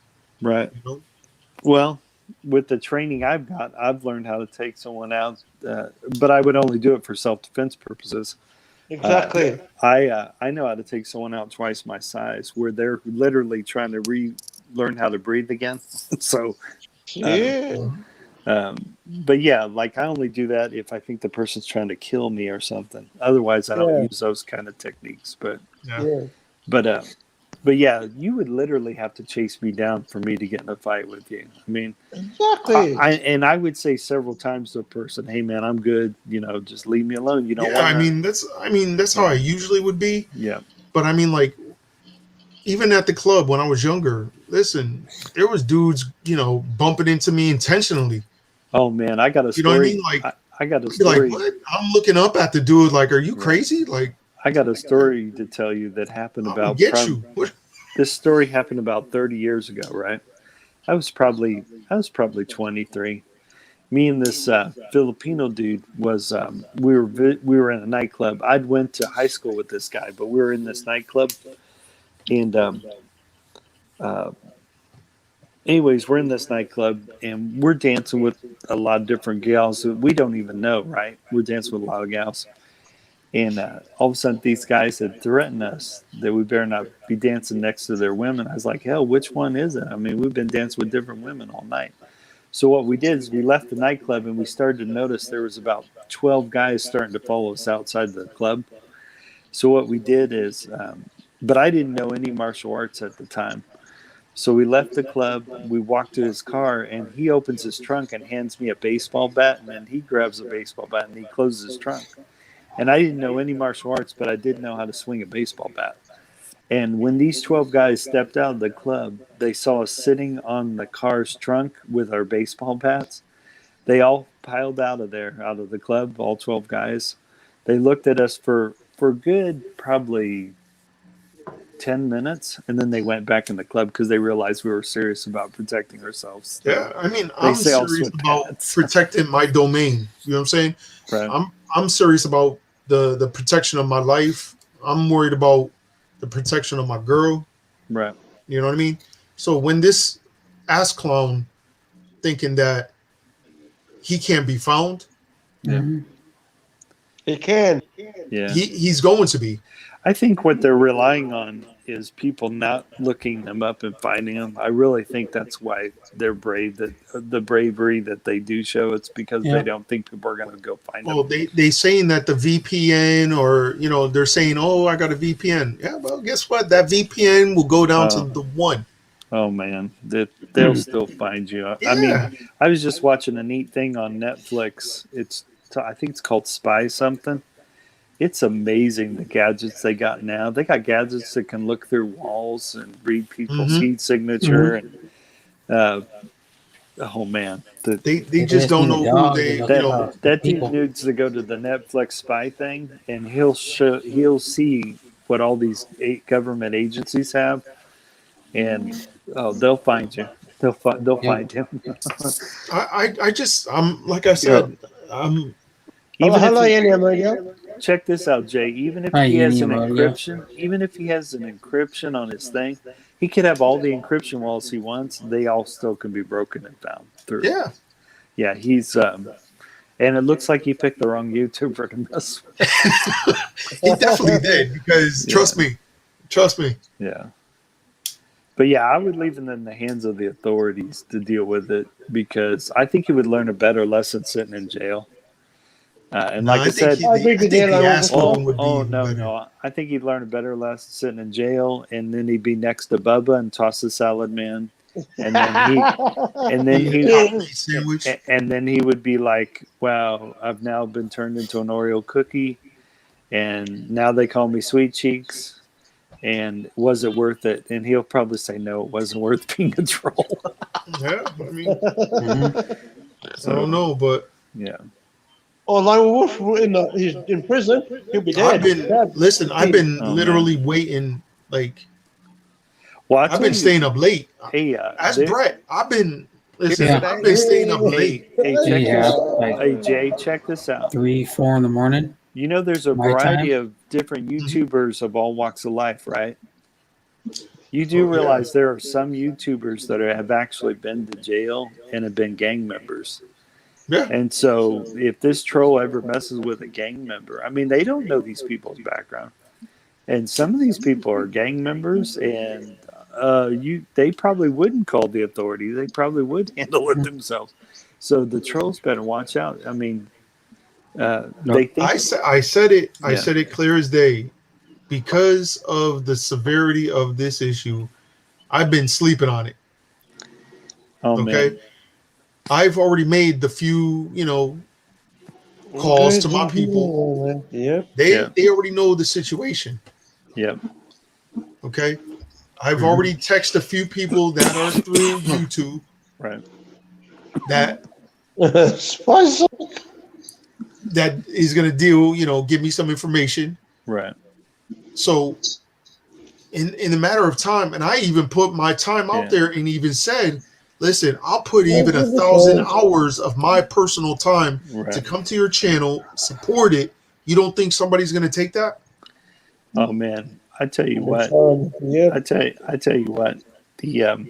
Right. You know? Well, with the training I've got, I've learned how to take someone out, but I would only do it for self-defense purposes. Exactly. I know how to take someone out twice my size, where they're literally trying to learn how to breathe again. So, Yeah. but yeah, like I only do that if I think the person's trying to kill me or something. Otherwise, I don't Yeah. use those kind of techniques. But Yeah. but yeah, you would literally have to chase me down for me to get in a fight with you. I mean, Exactly. I would say several times to a person, "Hey man, I'm good. Just leave me alone. You don't Yeah, want." that's how I usually would be. Yeah. But I mean, like, even at the club when I was younger, listen, there was dudes, bumping into me intentionally. Oh man, I got a You know what I story. mean? Like, I got a I'd be like, story. what? I'm looking up at the dude, like, are you crazy? Like, I got a story to tell you that happened I'll about. get you. What? This story happened about 30 years ago, right? I was probably 23. Me and this Filipino dude was we were in a nightclub. I'd went to high school with this guy, but we were in this nightclub, and anyways, we're in this nightclub and we're dancing with a lot of different gals that we don't even know, right? We're dancing with a lot of gals. And all of a sudden, these guys had threatened us that we better not be dancing next to their women. I was like, hell, which one is it? I mean, we've been dancing with different women all night. So what we did is we left the nightclub and we started to notice there was about 12 guys starting to follow us outside the club. So what we did is, but I didn't know any martial arts at the time. So we left the club, we walked to his car, and he opens his trunk and hands me a baseball bat, and then he grabs a baseball bat and he closes his trunk. And I didn't know any martial arts, but I did know how to swing a baseball bat. And when these 12 guys stepped out of the club, they saw us sitting on the car's trunk with our baseball bats. They all piled out of the club, all 12 guys. They looked at us for good probably 10 minutes, and then they went back in the club because they realized we were serious about protecting ourselves. Yeah, I mean, I'm say I'll serious swim about pants. protecting my domain. You know what I'm saying? Right. I'm serious about the protection of my life. I'm worried about the protection of my girl. Right. You know what I mean? So when this ass clown thinking that he can't be found, He can. Yeah. he's going to be. I think what they're relying on is people not looking them up and finding them. I really think that's why they're brave. That the bravery that they do show, it's because they don't think people are going to go find Well, them. they saying that the VPN, or they're saying, oh, I got a VPN. Yeah, well, guess what? That VPN will go down to the one. Oh man, they'll still find you. I Yeah. mean, I was just watching a neat thing on Netflix. I think it's called Spy Something. It's amazing the gadgets they got now. They got gadgets that can look through walls and read people's heat signature, and oh man, They just don't know who they. that dude people. needs to go to the Netflix spy thing, and he'll see what all these government agencies have, and they'll find you. They'll find him. I'm like I said, Even Hello, if Yanni Amadio. check this out, Jay. Even if Hi, he has an Yanni Amadio. encryption, even if he has an encryption on his thing, he could have all the encryption walls he wants. They all still can be broken and found through. yeah. Yeah, he's and it looks like he picked the wrong YouTuber to mess with. He definitely did because trust me. Yeah. But yeah, I would leave it in the hands of the authorities to deal with it because I think he would learn a better lesson sitting in jail. And No, like I said, I think the ass oh, whooping would be oh even no, better. no. I think he'd learn a better lesson sitting in jail, and then he'd be next to Bubba and toss the salad man, and then he Sandwich. and then he would be like, "Wow, I've now been turned into an Oreo cookie, and now they call me Sweet Cheeks." And was it worth it? And he'll probably say, "No, it wasn't worth being a troll." Yeah, I mean, I don't know, but Yeah, Or Lionel Wolf, he's in prison. He'll be dead. I've been Oh, literally waiting. Like well, I've been staying up late. Hey, As there- Brett, I've been Yeah. I've been staying up late. Hey, check Yeah, this. like Hey, Jay, check this out. 3, 4 in the morning. You know, there's a My variety time? of different Mm-hmm. YouTubers of all walks of life, right? You do Oh, yeah. realize there are some YouTubers that have actually been to jail and have been gang members. Yeah, And so, if this troll ever messes with a gang member, I mean, they don't know these people's background, and some of these people are gang members, and they probably wouldn't call the authorities; they probably would handle it themselves. So the trolls better watch out. I mean, they think I said it. I Yeah. said it clear as day. Because of the severity of this issue, I've been sleeping on it. oh Okay. man, I've already made the few, calls to my people. Yeah. They already know the situation. yep, Okay. I've already texted a few people that are through YouTube right, that Spice. is gonna deal, give me some information. right, So in a matter of time, and I even put my time out Yeah. there and even said, listen, I'll put even 1,000 hours of my personal time to right. come to your channel, support it. You don't think somebody's gonna take that? Oh man, I tell you what. Yeah. I tell you what, the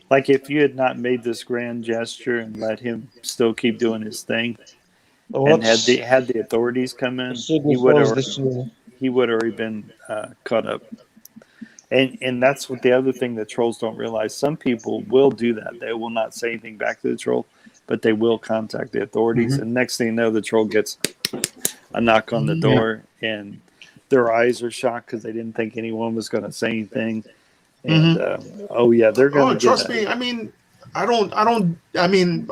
like if you had not made this grand gesture and let him still keep doing his thing, and had the authorities come in, he would have already been caught up. And that's what the other thing that trolls don't realize. Some people will do that. They will not say anything back to the troll, but they will contact the authorities. And next thing you know, the troll gets a knock on the door, and their eyes are shocked because they didn't think anyone was going to say anything. And oh yeah, they're going to trust me. I mean, I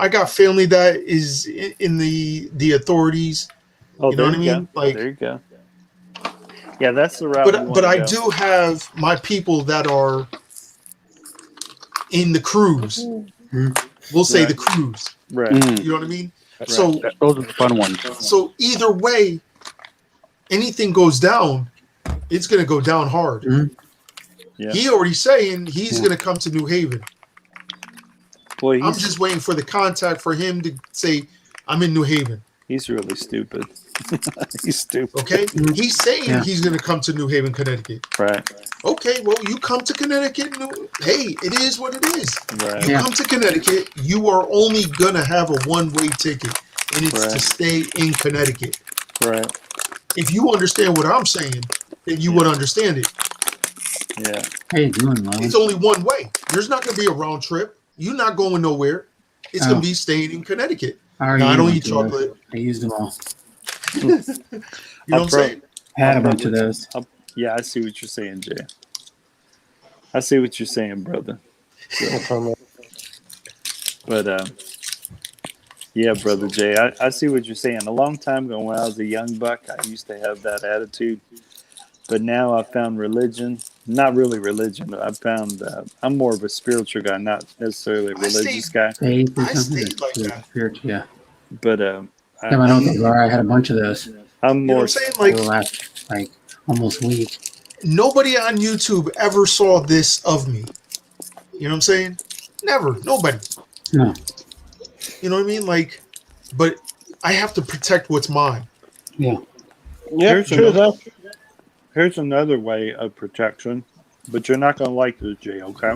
got family that is in the authorities. Oh, You know what I there mean? Like, there you go. Yeah, that's the route. we but wanna I go. do have my people that are in the crews. We'll say Right. the crews. Right. You know what I mean? So Those are the fun ones. so either way, anything goes down, it's gonna go down hard. Yeah. He already saying he's gonna come to New Haven. Boy, I'm just waiting for the contact for him to say I'm in New Haven. he's really stupid. He's stupid. Okay, he's saying Yeah. he's gonna come to New Haven, Connecticut. Right. Okay, well you come to Connecticut. Hey, it is what it is. Right. You come to Connecticut, you are only gonna have a one-way ticket, and it's to Right. stay in Connecticut. Right. If you understand what I'm saying, then you would understand it. Yeah. How you doing, Lon? It's only one way. There's not gonna be a round trip. You're not going nowhere. It's gonna be staying in Connecticut. How are Now, I you don't doing eat today? chocolate. I used them all. You know what I'm saying? Had a bunch of those. Yeah, I see what you're saying, Jay. I see what you're saying, brother. But yeah, brother Jay, I see what you're saying. A long time ago, when I was a young buck, I used to have that attitude. But now I found religion. Not really religion, but I found I'm more of a spiritual guy, not necessarily a religious guy. Faith or I something. stayed like that. Spiritual, yeah. But Yeah, I know what they are. I had a bunch of those I'm You know what more. I'm saying? for Like the last almost week. nobody on YouTube ever saw this of me. You know what I'm saying? Never. Nobody. No. You know what I mean? Like, but I have to protect what's mine. Yeah. Yeah, Here's true another- though. Here's another way of protection, but you're not going to like this, Jay, okay?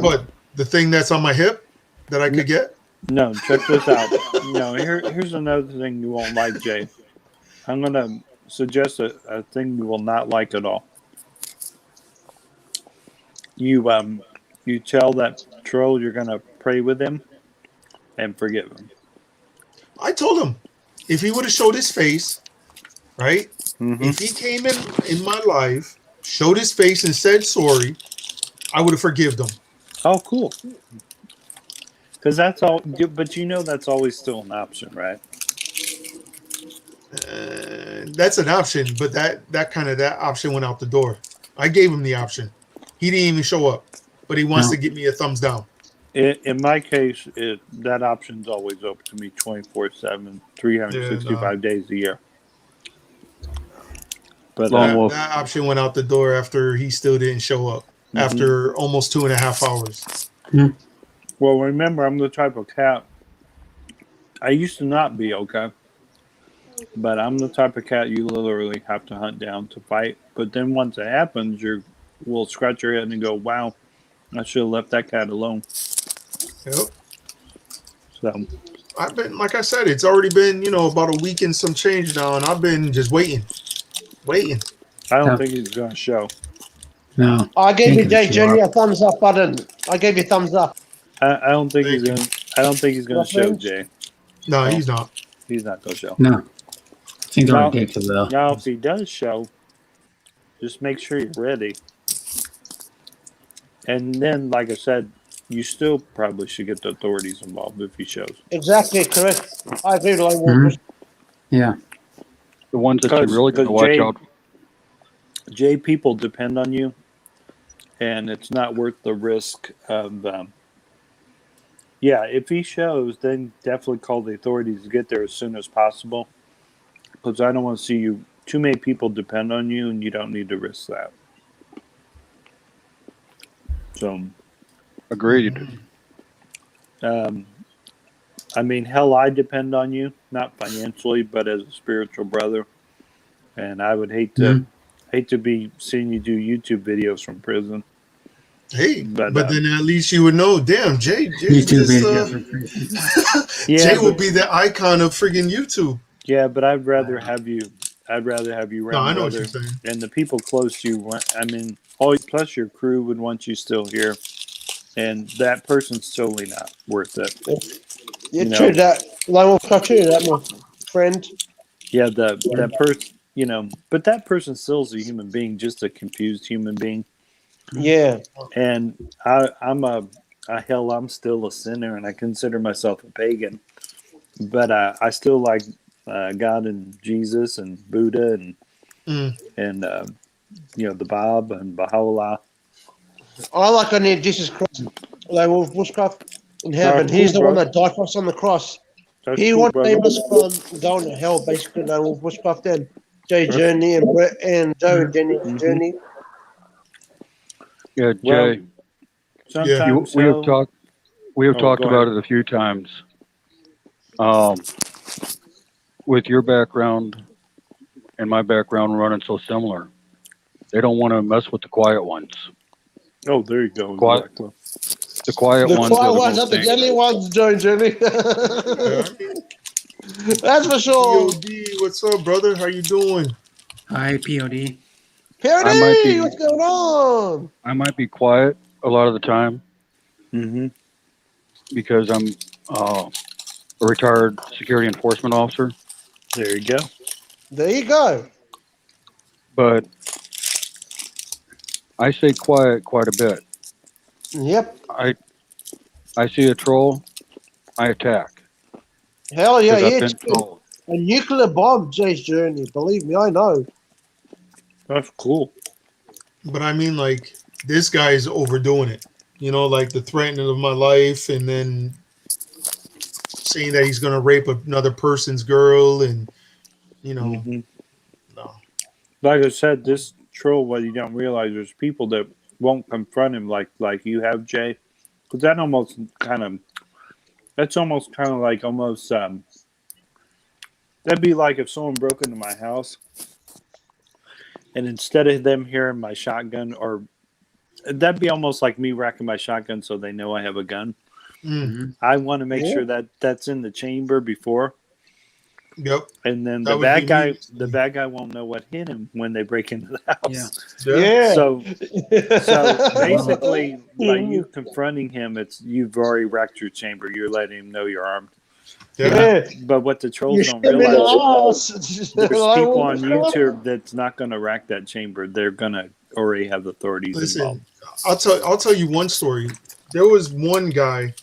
But the thing that's on my hip that I could get. No, check this out. No, here's another thing you won't like, Jay. I'm going to suggest a thing you will not like at all. You tell that troll you're going to pray with him and forgive him. I told him if he would have showed his face, right? Mm-hmm. If he came in my life, showed his face and said sorry, I would have forgiven him. Oh, cool. Because that's all, but you know that's always still an option, right? That's an option, but that option went out the door. I gave him the option. He didn't even show up, but he wants to give me a thumbs down. In my case, that option's always open to me 24/7, 365 days a year. But That option went out the door after he still didn't show up after almost 2.5 hours. well, remember, I'm the type of cat. I used to not be okay, but I'm the type of cat you literally have to hunt down to fight. But then once it happens, you will scratch your head and go, "Wow, I should have left that cat alone." Yep. So I've been, like I said, it's already been, about a week and some change now, and I've been just waiting. I don't think he's going to show. No. I gave you Think of Jay the Junior shark. a thumbs up button. I gave you thumbs up. I don't think he's Thank going. I don't think he's going to show, Reference? Jay. No, he's not. He's not going to show. No. Things No. are ridiculous though. Now, if he does show, just make sure you're ready. And then, like I said, you still probably should get the authorities involved if he shows. Exactly correct. I agree with Lone Wolf. Mhm. Yeah. The ones that you Because- really got to because watch Jay- out. Jay, people depend on you, and it's not worth the risk of. If he shows, then definitely call the authorities to get there as soon as possible. Because I don't want to see you. Too many people depend on you, and you don't need to risk that. So, Agreed. I mean, hell, I depend on you, not financially, but as a spiritual brother. And I would hate to be seeing you do YouTube videos from prison. Hey, But, but then at least you would know. Damn, Jay YouTube just, Yeah, Jay will but- be the icon of friggin' YouTube. Yeah, but I'd rather have you. I'd rather have you No, around. I know what brother. you're saying. And the people close to you. I mean, all plus your crew would want you still here, and that person's totally not worth it. Yeah, No. true that. Lone Wolf, true that, my friend. Yeah, that person, but that person still is a human being, just a confused human being. Yeah. And I'm still a sinner, and I consider myself a pagan. But I still like God and Jesus and Buddha and the Bob and Baha'u'llah. I like on Jesus Christ. Lone Wolf Bushcraft in heaven. cool, He's the bro. one that died for us on the cross. That's He cool, won't brother. save us from going to hell, basically. Lone Wolf Bushcraft and Jay Journey and Brett and Joe and Jenny Journey. Yeah, Well, Jay, Sometimes we have hell- talked. We have Oh, talked go about ahead. it a few times. With your background and my background running so similar, they don't want to mess with the quiet ones. Oh, there you go. Quiet. Exactly. The quiet The ones. quiet are the ones most are the dangerous. deadly ones, Joe and Jenny. That's for sure. POD, what's up, brother? How you doing? Hi, POD. I might Parody, be- what's going on? I might be quiet a lot of the time Mm-hmm. because I'm a retired security enforcement officer. There you go. There you go. But I stay quiet quite a bit. Yep. I see a troll, I attack. Hell yeah, 'Cause I've yeah. been It's trolled. a nuclear bomb, Jay's Journey. Believe me, I know. That's cool. But I mean, like, this guy's overdoing it. Like the threatening of my life, and then saying that he's gonna rape another person's girl, and Mhm. no. Like I said, this troll, what you don't realize, there's people that won't confront him like you have, Jay, because that's almost kind of like that'd be like if someone broke into my house, and instead of them hearing my shotgun, or that'd be almost like me racking my shotgun so they know I have a gun. Mm. I want to make sure that that's in the chamber before. Yep. And then That the would bad be guy, me. the bad guy won't know what hit him when they break into the house. Yeah. So basically, by you confronting him, you've already wrecked your chamber. You're letting him know you're armed. Yeah. But what the You trolls shoot don't him in the realize, ass. there's Like, people what on the fuck? YouTube that's not going to rack that chamber. They're going to already have authorities involved. Listen, I'll tell you one story. There was one guy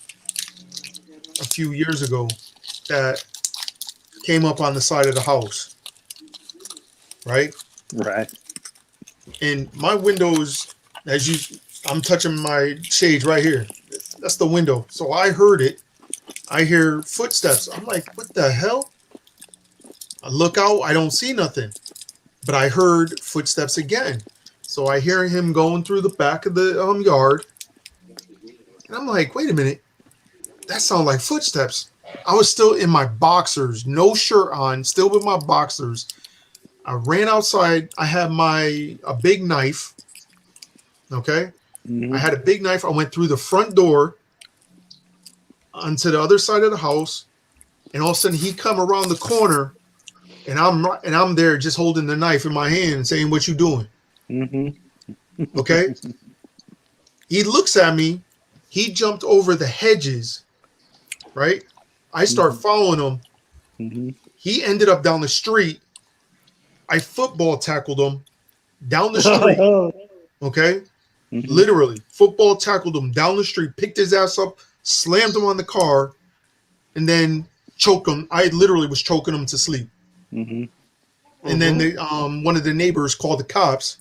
a few years ago that came up on the side of the house, right? Right. And my windows, I'm touching my shades right here. That's the window. So I heard it. I hear footsteps. I'm like, what the hell? I look out. I don't see nothing. But I heard footsteps again. So I hear him going through the back of the yard. And I'm like, wait a minute. That sounds like footsteps. I was still in my boxers, no shirt on, still with my boxers. I ran outside. I had a big knife. Okay. Mhm. I had a big knife. I went through the front door onto the other side of the house. And all of a sudden he come around the corner and I'm there just holding the knife in my hand and saying, what you doing? Mm-hmm. Okay. He looks at me. He jumped over the hedges. Right. I start following him. Mm-hmm. He ended up down the street. I football tackled him down the street. Okay. Mhm. Literally football tackled him down the street, picked his ass up, slammed him on the car, and then choked him. I literally was choking him to sleep. Mm-hmm. And then one of the neighbors called the cops,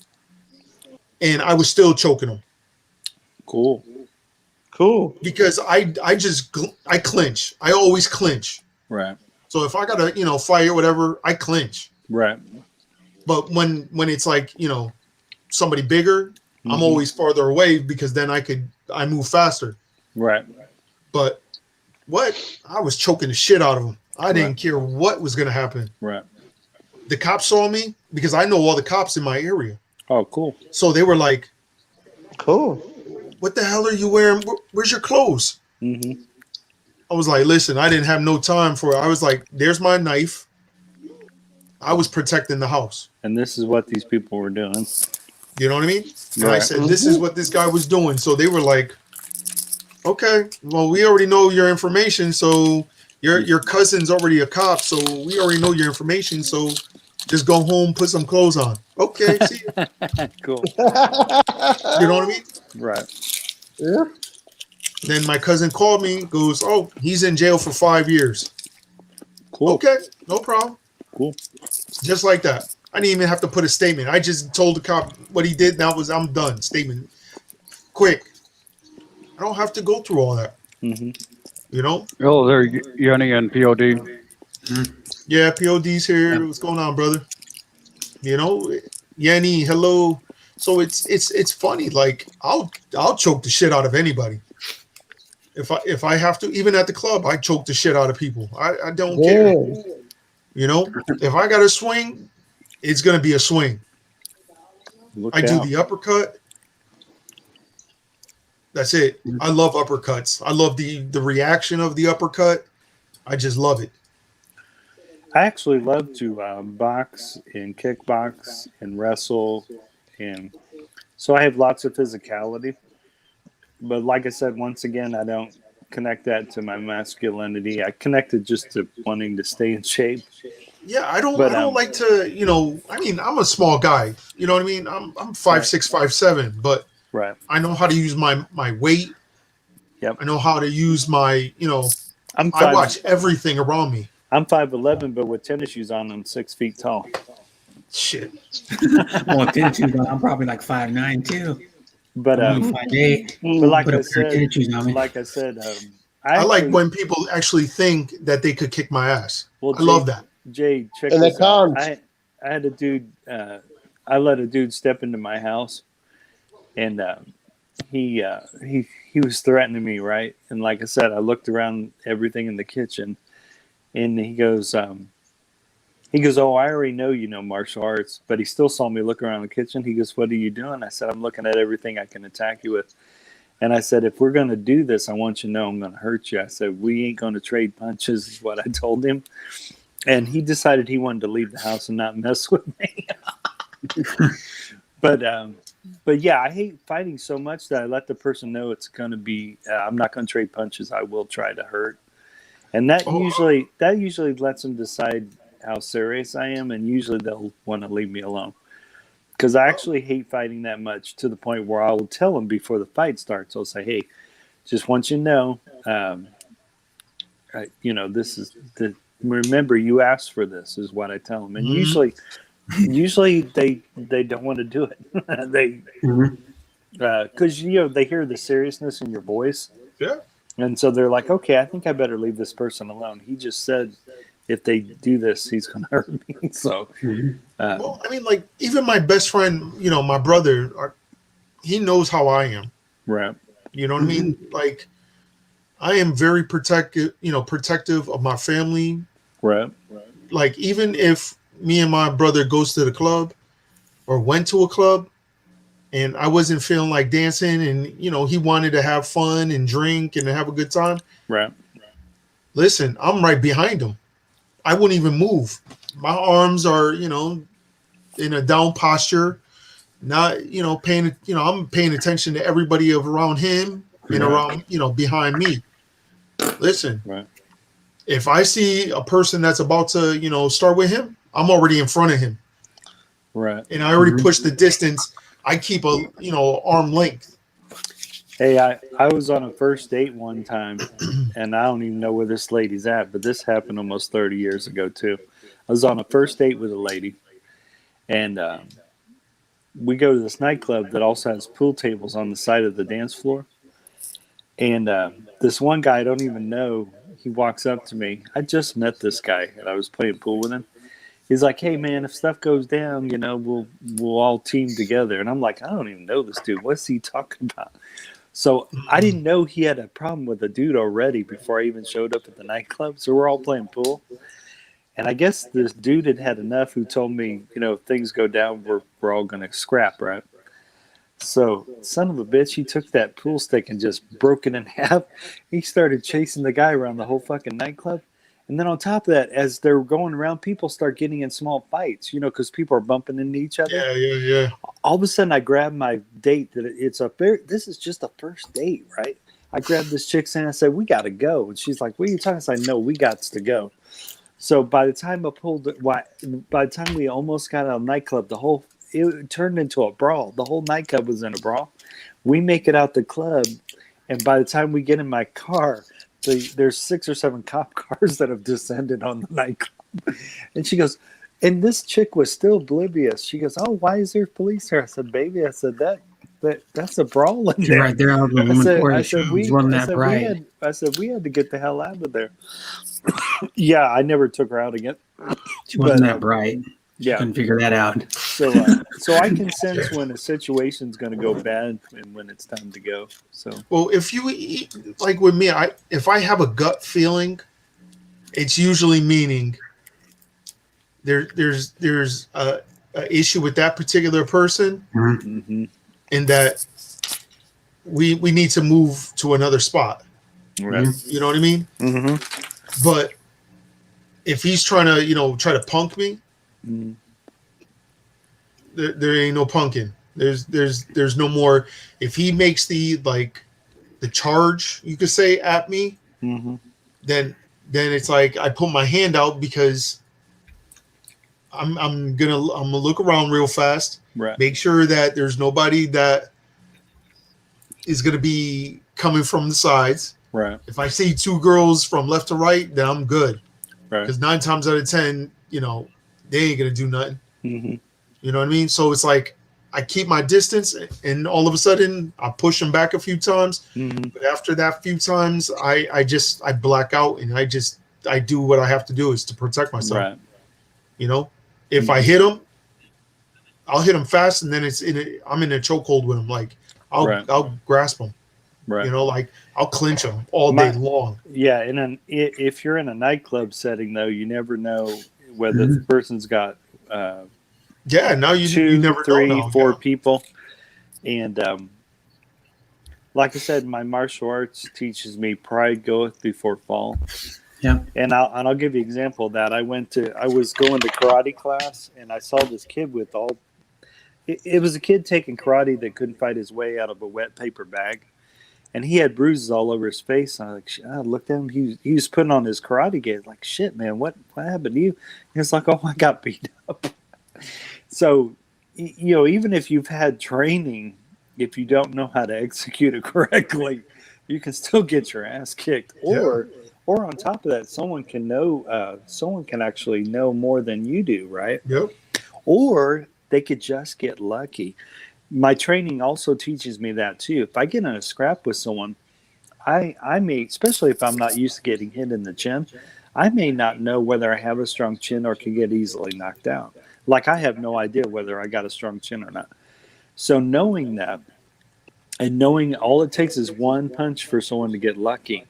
and I was still choking him Cool. because I clinch. I always clinch. Right. So if I gotta fight or whatever, I clinch. Right. But when it's like somebody bigger, I'm Mhm. always farther away because then I move faster. Right. But I was choking the shit out of him. I didn't Right. care what was gonna happen. Right. The cops saw me because I know all the cops in my area. Oh, cool. So they were like, Cool. what the hell are you wearing? Where's your clothes? Mm-hmm. I was like, listen, I didn't have no time for it. I was like, there's my knife. I was protecting the house. And this is what these people were doing. You know what I mean? And I Right. said, this is what this guy was doing. So they were like, okay, well, we already know your information. So your cousin's already a cop. So we already know your information. So just go home, put some clothes on. Okay, see you. Cool. You know what I mean? Right. Yeah. Then my cousin called me, goes, oh, he's in jail for 5 years. Cool. Okay, no problem. Cool. Just like that. I didn't even have to put a statement. I just told the cop what he did. That was, I'm done. Statement. Quick. I don't have to go through all that. Mm-hmm. You know? Oh, there, Yanni and POD. Yeah, POD's here. What's going on, brother? You know, Yanni, hello. So it's funny. Like I'll choke the shit out of anybody. If I have to, even at the club, I choke the shit out of people. I don't care. You know, if I got to swing, it's gonna be a swing. Look I do out. the uppercut. That's it. I love uppercuts. I love the reaction of the uppercut. I just love it. I actually love to box and kickbox and wrestle, and so I have lots of physicality. But like I said, once again, I don't connect that to my masculinity. I connect it just to wanting to stay in shape. Yeah, I don't But, like to, I mean, I'm a small guy. You know what I mean? I'm 5'6", 5'7", but Right. I know how to use my weight. Yep. I know how to use my, I'm I watch everything around me. I'm 5'11", but with tennis shoes on, I'm 6 feet tall. Shit. Well, tennis shoes on, I'm probably like 5'9" too. But I'm 5'8". but like Put I a pair of said, tennis shoes on me. I like actually- when people actually think that they could kick my ass. Well, I love that. Jay, check And they this out. can't. I had a dude. I let a dude step into my house, and he was threatening me, right? And like I said, I looked around everything in the kitchen, and he goes, "Oh, I already know you know martial arts," but he still saw me look around the kitchen. He goes, "What are you doing?" I said, "I'm looking at everything I can attack you with." And I said, "If we're going to do this, I want you to know I'm going to hurt you." I said, "We ain't going to trade punches," is what I told him. And he decided he wanted to leave the house and not mess with me. But yeah, I hate fighting so much that I let the person know it's going to be, I'm not going to trade punches. I will try to hurt. And that usually lets them decide how serious I am. And usually they'll want to leave me alone. Because I actually hate fighting that much, to the point where I will tell them before the fight starts. I'll say, "Hey, just want you to know, this is remember you asked for this," is what I tell them. And usually they don't want to do it. Because they hear the seriousness in your voice. Yeah. And so they're like, "Okay, I think I better leave this person alone. He just said if they do this, he's going to hurt me." So, Well, I mean, like, even my best friend, my brother, he knows how I am. right. You know what I mean? Like, I am very protective of my family. Right. Like, even if me and my brother goes to the club or went to a club and I wasn't feeling like dancing, and, he wanted to have fun and drink and have a good time. Right. Listen, I'm right behind him. I wouldn't even move. My arms are, in a down posture, not, I'm paying attention to everybody around him and around, behind me. Listen, Right. if I see a person that's about to, start with him, I'm already in front of him. Right. And I already pushed the distance. I keep a, arm length. Hey, I was on a first date one time, and I don't even know where this lady's at, but this happened almost 30 years ago, too. I was on a first date with a lady, and we go to this nightclub that also has pool tables on the side of the dance floor. And this one guy I don't even know, he walks up to me. I just met this guy, and I was playing pool with him. He's like, "Hey, man, if stuff goes down, we'll all team together." And I'm like, I don't even know this dude. What's he talking about? So I didn't know he had a problem with a dude already before I even showed up at the nightclub. So we're all playing pool. And I guess this dude had enough who told me, if things go down, we're all going to scrap, right? So, son of a bitch, he took that pool stick and just broke it in half. He started chasing the guy around the whole fucking nightclub. And then on top of that, as they're going around, people start getting in small fights, because people are bumping into each other. Yeah. All of a sudden, I grabbed my date. This is just a first date, right? I grabbed this chick's hand. I said, "We got to go." And she's like, "What are you talking?" I said, "No, we got to go." So by the time we almost got out of the nightclub, it turned into a brawl. The whole nightclub was in a brawl. We make it out the club, and by the time we get in my car, there's 6 or 7 cop cars that have descended on the nightclub. And she goes, and this chick was still oblivious. She goes, "Oh, why is there police here?" I said, "Baby," I said, that's a brawl in there. Right there out of the woman I said, we had to get the hell out of there. Yeah, I never took her out again. She wasn't that bright. Yeah, couldn't figure that out. So I can sense when a situation's going to go bad and when it's time to go. So, well, if you like with me, if I have a gut feeling, it's usually meaning there's a issue with that particular person, and that we need to move to another spot. Right. You know what I mean? Mm-hmm. But if he's trying to punk me. There ain't no punking. There's no more. If he makes the charge, you could say, at me, then it's like I put my hand out, because I'm gonna look around real fast, right. Make sure that there's nobody that is gonna be coming from the sides. Right. If I see 2 girls from left to right, then I'm good. Right. Because 9 times out of 10, they ain't gonna do nothing. Mm-hmm. You know what I mean? So it's like I keep my distance, and all of a sudden I push them back a few times. Mm-hmm. But after that few times, I black out, and I do what I have to do is to protect myself. Right. If I hit them, I'll hit them fast, and then I'm in a chokehold with them. Like, Right. I'll grasp them. Right. You know, like I'll clinch them all day long. Yeah, and if you're in a nightclub setting, though, you never know whether the person's got Yeah, now you 2, never 3, know now. 4 Yeah. people, and like I said, my martial arts teaches me pride goeth before fall. Yeah. And I'll give you an example of that. I was going to karate class, and I saw this kid with all. It was a kid taking karate that couldn't fight his way out of a wet paper bag. And he had bruises all over his face. And I looked at him. He was putting on his karate gear. Like, shit, man, what happened to you? He was like, oh, I got beat up. So, you know, even if you've had training, if you don't know how to execute it correctly, you can still get your ass kicked. Or on top of that, someone can actually know more than you do, right? Yep. Or they could just get lucky. My training also teaches me that too. If I get in a scrap with someone, I may, especially if I'm not used to getting hit in the chin, I may not know whether I have a strong chin or can get easily knocked out. Like I have no idea whether I got a strong chin or not. So knowing that, and knowing all it takes is one punch for someone to get lucky.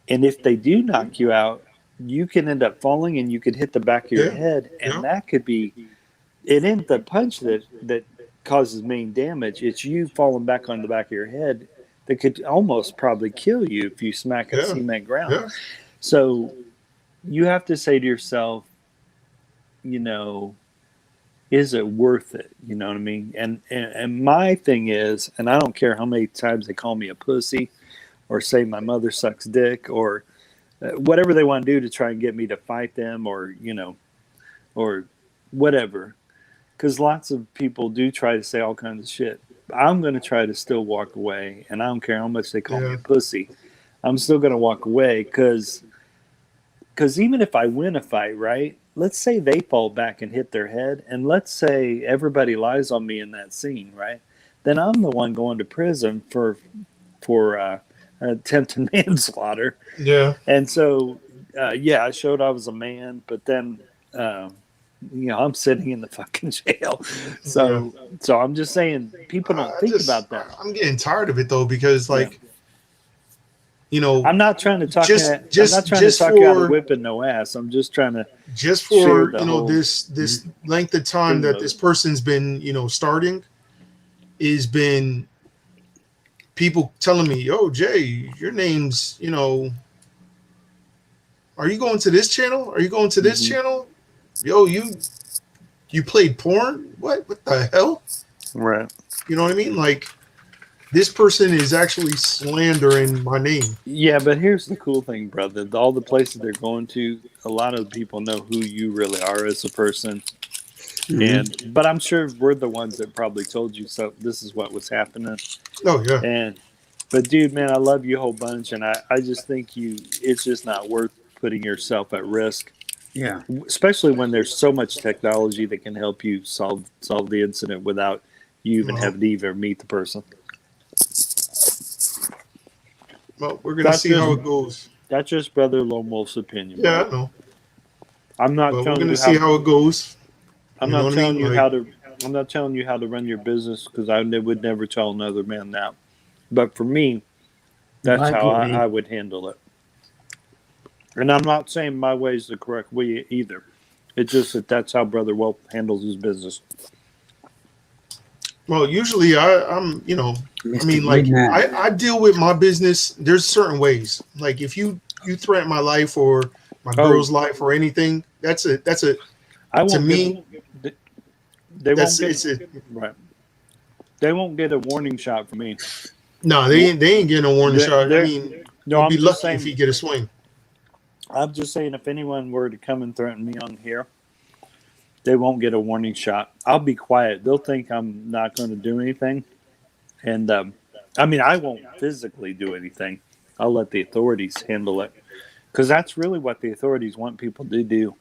And if they do knock you out, you can end up falling and you could hit the back of your head. And that could be, it ain't the punch that causes main damage. It's you falling back on the back of your head that could almost probably kill you if you smack a cement ground. Yeah. So you have to say to yourself, you know, is it worth it? You know what I mean? And my thing is, and I don't care how many times they call me a pussy or say my mother sucks dick or whatever they want to do to try and get me to fight them or, you know, or whatever. Because lots of people do try to say all kinds of shit. I'm going to try to still walk away, and I don't care how much they call me a pussy. I'm still going to walk away because even if I win a fight, right, let's say they fall back and hit their head, and let's say everybody lies on me in that scene, right, then I'm the one going to prison for attempted manslaughter. Yeah. And so, I showed I was a man, but then... you know, I'm sitting in the fucking jail. So I'm just saying, people don't think about that. I'm getting tired of it though, because like, you know, I'm not trying to talk. I'm not trying to talk you out of whipping no ass. I'm just trying to for you know this length of time that this person's been, you know, starting, is been people telling me, "Yo, Jay, your name's, you know, are you going to this channel? Are you going to this channel? Yo, you played porn? What the hell?" Right. You know what I mean? Like, this person is actually slandering my name. Yeah, but here's the cool thing, brother. All the places they're going to, a lot of people know who you really are as a person. But I'm sure we're the ones that probably told you so. This is what was happening. Oh yeah. But dude, man, I love you a whole bunch, and I just think it's just not worth putting yourself at risk. Yeah. Especially when there's so much technology that can help you solve the incident without you even having to even meet the person. Well, we're gonna see how it goes. That's just Brother Lone Wolf's opinion. Yeah, I know. I'm not. But we're gonna see how it goes. I'm not telling you how to. I'm not telling you how to run your business because I would never tell another man that. But for me, that's how I would handle it. And I'm not saying my way is the correct way either. It's just that's how Brother Wolf handles his business. Well, usually I'm, you know, I mean, like I deal with my business. There's certain ways. Like if you threaten my life or my girl's life or anything, that's a to me. They won't get right. They won't get a warning shot from me. No, they ain't getting a warning shot. I mean, you'll be lucky if you get a swing. I'm just saying, if anyone were to come and threaten me on here, they won't get a warning shot. I'll be quiet. They'll think I'm not going to do anything. And, I mean, I won't physically do anything. I'll let the authorities handle it. Because that's really what the authorities want people to do.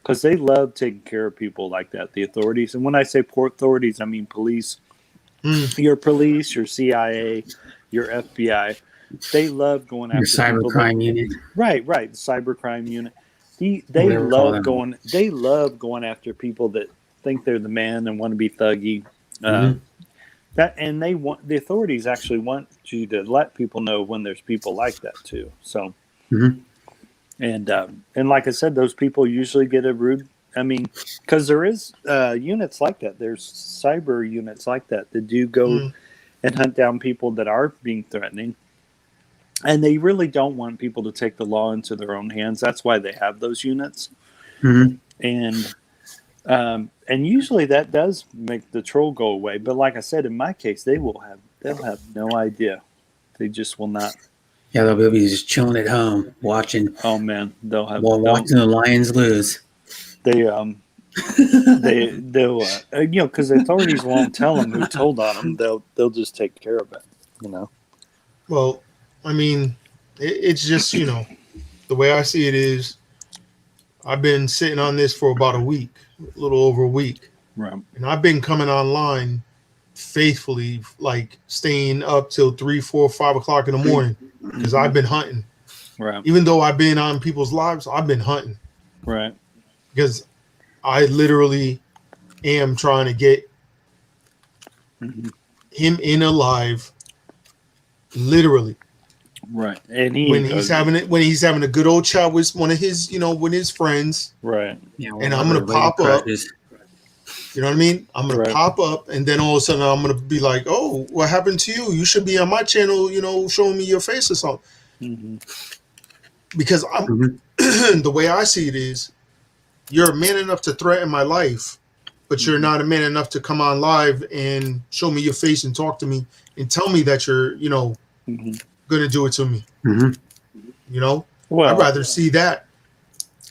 Because they love taking care of people like that, the authorities. And when I say authorities, I mean police. Your police, your CIA, your FBI. They love going after your cybercrime unit. Right, the cybercrime unit. They love going after people that think they're the man and want to be thuggy. That and they want the authorities actually want you to let people know when there's people like that too. So, Mhm. and like I said, those people usually get a rude. I mean, because there is units like that. There's cyber units like that do go Mm. and hunt down people that are being threatening, and they really don't want people to take the law into their own hands. That's why they have those units, Mhm. and usually that does make the troll go away. But like I said, in my case, they'll have no idea. They just will not. Yeah, they'll be just chilling at home, watching Oh man, they'll have watching the Lions lose. they'll because the authorities won't tell them who told on them. They'll just take care of it. You know. Well, I mean, it's just, the way I see it is, I've been sitting on this for about a week, a little over a week, Right. and I've been coming online faithfully, like staying up till 3, 4, 5 o'clock in the morning because I've been hunting. Right. Even though I've been on people's lives, I've been hunting Right. because I literally am trying to get Mhm. him in alive, literally. Right. And When he's having a good old chat with one of his, with his friends, right. Yeah, and I'm gonna pop up. You know what I mean? I'm gonna Right. pop up, and then all of a sudden I'm gonna be like, "Oh, what happened to you? You should be on my channel, showing me your face or something." Mm-hmm. Because I'm the way I see it is, you're a man enough to threaten my life, but you're not a man enough to come on live and show me your face and talk to me and tell me that you're, Mm-hmm. gonna do it to me. Mhm. Well, I'd rather see that.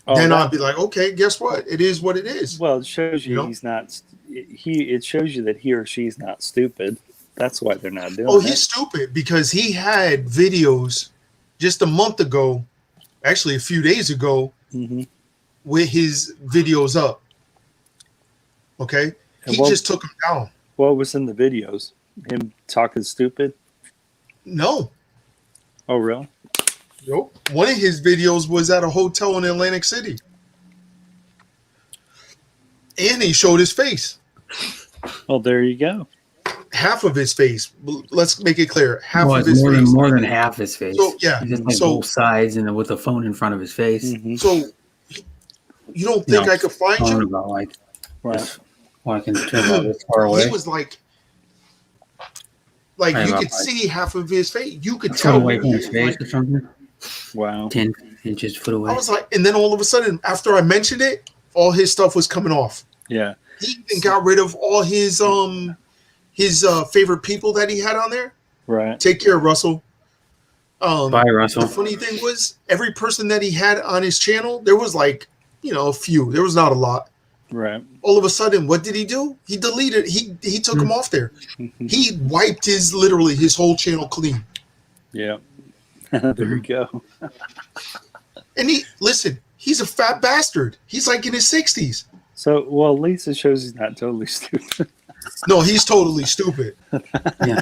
oh, Then that- I'd be like, okay, guess what? It is what it is. well, it shows you You know? he's not. It shows you that he or she's not stupid. That's why they're not doing Oh, it. he's stupid because he had videos just a month ago, actually a few days ago, Mm-hmm. with his videos up. Okay? And He just took them down. What was in the videos? Him talking stupid? No. Oh, really? Nope. One of his videos was at a hotel in Atlantic City. And he showed his face. Well, there you go. Half of his face. Let's make it clear. Half Well, of it's his face. more than half his face. So, yeah. It's just like So- both sides and then with the phone in front of his face. Mm-hmm. So you don't think No. I could find Talking you? about like Right. well, I can turn about this far away. He was like Right you about could like- see half of his face. You could Foot tell. away from he his was face like- or something. Wow. 10 inches foot away. I was like, and then all of a sudden, after I mentioned it, all his stuff was coming off. Yeah. He even got rid of all his favorite people that he had on there. Right. Take care, Russell. Bye, Russell. The funny thing was, every person that he had on his channel, there was like, a few. There was not a lot. Right. All of a sudden, what did he do? He deleted. He took them off there. He wiped his whole channel clean. Yeah. There you go. And he's a fat bastard. He's like in his 60s. So, well, at least it shows he's not totally stupid. No, he's totally stupid. Yeah.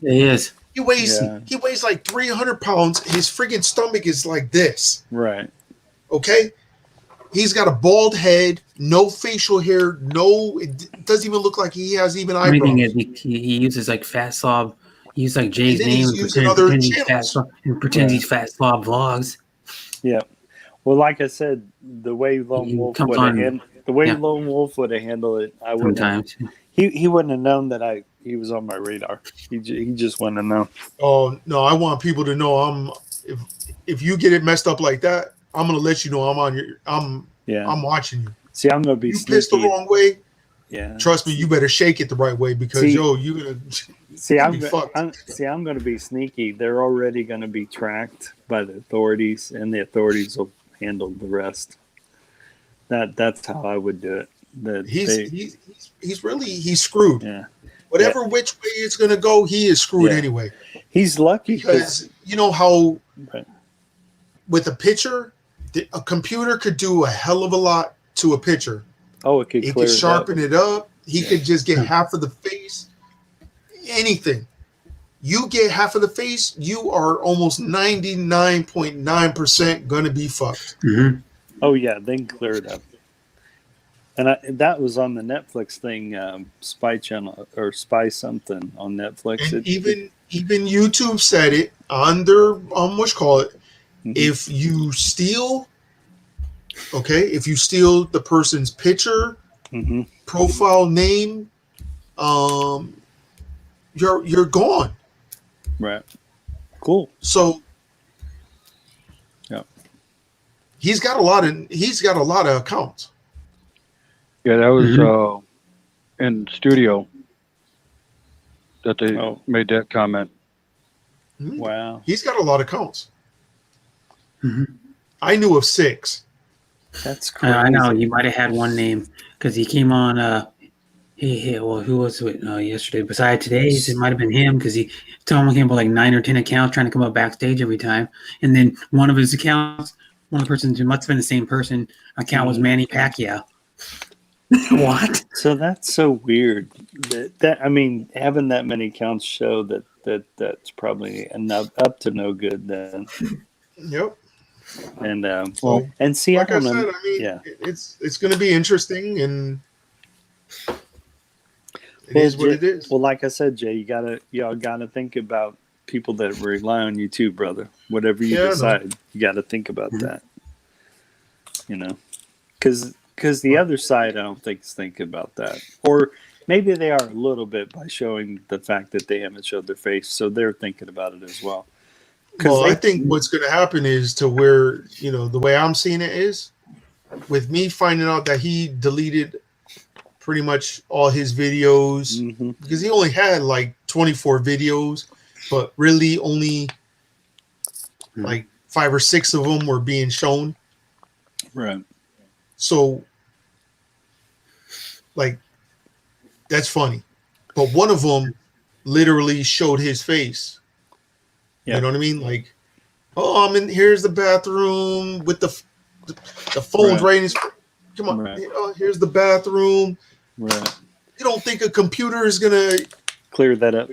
He is. He weighs Yeah. he weighs like 300 pounds. His friggin' stomach is like this. Right. Okay? He's got a bald head, no facial hair, it doesn't even look like he has even The only thing eyebrows. is he uses like Fat Slob. He uses like Jay's And then he's name using other channels. and pretends Right. he's Fat Slob vlogs. Yeah. Well, like I said, the way Lone He Wolf comes would have on- handled Lone Wolf would have handled it, I wouldn't. Sometimes. He wouldn't have known that he was on my radar. He just wouldn't have known. Oh no, I want people to know if you get it messed up like that, I'm gonna let you know I'm Yeah. watching you. See, I'm gonna be You pissed the sneaky. wrong way, Yeah. trust me, you better shake it the right way because See- you're gonna See, you'll I'm be fucked. going to be sneaky. They're already going to be tracked by the authorities, and the authorities will handle the rest. That's how I would do it. He's screwed. Yeah. Whatever which way it's gonna go, he is screwed Yeah. anyway. He's lucky Because you know how Right. with a picture, a computer could do a hell of a lot to a picture. oh, it could It clear could it up. sharpen it up. He could just get half of the face. Anything. You get half of the face, you are almost 99.9% gonna be fucked. Mm-hmm. Oh yeah, they can clear it up. And that was on the Netflix thing, Spy Channel or Spy something on Netflix. And even YouTube said it on their Mhm. if you steal, if you steal the person's picture, Mhm. profile name, you're gone. Right. Cool. So Yeah. he's got a lot of accounts. Yeah, that was in studio that they Oh. made that comment. Wow. He's got a lot of accounts. Mhm. I knew of 6. That's crazy. I know you might have had one name because he came on. Who was it yesterday? Besides today's, it might have been him because he told him about like 9 or 10 accounts trying to come up backstage every time. And then one of his accounts, one of the persons who must have been the same person account was Manny Pacquiao. What? So that's so weird. That I mean, having that many accounts show that's probably enough up to no good then. Yep. And So, and see, like I I don't said, know. I mean, Yeah. it's going to be interesting, and it Well, is what Jay- it is. Well, like I said, Jay, y'all gotta think about people that rely on you too, brother. Whatever you Yeah, I know. decide, you got to think about that. You know, because the other side, I don't think is thinking about that, or maybe they are a little bit by showing the fact that they haven't showed their face, so they're thinking about it as well. Well, I think what's going to happen is to where, the way I'm seeing it is with me finding out that he deleted pretty much all his videos Mhm. because he only had like 24 videos, but really only like 5 or 6 of them were being shown. Right. So, like, that's funny. But one of them literally showed his face. Yeah. You know what I mean? Like, oh, here's the bathroom with the phone's right in his. Come on, Right. oh, here's the bathroom. Right. You don't think a computer is gonna Clear that up.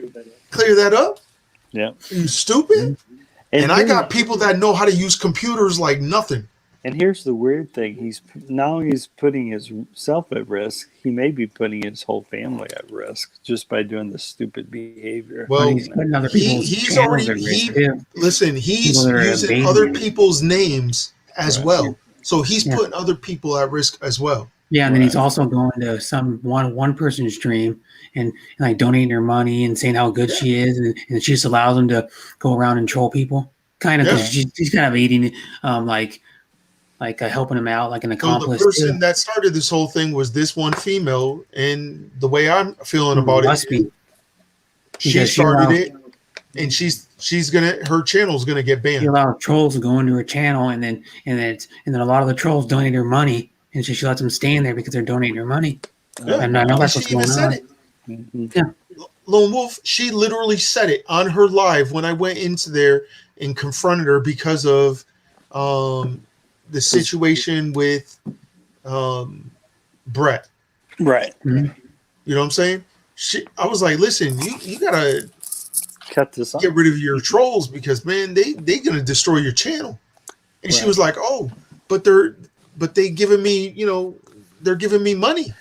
clear that up? Yeah. Are you stupid? And I here- got people that know how to use computers like nothing. And here's the weird thing: he's putting himself at risk. He may be putting his whole family at risk just by doing this stupid behavior. Well, He's putting other people's he's channels already at risk, too. listen. He's People that are using invading other him. people's names as Right. well. So he's Yeah. putting other people at risk as well. Yeah, and then he's Right. also going to some one person's stream and like donating her money and saying how good she is, and she just allows him to go around and troll people, kind of because she's kind of aiding, helping him out, like an So the accomplice. person too. that started this whole thing was this one female, and the way I'm feeling about Must it, be. she Because she started allowed- it, and her channel's gonna get She banned. allowed trolls to go into her channel, and then a lot of the trolls donate her money, and she lets them stay in there because they're donating her money. Yeah. And I know that's what's She even going said on. it. Mhm. Lone Wolf, she literally said it on her live when I went into there and confronted her because of the situation with Brett. Right. You know what I'm saying? I was like, listen, you gotta Cut this off. get rid of your trolls because man, they gonna destroy your channel. And she Right. was like, oh, but they giving me, they're giving me money.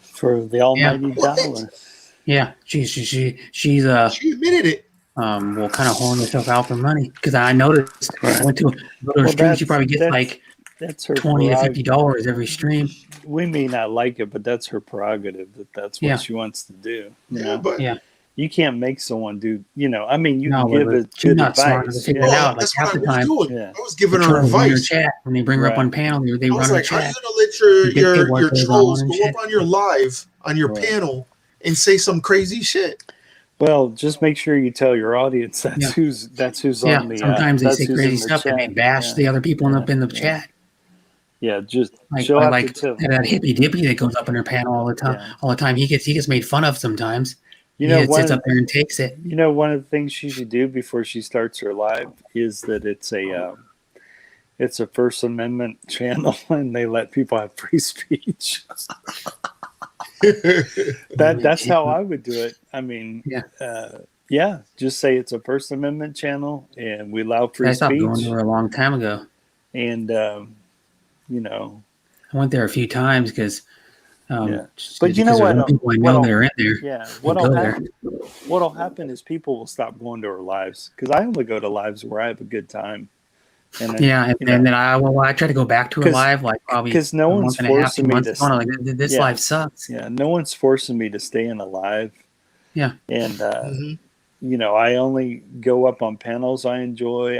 For the almighty What? dollar. Yeah, she's She admitted it. kind of holding herself out for money because I noticed Right. I went to her stream. She probably gets like That's her $20 to prerogative. $50 every stream. We may not like it, but that's her prerogative. That's what Yeah. she wants to do. Yeah, but Yeah. You can't make someone do. I mean, you No, can give but it she's good not smart enough advice. to figure Yeah. it out. Like that's half what the I was time, doing. Yeah. I was giving the her trolls run her advice. chat when they bring her up on panel. They I run was her like, how are you chat. gonna let your You dictate what goes trolls on and go shit. up on your live on your Right. panel and say some crazy shit? Well, just make sure you tell your audience that's Yeah. who's Yeah, on the. sometimes they that's say who's crazy in the stuff and they chat. bash Yeah. the other people in the Yeah. chat. Yeah, just Like she'll have like to tell. that hippie dippy that goes up in her panel all the time. Yeah. All the time, he gets made fun of sometimes. You He know, just one sits of, up there and takes it. one of the things she should do before she starts her live is that it's a First Amendment channel and they let people have free speech. That's how I would do it. I mean, Yeah. just say it's a First Amendment channel and we allow free I stopped going speech. to her a long time ago. And I went there a few times because, Yeah. just But you know because there's what? other people I know What'll- that are in there. Yeah. and go there. What'll happen is people will stop going to our lives because I only go to lives where I have a good time. And then, Yeah, and then I try to go back to a 'Cause- live like probably 'cause no a one's month and a half, 2 forcing me months to- ago, and I'm like, this Yeah. live sucks. yeah, no one's forcing me to stay in a live. Yeah. And Mhm. you know, I only go up on panels I enjoy.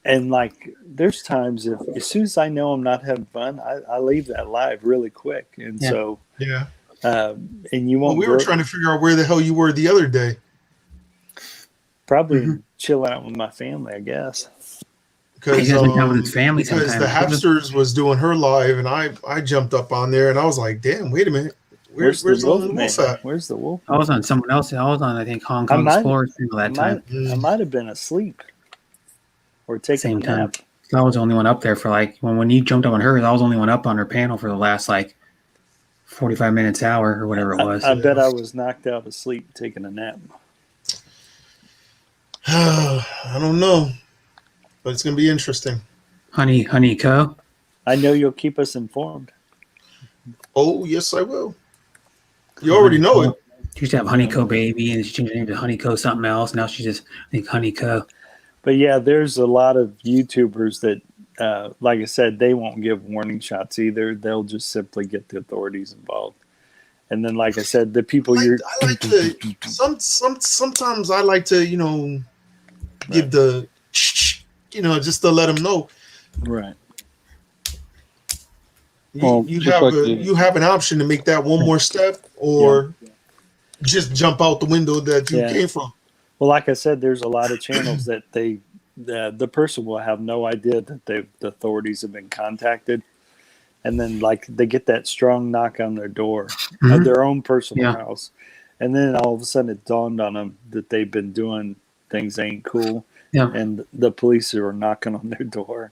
And like, there's times as soon as I know I'm not having fun, I leave that live really quick. And Yeah. so, Yeah. and you Well, won't we were trying to figure out where the hell you were the other day probably Mhm. chill out with my family, I guess. because He doesn't come with his family because the sometimes. Hapsters was doing her live, and I jumped up on there, and I was like, damn, wait a minute, where's the the wolf lone man? wolf at? Where's the wolf? I was on someone else. I was on, I think, Hong Kong might- Explorers channel that time. I might have been asleep or taking Same a time. nap. I was the only one up there for like when you jumped up on hers. I was the only one up on her panel for the last like 45 minutes, hour, or whatever it was. I bet I was knocked out of sleep taking a nap. I don't know, but it's gonna be interesting. Honey Co. I know you'll keep us informed. Oh yes, I will. You already know it. She used to have Honey Co Baby, and she changed her name to Honey Co something else. Now she's just, I think, Honey Co. But yeah, there's a lot of YouTubers that, like I said, they won't give warning shots either. They'll just simply get the authorities involved. And then, like I said, the people I you're like to sometimes I like to give the just to let them know right. Well, you just have like you have an option to make that one more step or just jump out the window that you Yeah. came from. Well, like I said, there's a lot of channels that the person will have no idea that the authorities have been contacted, and then like they get that strong knock on their door of Mhm. their own personal Yeah. house, and then all of a sudden it dawned on them that they've been doing things that ain't cool, Yeah. and the police are knocking on their door,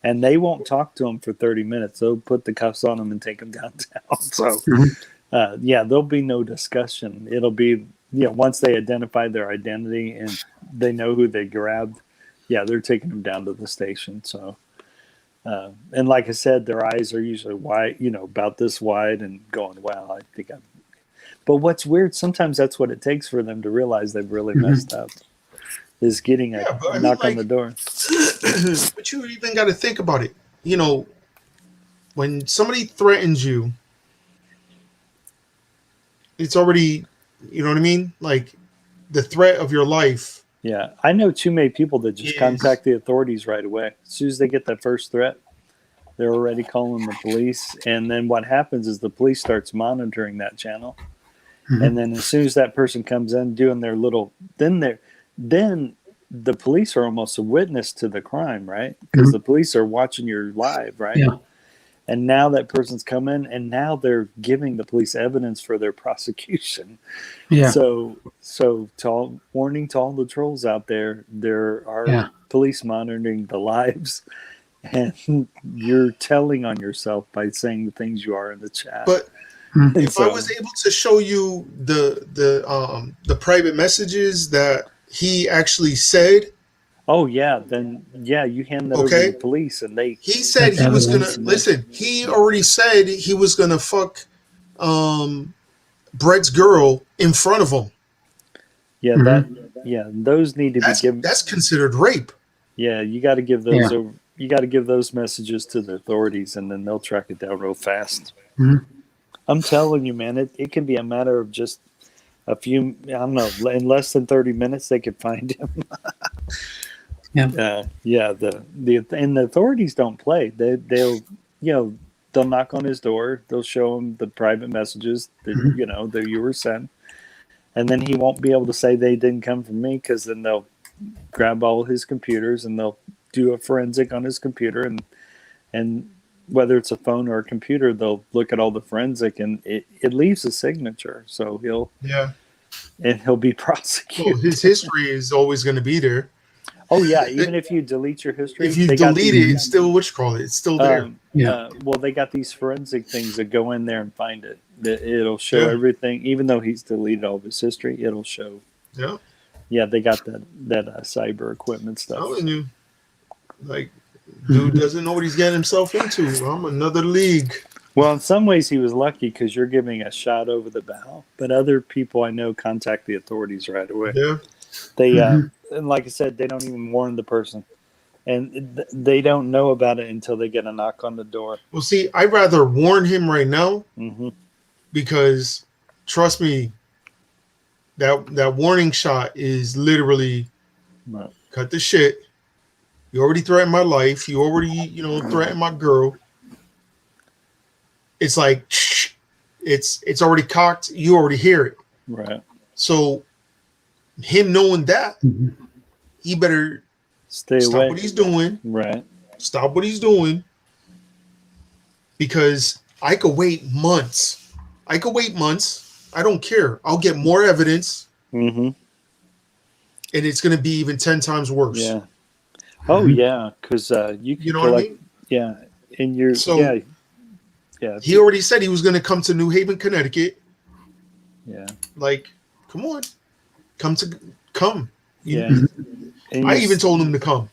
and they won't talk to them for 30 minutes. They'll put the cuffs on them and take them downtown. So, Mhm. yeah, there'll be no discussion. It'll be, once they identify their identity and they know who they grabbed, they're taking them down to the station. So, and like I said, their eyes are usually wide, about this wide, and going, wow, I think I'm. But what's weird, sometimes that's what it takes for them to realize they've really messed up, is getting a Yeah, but I mean, knock on like- the door. But you even got to think about it. When somebody threatens you, it's already, you know what I mean? Like the threat of your life. Yeah, I know too many people that just Yes. contact the authorities right away. As soon as they get that first threat, they're already calling the police. And then what happens is the police starts monitoring that channel. Mhm. And then as soon as that person comes in doing their little, then the police are almost a witness to the crime, right? Because Mhm. the police are watching your live, right? Yeah. And now that person's come in, and now they're giving the police evidence for their prosecution. Yeah. So warning to all the trolls out there, there are Yeah. police monitoring the lives, and you're telling on yourself by saying the things you are in the chat. But Mhm. if I was able to show you the private messages that he actually said, oh yeah, then you hand that over Okay. to the police, and they he said That's he was gonna evidence. listen. He already said he was gonna fuck Brett's girl in front of him. those need to be given. That's considered rape. Yeah, you got to give those Yeah. over. You got to give those messages to the authorities, and then they'll track it down real fast. Mhm. I'm telling you, man, it can be a matter of just a few. I don't know, in less than 30 minutes, they could find him. Yeah. The authorities don't play. They'll knock on his door. They'll show him the private messages that Mhm. that you were sent, and then he won't be able to say they didn't come from me, because then they'll grab all his computers and they'll do a forensic on his computer, and whether it's a phone or a computer, they'll look at all the forensic, and it leaves a signature. So he'll be Well, prosecuted. his history is always going to be there. Oh yeah, even if you delete your history, If you they got delete it, it's still it's still there. well, they got these forensic things that go in there and find it. It'll show Yeah. everything, even though he's deleted all of his history. It'll show. Yeah, Yeah, they got that cyber equipment stuff. telling you, like Dude doesn't know what he's getting himself into. I'm another league. Well, in some ways, he was lucky because you're giving a shot over the bow. But other people I know contact the authorities right away. Yeah. They, and like I said, they don't even warn the person, and they don't know about it until they get a knock on the door. Well, see, I'd rather warn him right now Mm-hmm. because, trust me, that warning shot is literally Right. cut the shit. You already threatened my life. You already, threatened my girl. It's like it's already cocked. You already hear it. Right. So him knowing that, he better Stay stop away. what he's doing. Right. Stop what he's doing. Because I could wait months. I don't care. I'll get more evidence, Mm-hmm. and it's going to be even 10 times worse. Yeah. Oh yeah, because you can You know what I collect. mean? Yeah, and you're So- yeah. He already said he was going to come to New Haven, Connecticut. Yeah. Like, come on, come. Yeah. And I you even told him to come.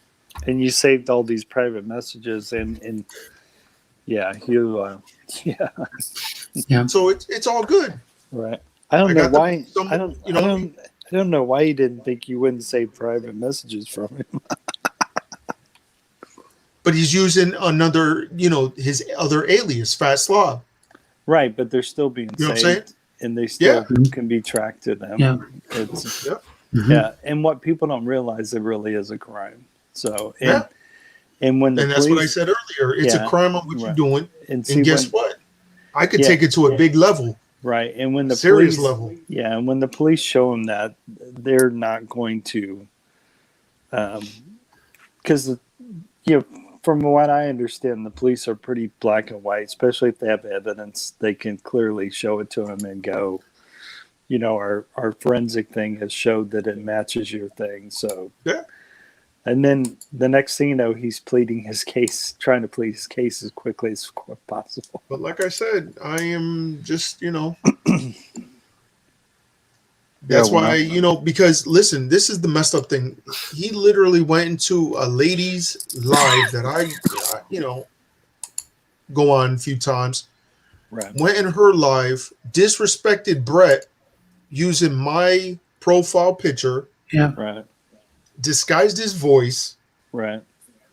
and you saved all these private messages and yeah, you yeah, So it's all good. right. I don't I know got the- why some- I don't you know- I don't know why you didn't think you wouldn't save private messages from him. But he's using another, his other alias, Fat Slob. Right, but they're still being You know what I'm saved and they still can be tracked to them. Yeah. It's Yep. yeah, and what people don't realize, it really is a crime. So and Yeah. and when the And that's what I police said earlier. It's Yeah. a crime on what you're Right. doing. and see And guess when, what? I could Yeah. take it to a big level, right, and when the serious police, level. yeah, and when the police show them that, they're not going to, because from what I understand, the police are pretty black and white, especially if they have evidence. They can clearly show it to them and go, our forensic thing has showed that it matches your thing. So Yeah. And then the next thing you know, he's pleading his case, trying to plead his case as quickly as possible. But like I said, I am just, that's why, because listen, this is the messed up thing. He literally went into a lady's live that I go on a few times, Right. went in her live, disrespected Brett using my profile picture, Right. disguised his voice. Right.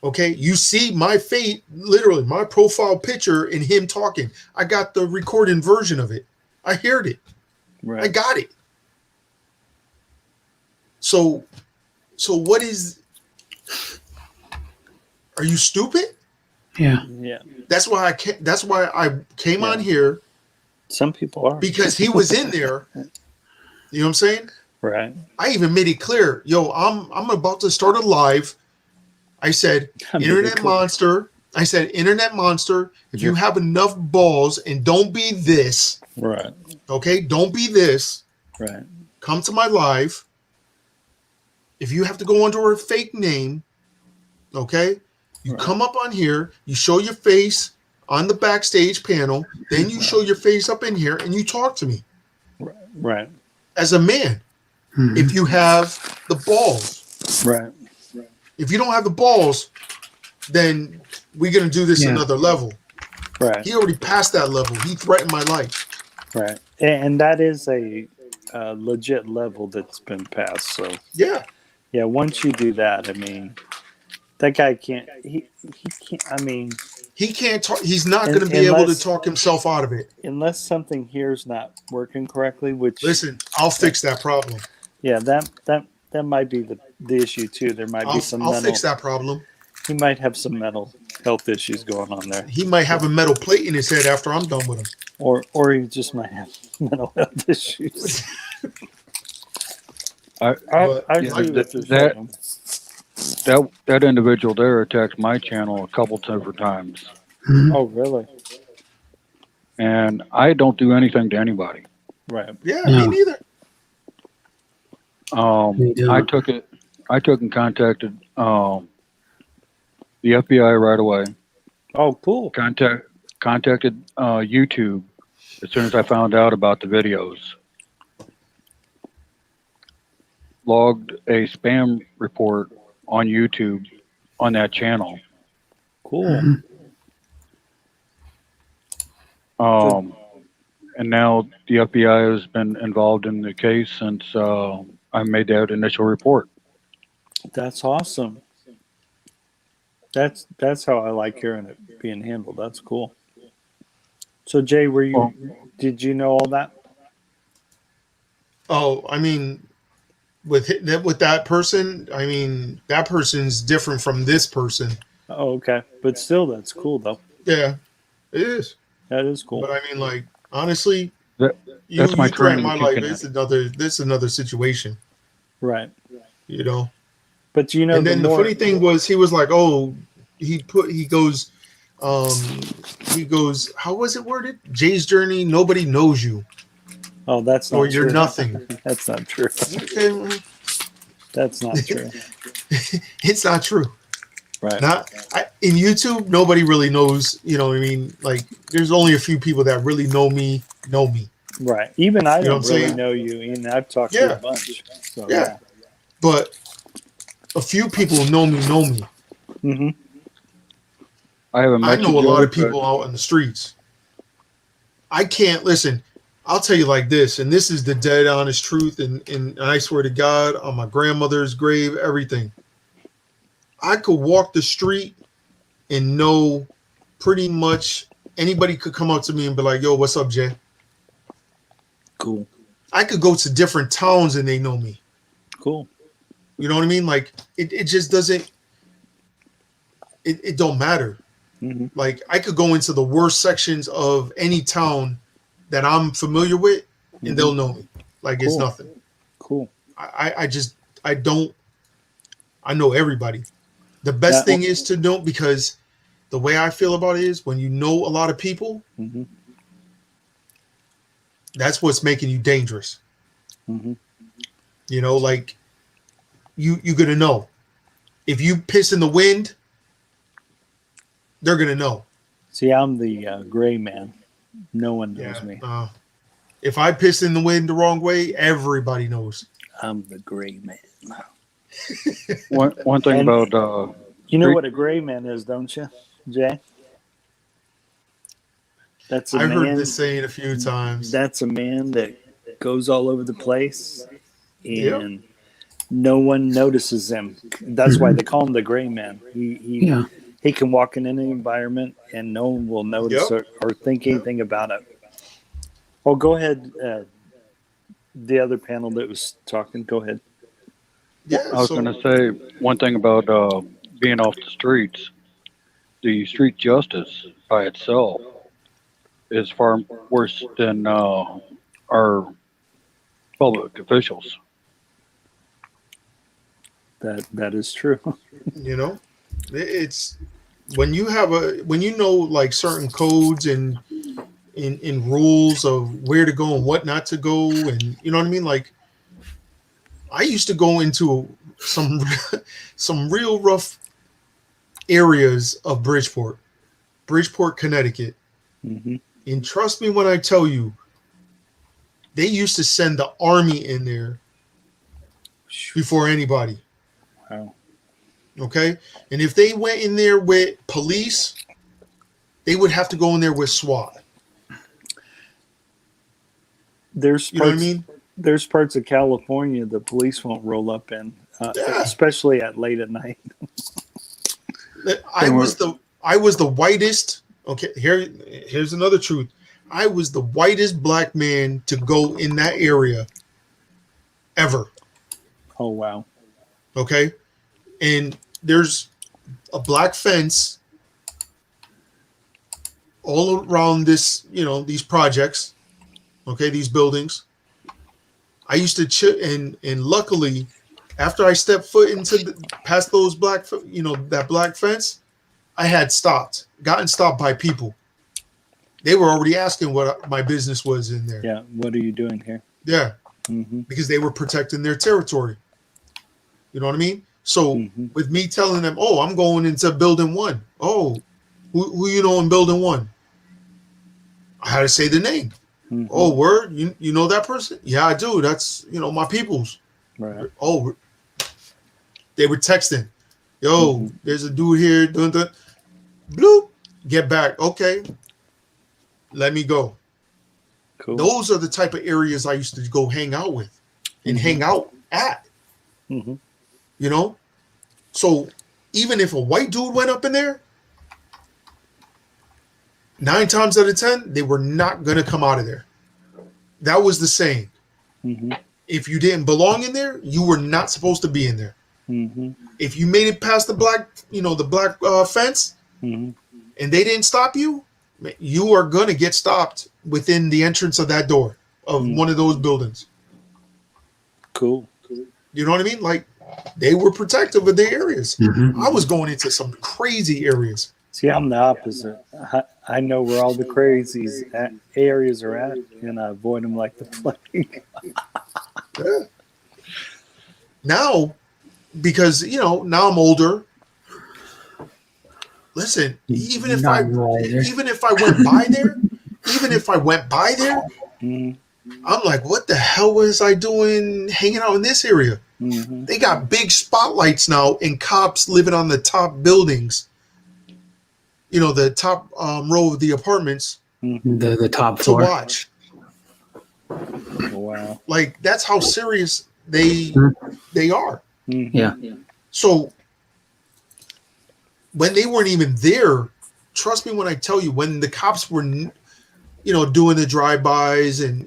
Okay, you see my face, literally my profile picture and him talking. I got the recording version of it. I heard it. Right. I got it. So what is? Are you stupid? Yeah. Yeah. That's why I came on here, Some people are. because he was in there. You know what I'm saying? Right. I even made it clear. Yo, I'm about to start a live. I said, Internet Monster. I said, Internet Monster, if you have enough balls and don't be this, Right. okay? Don't be this. Right. Come to my live. If you have to go under a fake name, okay? You Right. come up on here, you show your face on the backstage panel, then you show your face up in here and you talk to me Right. as a man. If you have the balls. Right. If you don't have the balls, then we're going to do this Yeah. another level. Right. He already passed that level. He threatened my life. Right. And that is a legit level that's been passed. So Yeah. yeah, once you do that, I mean, that guy can't. He can't. I mean, He can't talk. He's not And- going to be able to unless- talk himself out of it. unless something here is not working correctly, which Listen, I'll fix that problem. yeah, that might be the issue too. There might be some I'll mental. fix that problem. He might have some mental health issues going on there, He might have a metal plate in his head after I'm done with him. or he just might have mental health issues. I But, agree yeah, with you, that- Sam. That individual there attacked my channel a couple different times, Oh, really? and I don't do anything to anybody. Right. Yeah, No. me neither. They don't. I took and contacted the FBI right away. Oh, cool. Contacted YouTube as soon as I found out about the videos. Logged a spam report on YouTube on that channel. Cool. And now the FBI has been involved in the case since I made that initial report. That's awesome. That's how I like hearing it being handled. That's cool. So Jay, did you know all that? Oh, I mean, with that person, I mean, that person's different from this person. Oh, okay. But still, that's cool though. Yeah, it is. That is cool. But I mean, like, honestly, That, you that's my threaten training my with life. Kinect. It's another situation, Right. you know. But you know, And then the funny thing was, he was like, "Oh, he goes, how was it worded? Jay's journey. Nobody knows you, Oh, that's not or you're true. nothing." That's not true. Okay, well, That's not true. it's not true. Right. In YouTube, nobody really knows. You know what I mean? Like, there's only a few people that really know me. Right. Even I You know don't what I'm really saying? know you, and I've talked to you Yeah. a bunch. So, Yeah. But a few people know me. Mm-hmm. I haven't met I know you, a lot Joe, of people out on the streets. I can't listen. I'll tell you like this, and this is the dead honest truth, and I swear to God, on my grandmother's grave, everything. I could walk the street and know pretty much anybody could come up to me and be like, "Yo, what's up, Jay?" Cool. I could go to different towns and they know me. Cool. You know what I mean? Like, it just doesn't. It don't matter. Mm-hmm. Like, I could go into the worst sections of any town that I'm familiar with, and they'll know me. Like, it's Cool. nothing. Cool. I know everybody. The best thing is to know, because the way I feel about it is, when you know a lot of people, Mm-hmm. that's what's making you dangerous. Mm-hmm. You know, like, you're gonna know. If you piss in the wind, they're gonna know. See, I'm the gray man. No one knows me. If I piss in the wind the wrong way, everybody knows. I'm the gray man. One thing And- about You know Great- what a gray man is, don't you, Jay? That's a I man. heard this saying a few times. That's a man that goes all over the place, Yep. and no one notices him. That's why they call him the gray man. He can walk in any environment, and no one will notice Yep. or think anything about it. Oh, go ahead. The other panel that was talking, go ahead. Yeah, I was going to say one thing about being off the streets. The street justice by itself is far worse than our public officials. That is true. you know, it's when you know like certain codes and in rules of where to go and what not to go, and you know what I mean. Like, I used to go into some real rough areas of Bridgeport, Connecticut. Mm-hmm. And trust me when I tell you, they used to send the army in there before anybody. Wow. Okay? And if they went in there with police, they would have to go in there with SWAT. There's You know what I parts, mean? there's parts of California the police won't roll up in, Yeah. especially at late at night. I was the whitest. Okay, here's another truth. I was the whitest black man to go in that area ever. Oh wow. Okay, and there's a black fence all around this, these projects, okay, these buildings. I used to and luckily, after I stepped foot into past those that black fence, I had gotten stopped by people. They were already asking what my business was in there. Yeah. What are you doing here? Yeah, Mm-hmm. because they were protecting their territory. You know what I mean? So Mm-hmm. with me telling them, "Oh, I'm going into building 1." Oh, who you know in building 1? I had to say the name. Mm-hmm. Oh, word? You know that person? Yeah, I do. That's my people's. Right. Oh, they were texting. Yo, there's a dude here doing that. bloop, get back. Okay, let me go. Cool. Those are the type of areas I used to go hang out with and hang out at. Mhm. You know, so even if a white dude went up in there, 9 times out of 10, they were not going to come out of there. That was the saying. Mhm. If you didn't belong in there, you were not supposed to be in there. Mhm. If you made it past the black, fence, Mhm. and they didn't stop you, you are going to get stopped within the entrance of that door of one of those buildings. Cool. You know what I mean? Like, they were protective of their areas. Mhm. I was going into some crazy areas. See, I'm the opposite. I know where all the crazies areas are at, and I avoid them like the plague. Yeah. Now, because now I'm older. Listen, even if I went by there, Mhm. I'm like, what the hell was I doing hanging out in this area? Mhm. They got big spotlights now and cops living on the top buildings. The top row of the apartments The top to floor. watch. Wow. Like, that's how serious they are. Mhm. Yeah. So when they weren't even there, trust me when I tell you, when the cops were, doing the drive-bys and,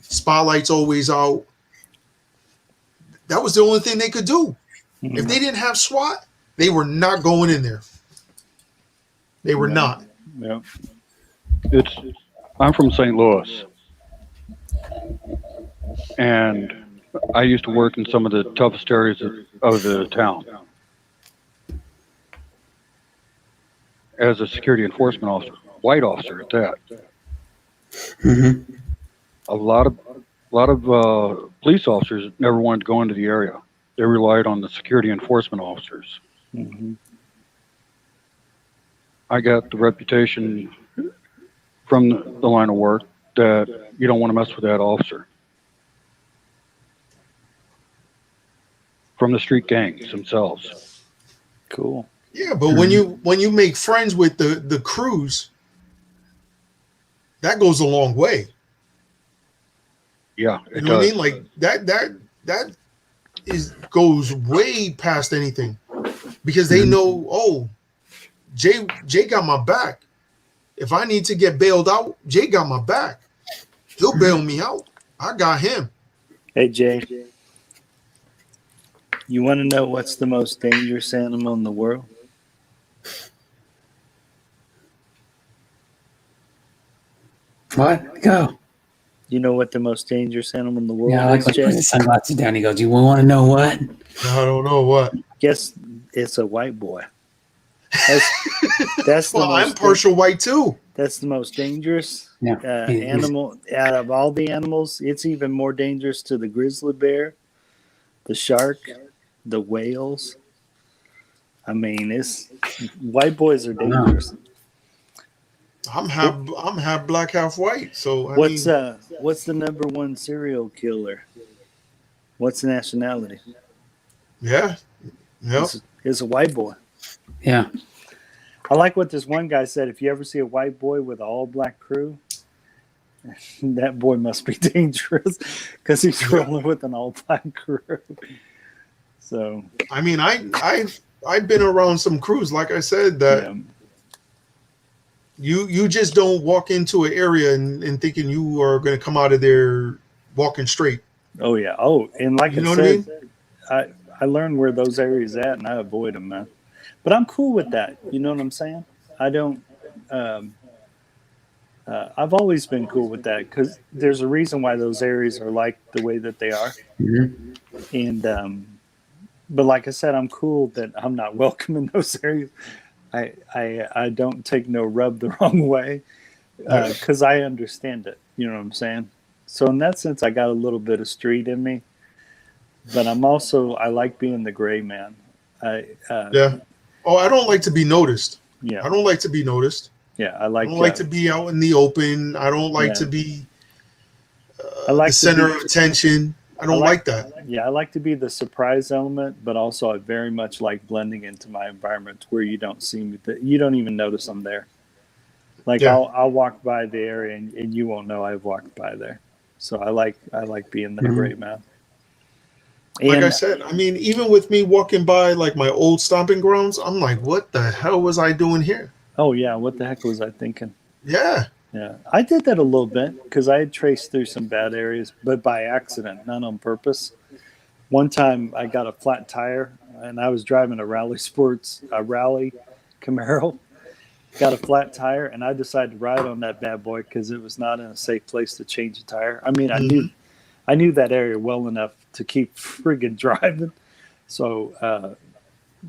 spotlights always out, that was the only thing they could do. If they didn't have SWAT, they were not going in there. They were not. Yeah. I'm from St. Louis, and I used to work in some of the toughest areas of the town as a security enforcement officer, white officer at that. Mhm. A lot of police officers never wanted to go into the area. They relied on the security enforcement officers. Mhm. I got the reputation from the line of work that you don't want to mess with that officer. From the street gangs themselves. Cool. Yeah, but when you make friends with the crews, that goes a long way. Yeah, You it know what I does. mean? Like that goes way past anything, because they know, oh, Jay got my back. If I need to get bailed out, Jay got my back. He'll bail me out. I got him. Hey, Jay. You want to know what's the most dangerous animal in the world? What? Go. You know what the most dangerous animal in the world Yeah, I like is, when he Jay? puts his sunglasses down. He goes, "You want to know what?" I don't know what. Guess it's a white boy. That's the Well, I'm most partial white too. That's the most dangerous Yeah. animal out of all the animals. It's even more dangerous to the grizzly bear, the shark, the whales. I mean, white boys are dangerous. I'm half black, half white. So What's the number one serial killer? What's the nationality? yeah. It's a white boy. Yeah. I like what this one guy said. If you ever see a white boy with an all black crew, that boy must be dangerous because he's rolling with an all black crew. So I mean, I've been around some crews, like I said, that you just don't walk into an area and thinking you are going to come out of there walking straight. Oh yeah. Oh, and like You I know what I said, mean? I learned where those areas at, and I avoid them, man. But I'm cool with that. You know what I'm saying? I don't. I've always been cool with that because there's a reason why those areas are like the way that they are. Mhm. And but like I said, I'm cool that I'm not welcome in those areas. I don't take no rub the wrong way because I understand it. You know what I'm saying? So in that sense, I got a little bit of street in me, but I like being the gray man. Yeah. Oh, I don't like to be noticed. Yeah. I don't like to be noticed. Yeah, I I like. don't like to be out in the open. I don't like Yeah. to be I like the to center be- of attention. I don't like that. Yeah, I like to be the surprise element, but also I very much like blending into my environment where you don't see me, you don't even notice I'm there. Like Yeah. I'll walk by the area and you won't know I've walked by there. So I like being that great man. Like And I said, I mean, even with me walking by like my old stomping grounds, I'm like, what the hell was I doing here? oh yeah, what the heck was I thinking? Yeah. Yeah, I did that a little bit because I had traced through some bad areas, but by accident, not on purpose. One time I got a flat tire and I was driving a rally Camaro, got a flat tire, and I decided to ride on that bad boy because it was not in a safe place to change a tire. I mean, I knew that area well enough to keep friggin' driving. So,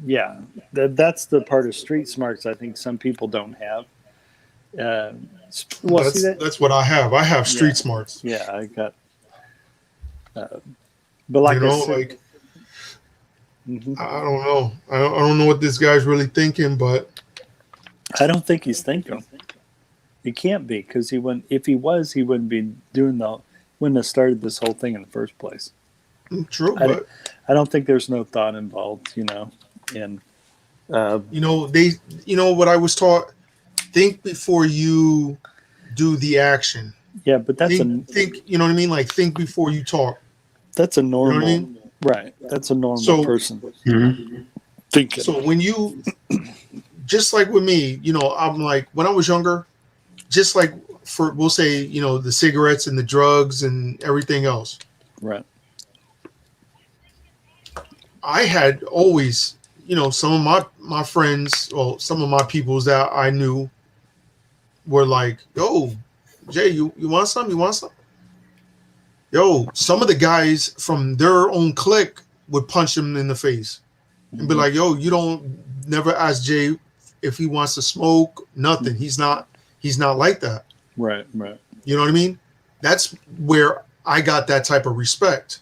yeah, that's the part of street smarts I think some people don't have. Well, see that? That's what I have. I have street Yeah. smarts. Yeah, I got. But like You know, I said, like Mhm. I don't know. I don't know what this guy's really thinking, but I don't think he's thinking. He can't be because he wouldn't. If he was, he wouldn't be wouldn't have started this whole thing in the first place. true. I But I don't think there's no thought involved, you know. And you know what I was taught: think before you do the action. yeah, but that's Think. You know what I mean? Like think before you talk. that's a normal, You know what I mean? right? That's a normal So- person Mhm. thinking. So when you, just like with me, you know, I'm like when I was younger, just like for we'll say, you know, the cigarettes and the drugs and everything else. Right. I had always, you know, some of my friends, well, some of my peoples that I knew were like, "Yo, Jay, you want some? You want some?" Yo, some of the guys from their own clique would punch him in the face and be like, "Yo, you don't never ask Jay if he wants to smoke. Nothing. He's not like that." Right. Right. You know what I mean? That's where I got that type of respect.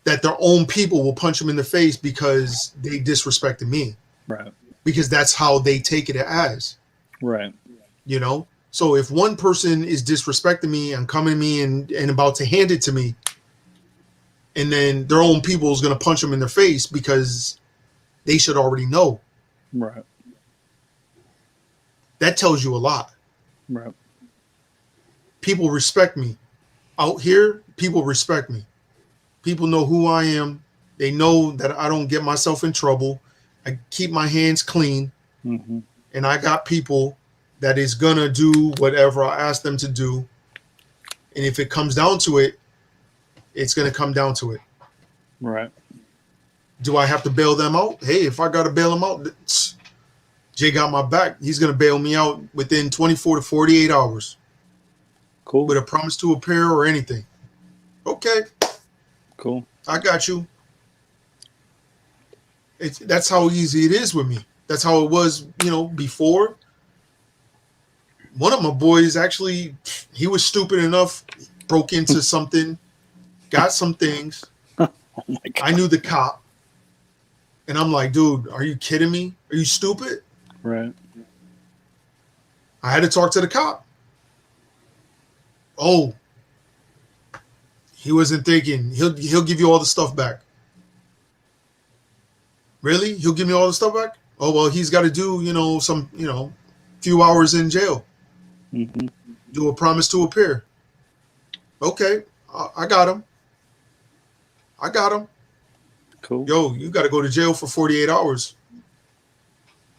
That their own people will punch him in the face because they disrespected me. Right. Because that's how they take it as, Right. you know? So if one person is disrespecting me and coming to me and about to hand it to me, and then their own people is going to punch them in their face because they should already know, Right. that tells you a lot. Right. People respect me. Out here, people respect me. People know who I am. They know that I don't get myself in trouble. I keep my hands clean. Mm-hmm. And I got people that is gonna do whatever I ask them to do. And if it comes down to it, it's gonna come down to it. Right. Do I have to bail them out? Hey, if I gotta bail them out, Jay got my back. He's gonna bail me out within 24 to 48 hours Cool. with a promise to appear or anything. Okay, Cool. I got you. That's how easy it is with me. That's how it was, you know, before. One of my boys actually, he was stupid enough, broke into something, got some things. Oh my God. I knew the cop. And I'm like, dude, are you kidding me? Are you stupid? Right. I had to talk to the cop. Oh, he wasn't thinking. He'll give you all the stuff back. Really? He'll give me all the stuff back? Oh, well, he's got to do, you know, some, you know, few hours in jail. Mm-hmm. Do a promise to appear. Okay, I got him. I got him. Cool. Yo, you got to go to jail for 48 hours.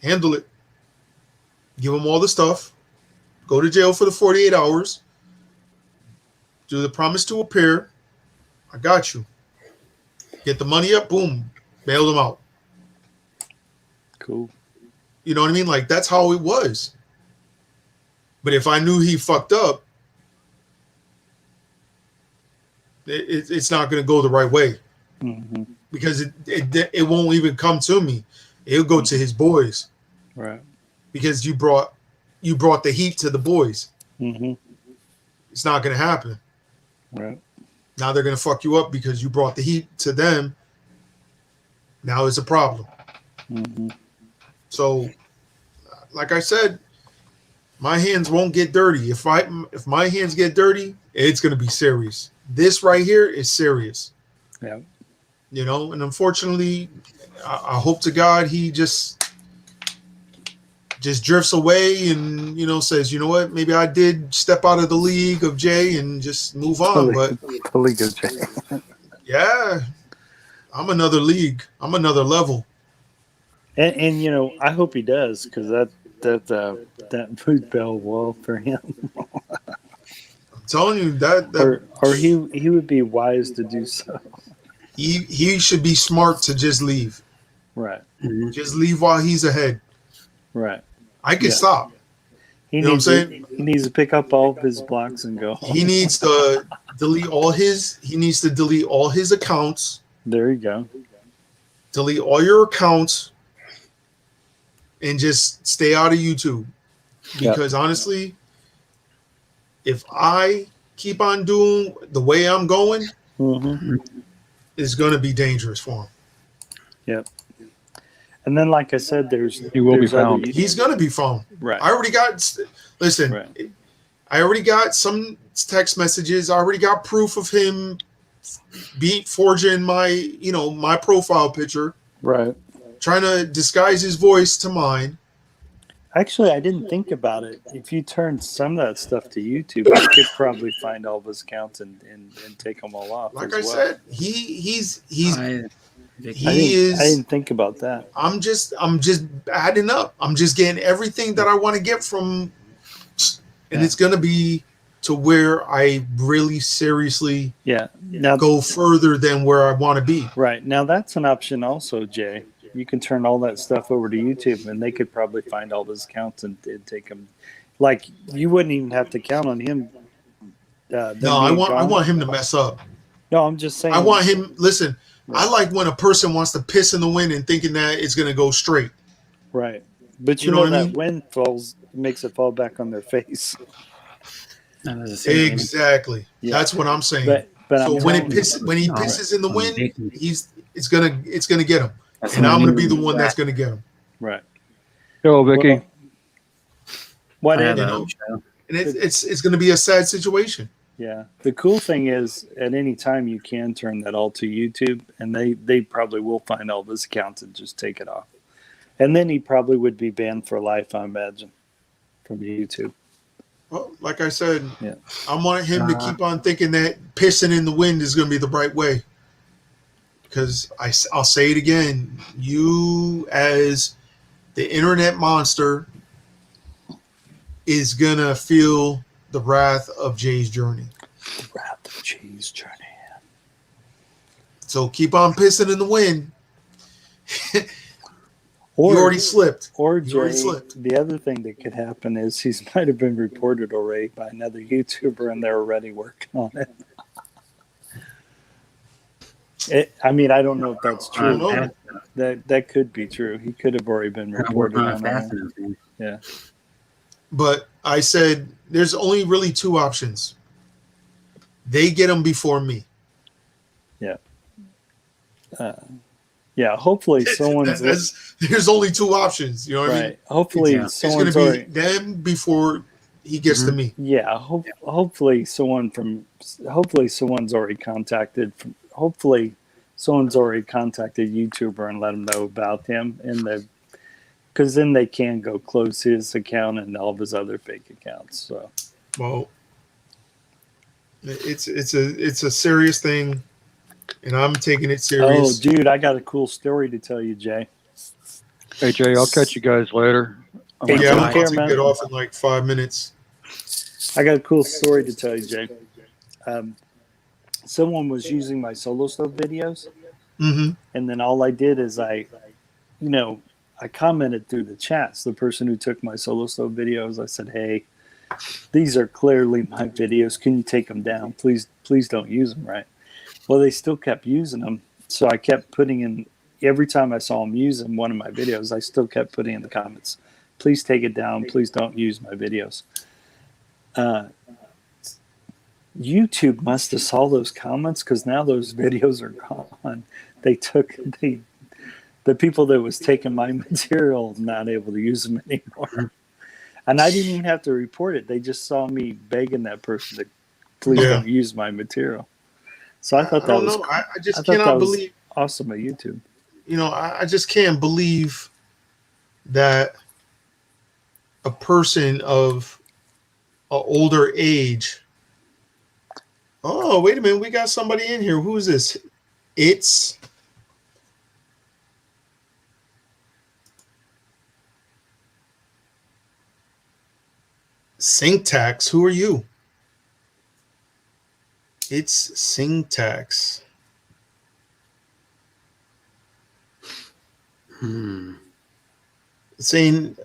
Handle it. Give him all the stuff. Go to jail for the 48 hours. Do the promise to appear. I got you. Get the money up. Boom. Bail them out. Cool. You know what I mean? Like, that's how it was. But if I knew he fucked up, it's not going to go the right way. Mm-hmm. Because it won't even come to me. It'll go to his boys. Right. Because you brought the heat to the boys. Mm-hmm. It's not going to happen. Right. Now they're going to fuck you up because you brought the heat to them. Now it's a problem. Mm-hmm. So, like I said, My hands won't get dirty. If my hands get dirty, it's gonna be serious. This right here is serious. Yeah. You know, and unfortunately, I hope to God he just drifts away and, you know, says, you know what, maybe I did step out of the league of Jay and just move on. But Totally good, Jay. yeah, I'm another league. I'm another level. And you know, I hope he does, because that bodes well for him. I'm telling you that or he would be wise to do so. he should be smart to just leave. Right. Just leave while he's ahead. Right. I could stop. He You know what I'm needs saying? he needs to pick up all of his blocks and go. He needs to delete all his accounts, There you go. delete all your accounts, and just stay out of YouTube. Yep. Because honestly, if I keep on doing the way I'm going, Mm-hmm. it's going to be dangerous for him. Yep. And then, like I said, He will be there's other found. YouTube- He's going to be found. Right. I already got, listen, Right. I already got some text messages. I already got proof of him forging my profile picture, Right. trying to disguise his voice to mine. Actually, I didn't think about it. If you turned some of that stuff to YouTube, you could probably find all of his accounts and take them all off. Like as I well. said, he's I he is. I didn't think about that. I'm just adding up. I'm just getting everything that I want to get from, and it's gonna be to where I really seriously Yeah. Now, go further than where I want to be. right now, that's an option also, Jay. You can turn all that stuff over to YouTube, and they could probably find all his accounts and take them. Like, you wouldn't even have to count on him. them No, I being want gone. him to mess up. No, I'm just saying. I want him. Listen, I like when a person wants to piss in the wind and thinking that it's gonna go straight. Right, but You you know know what I that mean? wind makes it fall back on their face. Exactly. Yeah. That's what I'm saying. But So I'm when telling you- he pisses in the wind, it's gonna get him, That's and what I I'm gonna mean. be the one that's gonna get him. right. Yo, Vicky. What I it have you a know? show. And it's gonna be a sad situation. Yeah. The cool thing is, at any time you can turn that all to YouTube, and they probably will find all of his accounts and just take it off. And then he probably would be banned for life, I imagine, from YouTube. Well, like I said, Yeah. I want him to keep on thinking that pissing in the wind is gonna be the right way. Because I'll say it again, you as the internet monster is gonna feel the wrath of Jay's journey. Wrath of Jay's journey. So keep on pissing in the wind. Or, You already slipped. or You already Jay, slipped. the other thing that could happen is he might have been reported already by another YouTuber, and they're already working on it. I mean, I don't know if that's I don't true. know. That could be true. He could have already been reported on fast it. enough, man. Yeah. But I said there's only really two options. They get him before me. Yeah. Hopefully someone's There's only two options. You know what I mean? right. Hopefully Yeah. It's going someone's to be already. them before he gets to me. Yeah. Hopefully someone's already contacted. Hopefully someone's already contacted YouTuber and let them know about him, and because then they can go close his account and all of his other fake accounts. So Well, it's a serious thing, and I'm taking it oh, serious. dude, I got a cool story to tell you, Jay. Hey, Jay, I'll catch you guys later. Hey, Yeah, I'm take about care, to man. get off in like 5 minutes. I got a cool story to tell you, Jay. Someone was using my solo stove videos, Mm-hmm. and then all I did is I commented through the chats. The person who took my solo stove videos, I said, "Hey, these are clearly my videos. Can you take them down? Please don't use them." Right? Well, they still kept using them, so I kept putting in every time I saw them using one of my videos. I still kept putting in the comments, "Please take it down. Please don't use my videos." YouTube must have saw those comments, because now those videos are gone. The people that was taking my material not able to use them anymore. And I didn't even have to report it. They just saw me begging that person to please Yeah. don't use my material. So I thought I that don't was know. I I just thought that cannot was believe. awesome at YouTube. I just can't believe that a person of an older age. Oh, wait a minute. We got somebody in here. Who's this? It's Syntax. Who are you? It's Syntax. Saying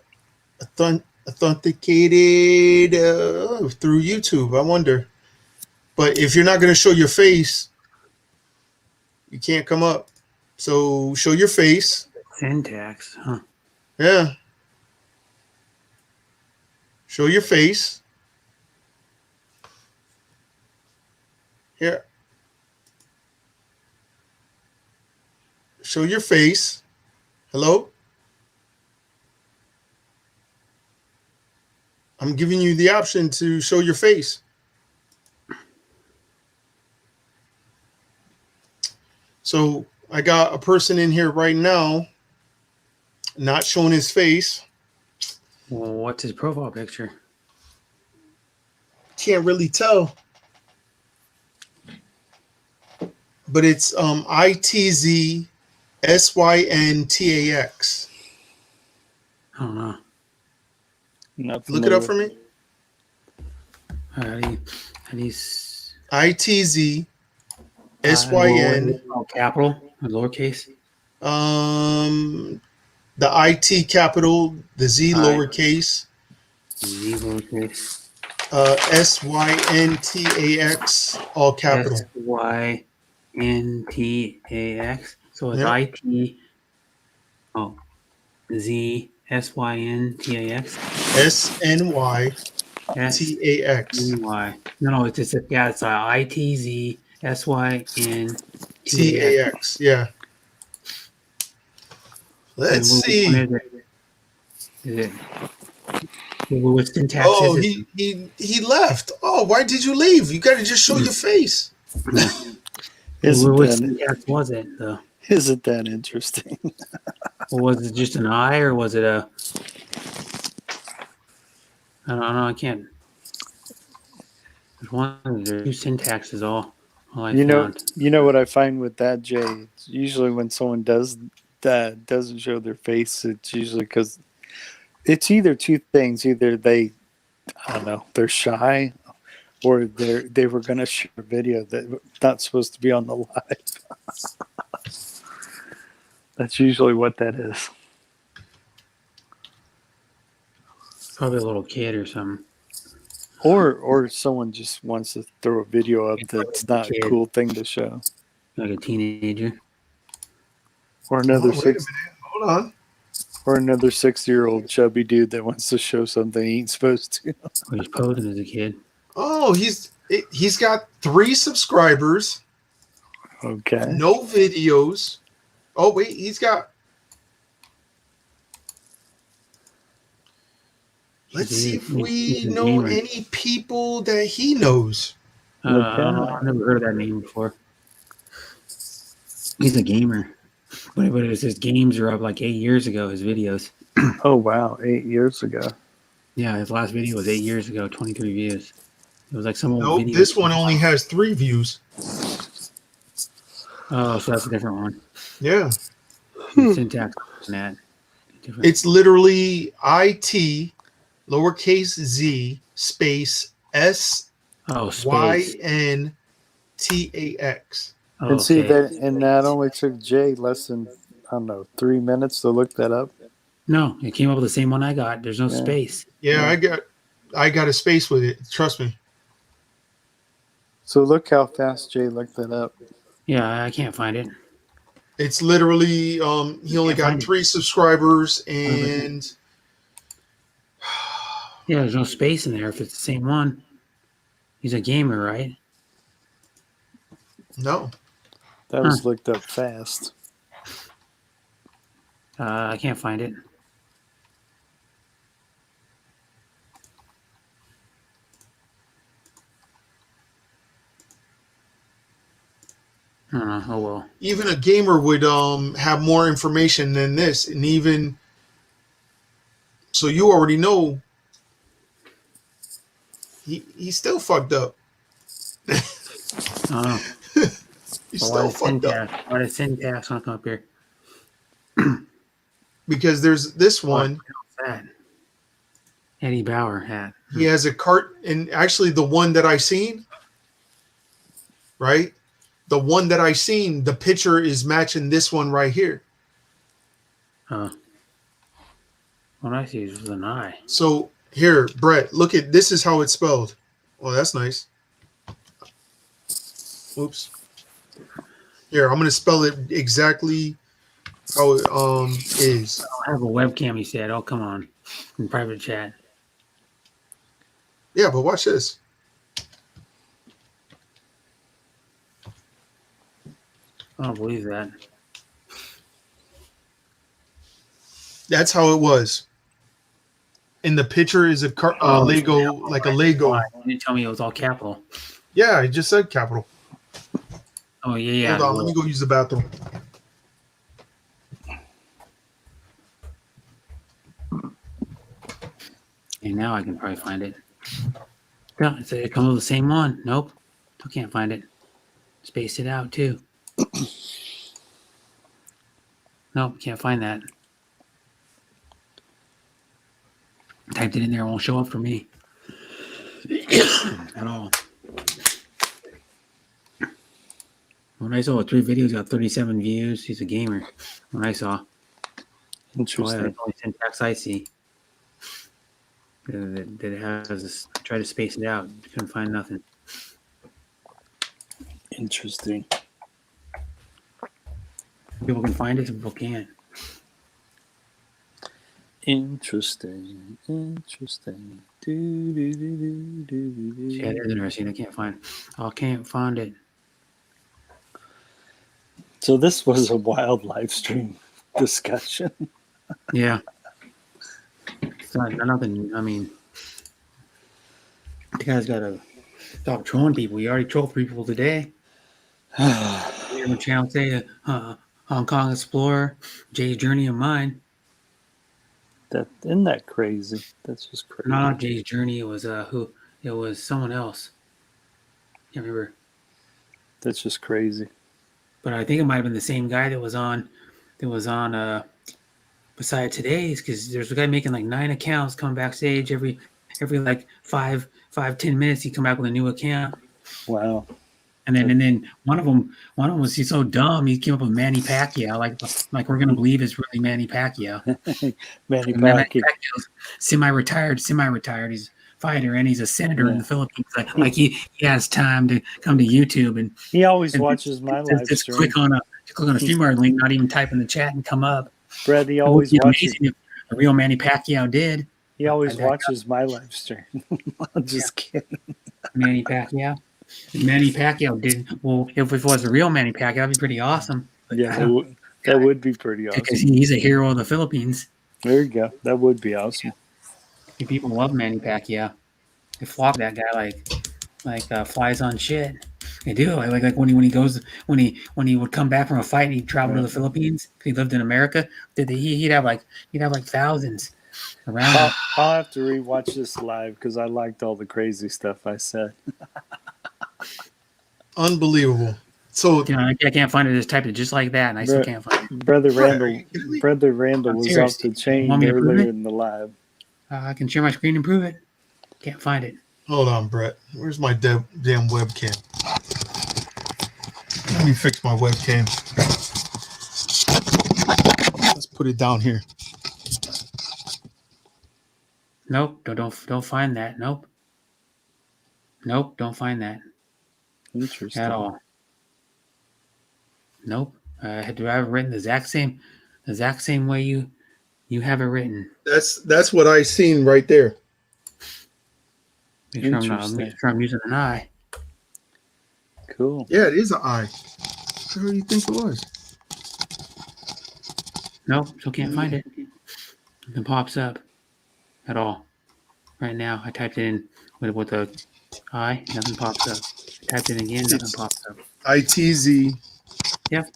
authenticated through YouTube. I wonder. But if you're not going to show your face, you can't come up. So show your face. Syntax, huh? Yeah. Show your face. Here. Show your face. Hello? I'm giving you the option to show your face. So I got a person in here right now not showing his face. Well, what's his profile picture? Can't really tell. But it's ITZ SYNTAX. I don't know. Not Look it up familiar. for me. How do you ITZ SYN. capital or lowercase? The IT capital, the Z All right. lowercase, Z lowercase. SYNTAX, all capital. SYNTAX. So it's Yeah. IT. Oh, Z SYNTAX. SNYTAX. No, it's just it's ITZ SYNTAX. TAX. Yeah. Let's see. Is it? What syntax Oh, is it? he left. Oh, why did you leave? You got to just show your face. Isn't What that, syntax was it though? isn't that interesting? Or was it just an I, or was it a? I don't know. I can't. There's one. There's two syntaxes. All I You found. know what I find with that, Jay? It's usually when someone does that doesn't show their face, it's usually because it's either two things: either I don't know, they're shy, or they were going to share a video that not supposed to be on the live. That's usually what that is. Probably a little kid or something. Or someone just wants to throw a video up that's not a cool thing to show. Like a teenager. Or another Oh, wait a minute. Hold on. or another 60-year-old chubby dude that wants to show something he ain't supposed to. Or he's posing as a kid. Oh, he's got 3 subscribers, Okay. no videos. Oh, wait, he's got. Let's see if we know any people that he knows. I don't know. I've never heard of that name before. He's a gamer. But it says games are up like 8 years ago, his videos. Oh, wow. 8 years ago. Yeah, his last video was 8 years ago, 23 views. It was like some old Nope, video. this one only has 3 views. Oh, so that's a different one. Yeah. Syntax and that. Different. It's literally IT lowercase z space space. SYNTAX. Oh, And see okay. that only took Jay less than, I don't know, 3 minutes to look that up. No, it came up with the same one I got. There's no space. Yeah, I got a space with it. Trust me. So look how fast Jay looked that up. Yeah, I can't find it. It's literally he only Can't got find it. 3 subscribers and Yeah, there's no space in there if it's the same one. He's a gamer, right? no. That was looked up fast. I can't find it. Oh well. Even a gamer would have more information than this, and even so, you already know he's still fucked up. Oh, He's well, still fucked up why does syntax not come up here? because there's this What? one. That Eddie Bauer hat. He has a cart, and actually the one that I seen, right? The one that I seen, the picture is matching this one right here. What I see is an eye. So here, Brett, look at this is how it's spelled. Oh, that's nice. Oops. Here, I'm gonna spell it exactly how it is. I have a webcam, he said. Oh, come on. In private chat. Yeah, but watch this. I don't believe that. That's how it was. And the picture is a Lego, like a Lego. Why? You didn't tell me it was all capital. Yeah, I just said capital. Oh, yeah. Hold on, let me go use the bathroom. And now I can probably find it. No, it comes with the same one. Nope. Still can't find it. Spaced it out, too. Nope, can't find that. Typed it in there, it won't show up for me. At all. When I saw 3 videos, got 37 views. He's a gamer. When I saw. Interesting. That's the only syntax I see. That has this, try to space it out. Couldn't find nothing. Interesting. People can find it, some people can't. Interesting. Interesting. Yeah, that is interesting. I can't find it. So this was a wild live stream discussion. Yeah. It's not nothing. I mean, the guy's got to stop trolling people. You already trolled 3 people today. Your channel say Hong Kong Explorer, Jay's Journey of mine. That isn't that crazy? That's just crazy. No, not Jay's Journey. It was who? It was someone else. Can't remember. That's just crazy. But I think it might have been the same guy that was on beside today's, because there's a guy making like 9 accounts coming backstage every like 5-10 minutes. He come back with a new account. Wow. And then one of them was, he's so dumb, he came up with Manny Pacquiao, like we're gonna believe it's really Manny Pacquiao. Manny Manny Pacquiao. Pacquiao's semi-retired. He's a fighter and he's a senator in the Philippines. Like he has time to come to YouTube and He always watches my live just stream. click on a StreamYard link, not even type in the chat and come up. Brett, he It would always be watches. amazing if a real Manny Pacquiao did. He always watches my live stream. I'm just kidding. Manny Pacquiao. If Manny Pacquiao did, well, if it was a real Manny Pacquiao, that'd be pretty awesome. But Yeah, that would be pretty awesome. because he's a hero of the Philippines. There you go. That would be awesome. People love Manny Pacquiao. They flock that guy like flies on shit. They do. Like when he would come back from a fight and he'd travel to the Philippines. He lived in America. He'd have like thousands around him. I'll have to rewatch this live because I liked all the crazy stuff I said. Unbelievable. So You know, I can't find it. Just typed it just like that, and I still can't find it. Brother Brett, are Randall, you kidding me? Brother Randall I'm was serious. off the chain Want me to prove earlier it? in the live. I can share my screen and prove it. Can't find it. hold on, Brett. Where's my damn webcam? Let me fix my webcam. Let's put it down here. Nope. Don't find that. Nope. Don't find that Interesting. at all. Nope. I have it written the exact same way you have it written. That's what I seen right there. Make sure I'm using an I. Cool. Yeah, it is an I. What the hell do you think it was? Nope. Still can't find it. Nothing pops up at all. Right now, I typed it in with a I. Nothing pops up. I typed it in again. Nothing pops up. ITZ Yep.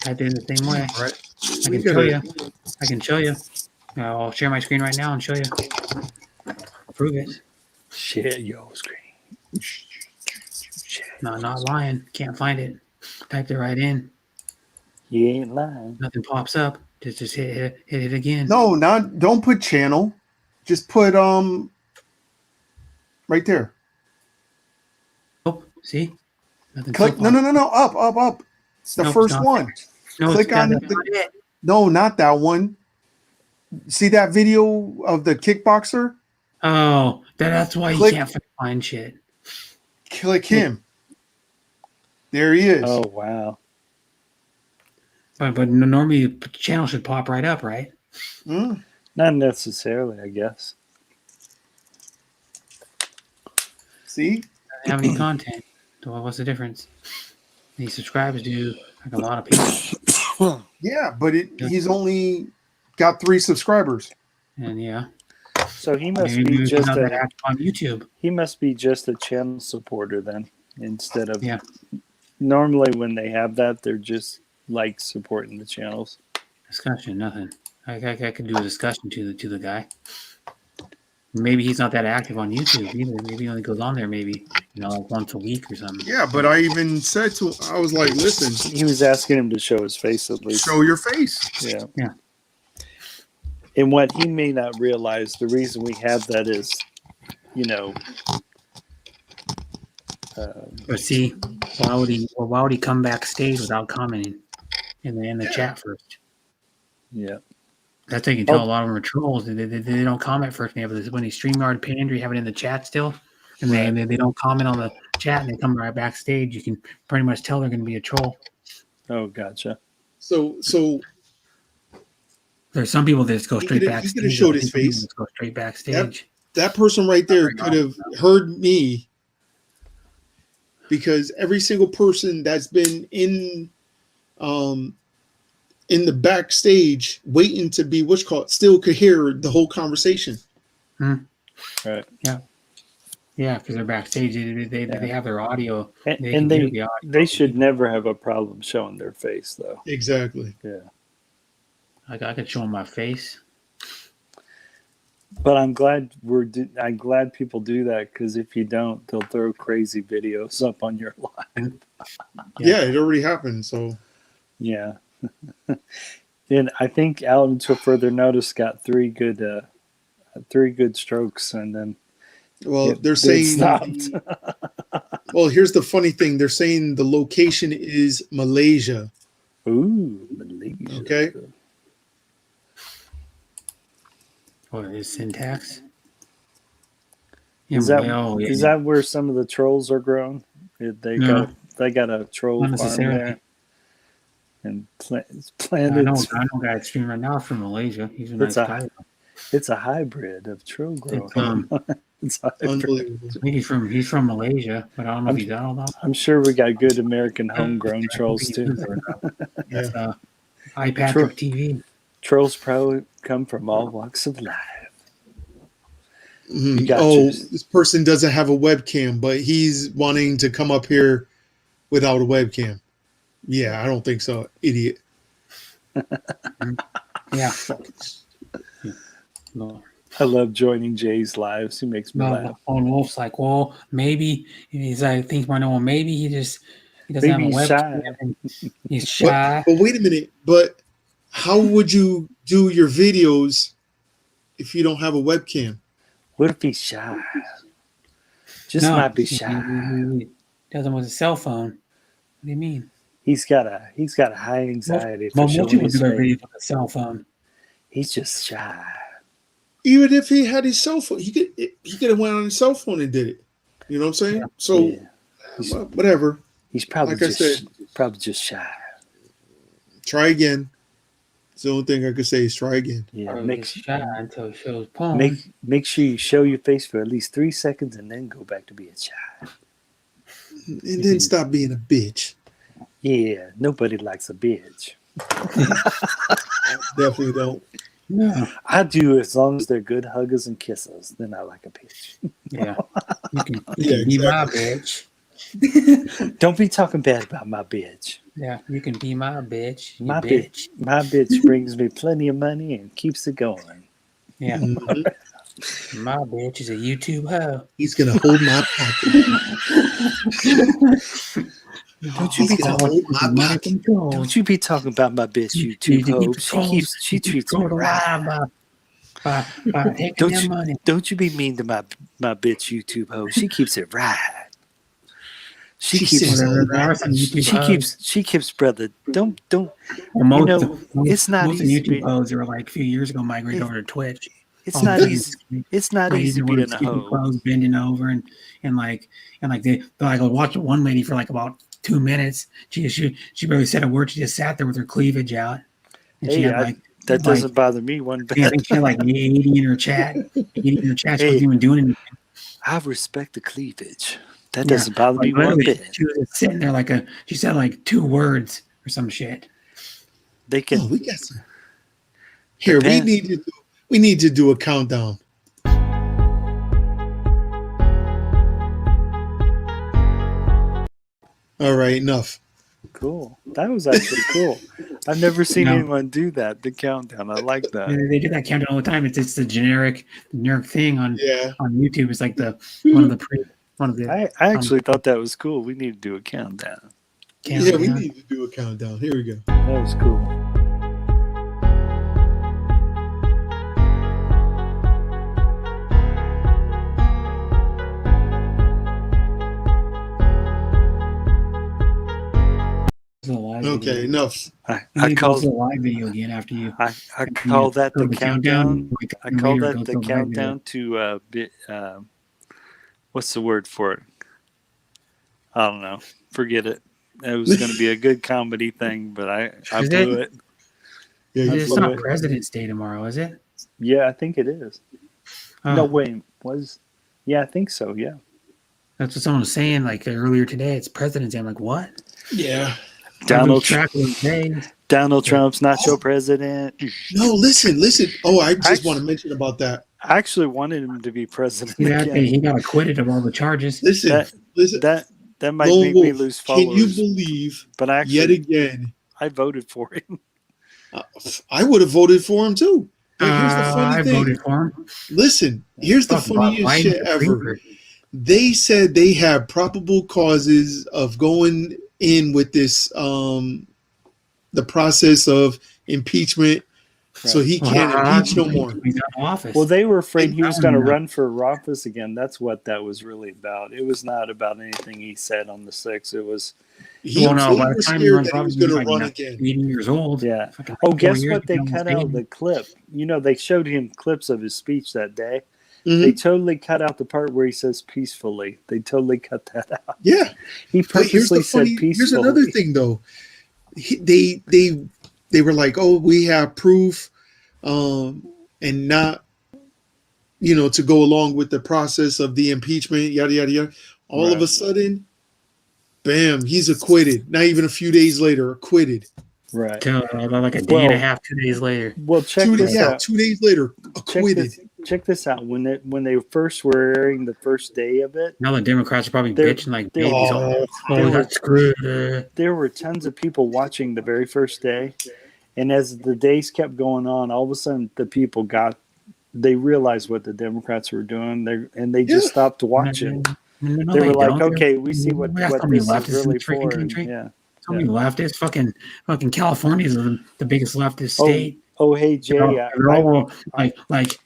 I did it the same way. All right. I We can show gotta- you. I can show you. I'll share my screen right now and show you. Prove it. Share your screen. No, not lying. Can't find it. Typed it right in. You ain't lying. Nothing pops up. Just hit it again. No, don't put channel. Just put right there. Oh, see? Nothing. Click. still No. Up. The Nope, first not one. No, Click it's on not the- it. No, not that one. See that video of the kickboxer? Oh, that's why you Click- can't find shit. Click him. There he is. Oh wow. But normally the channel should pop right up, right? Mm. Not necessarily, I guess. See? Doesn't have any content. So what's the difference? These subscribers do like a lot of people. Yeah, but he's only got 3 subscribers. And yeah. So he must Maybe be he's just not that a active on YouTube. he must be just a channel supporter then, instead of Yeah. Normally when they have that, they're just like supporting the channels. Discussion, nothing. I could do a discussion to the guy. Maybe he's not that active on YouTube either. Maybe he only goes on there maybe, like once a week or something. Yeah, but I even said to him, I was like, listen, He was asking him to show his face at least. show your face. Yeah. Yeah. And what he may not realize, the reason we have that is, But see, why would he come backstage without commenting in the chat first? yeah. That's how you can tell a lot of them are trolls. They don't comment first. When they StreamYard Pander, you have it in the chat still, and they don't comment on the chat and they come right backstage. You can pretty much tell they're going to be a troll. Oh, gotcha. So There's some people that just go He straight could've- he backstage. could've showed his Some people face. just go straight backstage. that person right there could have heard me, because every single person that's been in the backstage waiting to be still could hear the whole conversation. Right. Yeah, because they're backstage. They have their audio. And, They and can hear they the audio. they should never have a problem showing their face, though. Exactly. Yeah. I could show them my face. But I'm glad I'm glad people do that, because if you don't, they'll throw crazy videos up on your live. Yeah, it already happened. So Yeah. And I think Alan, to further notice, got 3 good strokes, and then well, it- they're it saying stopped. well, here's the funny thing. They're saying the location is Malaysia. Ooh, Malaysia. Okay. What is syntax? Is that where some of the trolls are grown? They No. got a troll Not farm necessarily. there, and I planted. know a guy that's streaming right now from Malaysia. He's a nice It's a- guy. It's a hybrid of troll growing. It's, It's a hybrid. Unbelievable. I think he's from Malaysia, but I don't know if he's out of that. I'm sure we got good American homegrown trolls too. That's iPatrick TV. Trolls probably come from all walks of life. Mhm. You got Oh, yours. this person doesn't have a webcam, but he's wanting to come up here without a webcam. Yeah, I don't think so, idiot. Yeah. No. I love joining Jay's lives. He makes me laugh. Lone Wolf's like, well, maybe he's like, thinks my no, maybe he doesn't have a Maybe he's webcam. And he's shy. But wait a minute. But how would you do your videos if you don't have a webcam? What if he's shy? Just No, might be shy. He does them with a cell phone. What do you mean? He's got a high anxiety for Most showing people his do their face. videos with a cell phone. He's just shy. Even if he had his cell phone, he could have went on his cell phone and did it. You know what I'm saying? So Yeah. whatever. He's probably Like I just said. shy. Try again. It's the only thing I could say is try again. Yeah. Or Make he's shy until he shows porn. make sure you show your face for at least 3 seconds and then go back to being shy. And then stop being a bitch. Yeah, nobody likes a bitch. Definitely don't. Yeah. I do, as long as they're good huggers and kissers. Then I like a bitch. Yeah. You can Yeah, be my exactly. bitch. Don't be talking bad about my bitch. Yeah, you can be my bitch. You My bitch. my bitch brings me plenty of money and keeps it going. Yeah, Mhm. my bitch is a YouTube hoe. He's gonna hold my pocket. Don't you He's be gonna talking. hold my Money pocket. control. Don't you be talking about my bitch, You YouTube need to keep hoe. the She trolls. she treats me right. alive by taking Don't their you money. don't you be mean to my bitch, YouTube hoe. She keeps it right. She She keeps says all There the right are some things. YouTube she keeps brother. Don't Well, you most, know most, it's not most of the easy. YouTube hoes are like a few years ago migrated It, over to Twitch. it's All not the easy. It's not ladies easy are wearing being a skinny hoe. clothes, bending over, and they like I watched one lady for like about 2 minutes. She barely said a word. She just sat there with her cleavage out, and she Hey, had like that doesn't bother me one bit. I think she had like 80 in her chat. 80 in her chat. She Hey, wasn't even doing anything. I respect the cleavage. That Yeah, doesn't bother me like one literally, bit. she was just sitting there she said like 2 words or some shit. They can Oh, we got some. Here, Depend- we need to do a countdown. All right, enough. Cool. That was actually cool. I've never seen No. anyone do that. The countdown. I like that. They do that countdown all the time. It's the generic thing on Yeah. YouTube. It's like the one of the I actually thought that was cool. We need to do a countdown. Yeah, we countdown. need to do a countdown. Here we go. That was cool. It's a live Okay, video. enough. I You call post a live video again after you. I call that go the to countdown. like, I call later that go the to a live countdown to what's the word for it? I don't know. Forget it. It was going to be a good comedy thing, but I Is blew it. Yeah, video. you It's blew not it. President's Day tomorrow, is it? Yeah, I think it is. Oh, No, wait. Yeah, I think so. Yeah. that's what someone was saying like earlier today. It's President's Day. I'm like, what? Yeah. Donald track of those days. Donald Trump's not your president. No, listen. Oh, I just Actually- want to mention about that. I actually wanted him to be president See that again. he got acquitted of all the charges. Listen. That might Lone make me Wolf, lose can you followers. believe But I yet actually, again? I voted for him. I would have voted for him too. But here's the funny I thing. voted for him. Listen, here's the Fuck, funniest Biden's shit a ever. creeper. They said they have probable causes of going in with this the process of impeachment, so he can't impeach no more. He's out of office. Well, they were afraid he was I going to don't know. run for office again. That's what that was really about. It was not about anything he said on the 6th. It was, He, Well, no, he by the was time he scared runs that he for was office, going he's to like run again. 80 years old. yeah. Fucking Oh, 4 guess years what? They ago, cut almost out 80. the clip. They showed him clips of his speech that day. Mhm. They totally cut out the part where he says peacefully. They totally cut that out. Yeah, He but here's purposely the said funny. peacefully. Here's another thing, though. They were like, "Oh, we have proof," and not, to go along with the process of the impeachment, yada yada yada. All of a Right. sudden, bam, he's acquitted. Not even a few days later, acquitted. Right. Like a day and a half, 2 days later. Well, check 2 this days, out. 2 days later, Check acquitted. check this out. When they first were airing the first day of it, Now the Democrats are probably They're- bitching like they're- babies. Oh, Oh, we got screwed. there were tons of people watching the very first day, and as the days kept going on, all of a sudden the people they realized what the Democrats were doing. They just Yeah. stopped watching. No, They were like, don't. okay, we see what We got so many this leftists is in really this freaking for. And, country. yeah. So many leftists. Fucking California is the biggest leftist Oh, state. Oh, hey Jay, They're all like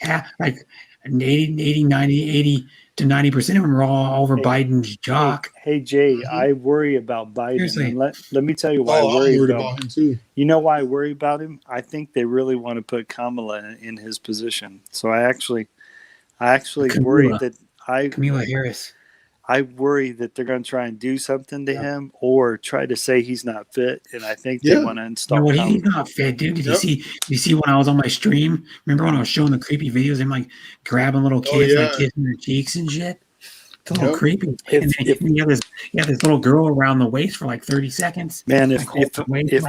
80, 90, 80 to 90% of them are all over Hey, Biden's jock. Hey Jay, I worry about Biden. Seriously. And let me tell you why I I'm worry worried about. about him too. You know why I worry about him? I think they really want to put Kamala in his position. So I actually worry Kamala. that Kamala Harris. I worry that they're going to try and do something to him or try to say he's not fit. And I think they Yeah. want to You install know what? Kamala. He's not fit, dude. Did Yep. you see when I was on my stream? Remember when I was showing the creepy videos of him like grabbing little kids, yeah. like kissing their cheeks and shit? It's a little Yep. creepy. If- And then you have this little girl around the waist for like 30 seconds. Man, Like, holding her waist,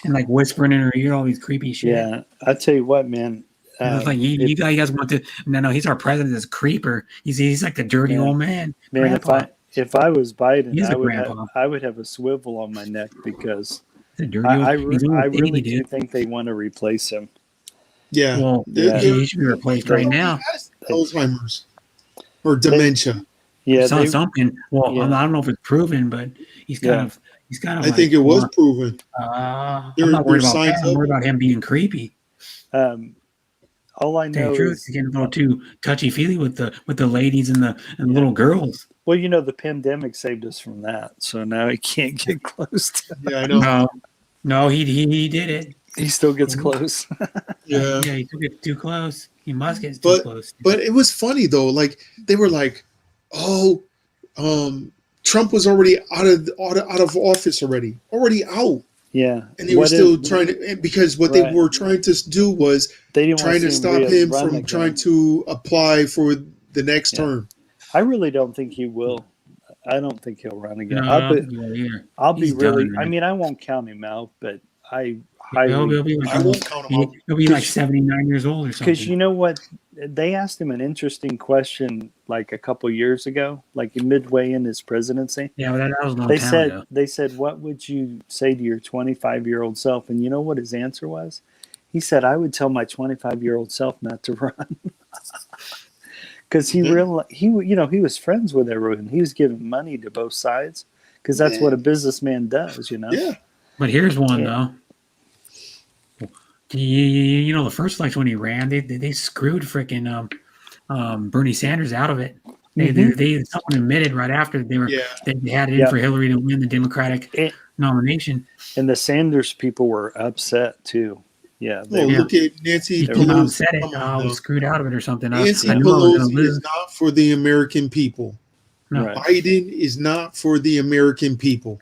and like whispering in her ear all these creepy shit. Yeah, I tell you what, man. And it's like you guys want to no, he's our president, this creeper. He's like the dirty Yeah. old man. Man, Grandpa. if I was Biden, He's a I grandpa. would have a swivel on my neck because He's a dirty I old- he's an old really lady, do dude. think they want to replace him. Yeah. Well, Yeah. he should be replaced right now. Alzheimer's or dementia. Yeah, I saw they, something. Well, yeah. I don't know if it's proven, but he's kind of. I think it was proven. I'm There- not worried there's about that. signs I'm of worried it. about him being creepy. all I To tell know you the truth, is, he's getting a little too touchy feely with the ladies and the little girls. well, you know, the pandemic saved us from that, so now he can't get close. Yeah, I know. No, he did it. He still gets close. Yeah. Yeah, he took it too close. He must get too But- close. But it was funny though. Like they were like, "Oh, Trump was already out of office already out," Yeah, and they were still trying to, because what Right. they were trying to do was They didn't trying to want stop him from trying to apply for the next Yeah. term. I really don't think he will. I don't think he'll run again. No, I'll be He's really. done, I man. mean, I won't count him out, but I He'll highly be like I won't count him out. he'll be like 79 years old or something. because you know what, they asked him an interesting question like a couple years ago, like midway in his presidency. Yeah, but that was a long They time said ago. what would you say to your 25-year-old self? And you know what his answer was? He said, I would tell my 25-year-old self not to run. Because he was friends with everyone. He was giving money to both sides because that's what a businessman does, you know. Yeah. But here's one Yeah. though. You know, the first election when he ran, they screwed freaking Bernie Sanders out of it. They someone admitted right after they had it in Yeah. for Hillary to win the Democratic nomination. And the Sanders people were upset too. Yeah, Well, Yeah. look at Nancy He came out and Pelosi. said it. Come on I now. was screwed out of it or something. I Nancy knew I was going Pelosi to is lose. not for the American people. No. Right. Biden is not for the American people.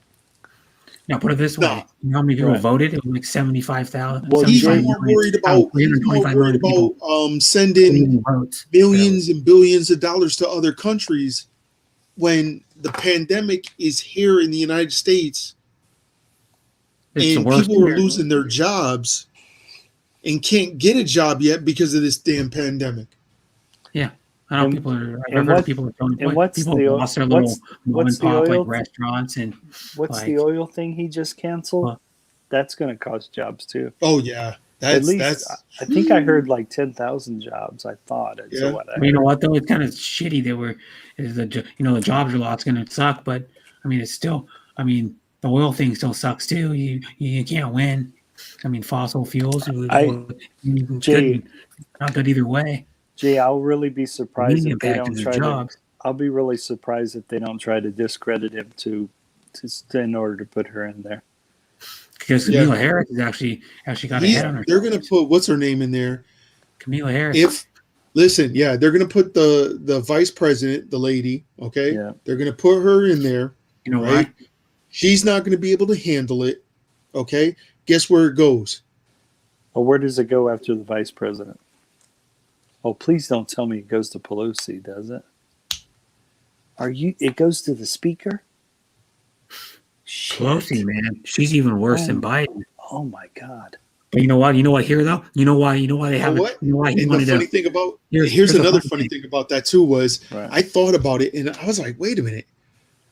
Now put it this way: No. you know how many people Right. voted? It was like 75,000. Well, He's 75 more million. worried about 325 million people sending votes. billions and billions of dollars to other countries when the pandemic is here in the United States It's the and worst people are here. losing their jobs and can't get a job yet because of this damn pandemic. I know And- people are. and I've heard what- people are and what's people the- lost their little mom what's and the pop oil- like restaurants and What's like- the oil thing he just canceled? What? That's going to cost jobs too. Oh yeah, At least that's I think I heard like 10,000 jobs. I thought. That's Yeah. what I Well, you know heard. what though? It's kind of shitty that the jobs are lost going to suck, but I mean it's still. I mean the oil thing still sucks too. You can't win. I mean fossil fuels. Jay- Not good either way. Gee, I'll really be surprised Media if they impact don't in try their to. jobs. I'll be really surprised if they don't try to discredit him in order to put her in there. Because Yeah. Kamala Harris has actually got a head on her. they're gonna put what's her name in there. Kamala Harris. If listen, yeah, they're gonna put the vice president, the lady, okay, Yeah. they're gonna put her in there, you know right? what? She's not gonna be able to handle it, okay. Guess where it goes? Well, where does it go after the vice president? Oh, please don't tell me it goes to Pelosi, does it? It goes to the speaker? Shit. Pelosi, man, she's even worse than Oh. Biden. Oh my God. But you know what? You know what? Here though, you know why they have what? You know why he And wanted the funny to. thing about Here's here's the another funny funny thing. thing about that too was Right. I thought about it and I was like, wait a minute.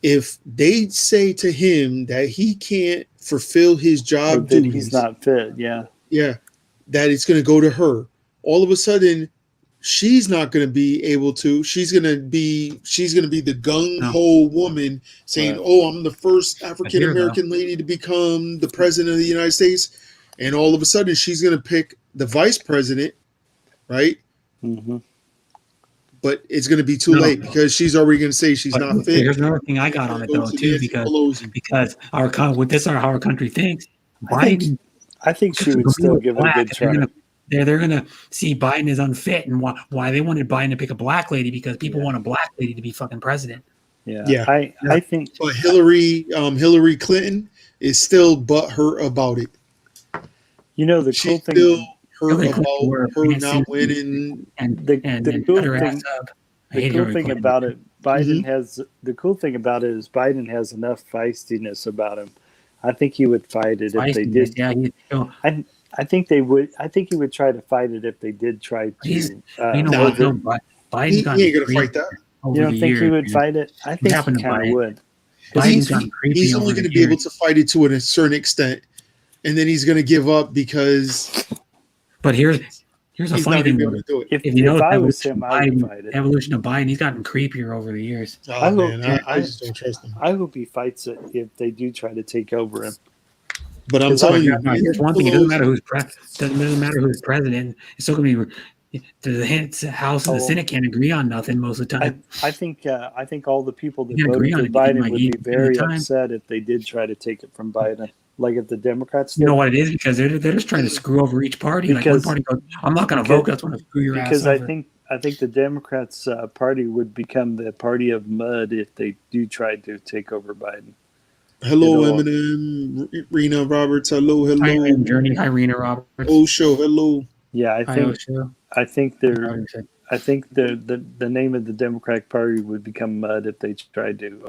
If they say to him that he can't fulfill his Or job that duties, he's not fit. Yeah. yeah, that it's going to go to her. All of a sudden, she's not going to be able to. She's going to be the gung ho woman saying, Right. "Oh, I'm the first African American lady to become the president of the United States," and all of a sudden, she's going to pick the vice president, right? Mm-hmm. But it's going to be too No. late because she's already going to say she's But not fit. here's another thing I got on it though Goes to too, Nancy Pelosi. because how our country thinks. I think Biden I think she would still give it a good try. They're gonna see Biden is unfit, and why they wanted Biden to pick a black lady because people want a black lady to be fucking president. Yeah. Yeah. I think But Hillary Clinton is still butthurt about it. the cool She's thing. still hurt Hillary about Clinton wore her pants not and- winning. And The and cool shut her thing- ass up. I The hate cool Hillary thing Clinton. about it, Biden Mhm. has the cool thing about it is Biden has enough feistiness about him. I think he would fight it if they Feistiness, did. yeah, I think they would. I think he would try to fight it if they did try He's- to. you know Nah, what? over- No, Biden's He gotten ain't gonna free. fight that. over You don't the think years. he would man. fight it? I think happened he to kind buy of it. would. Biden's He's, gotten creepy he's over only the going to be able years. to fight it to a certain extent, and then he's going to give up because But here's a he's funny not going thing to be about able it. to do it. If you know I the was evolution him, of I would Biden, fight it. evolution of Biden, he's gotten creepier over the years. Oh, I hope- man, I just don't trust him. I hope he fights it if they do try to take over him. But I'm 'Cause I telling you, Now, here's one thing: it doesn't matter who's president. It's still going to be the House and the Oh. Senate can't agree on nothing most of the time. I think all the people that You can agree voted on for anything Biden like would be 80% of the very time. upset if they did try to take it from Biden. Like if the Democrats did. You know what it is? Because they're just trying to screw over each party. Like one Because- party goes, "I'm not going to because- vote. That's going to screw your Because ass I over." think the Democrats party would become the party of mud if they do try to take over Biden. hello, You know- Eminem, Rena Roberts. Hello, Hi, hello. Rand Journey. Hi, Rena Roberts. Osho, hello. Yeah, I Hi, think Osho. the name of the Democratic Party would become mud if they tried to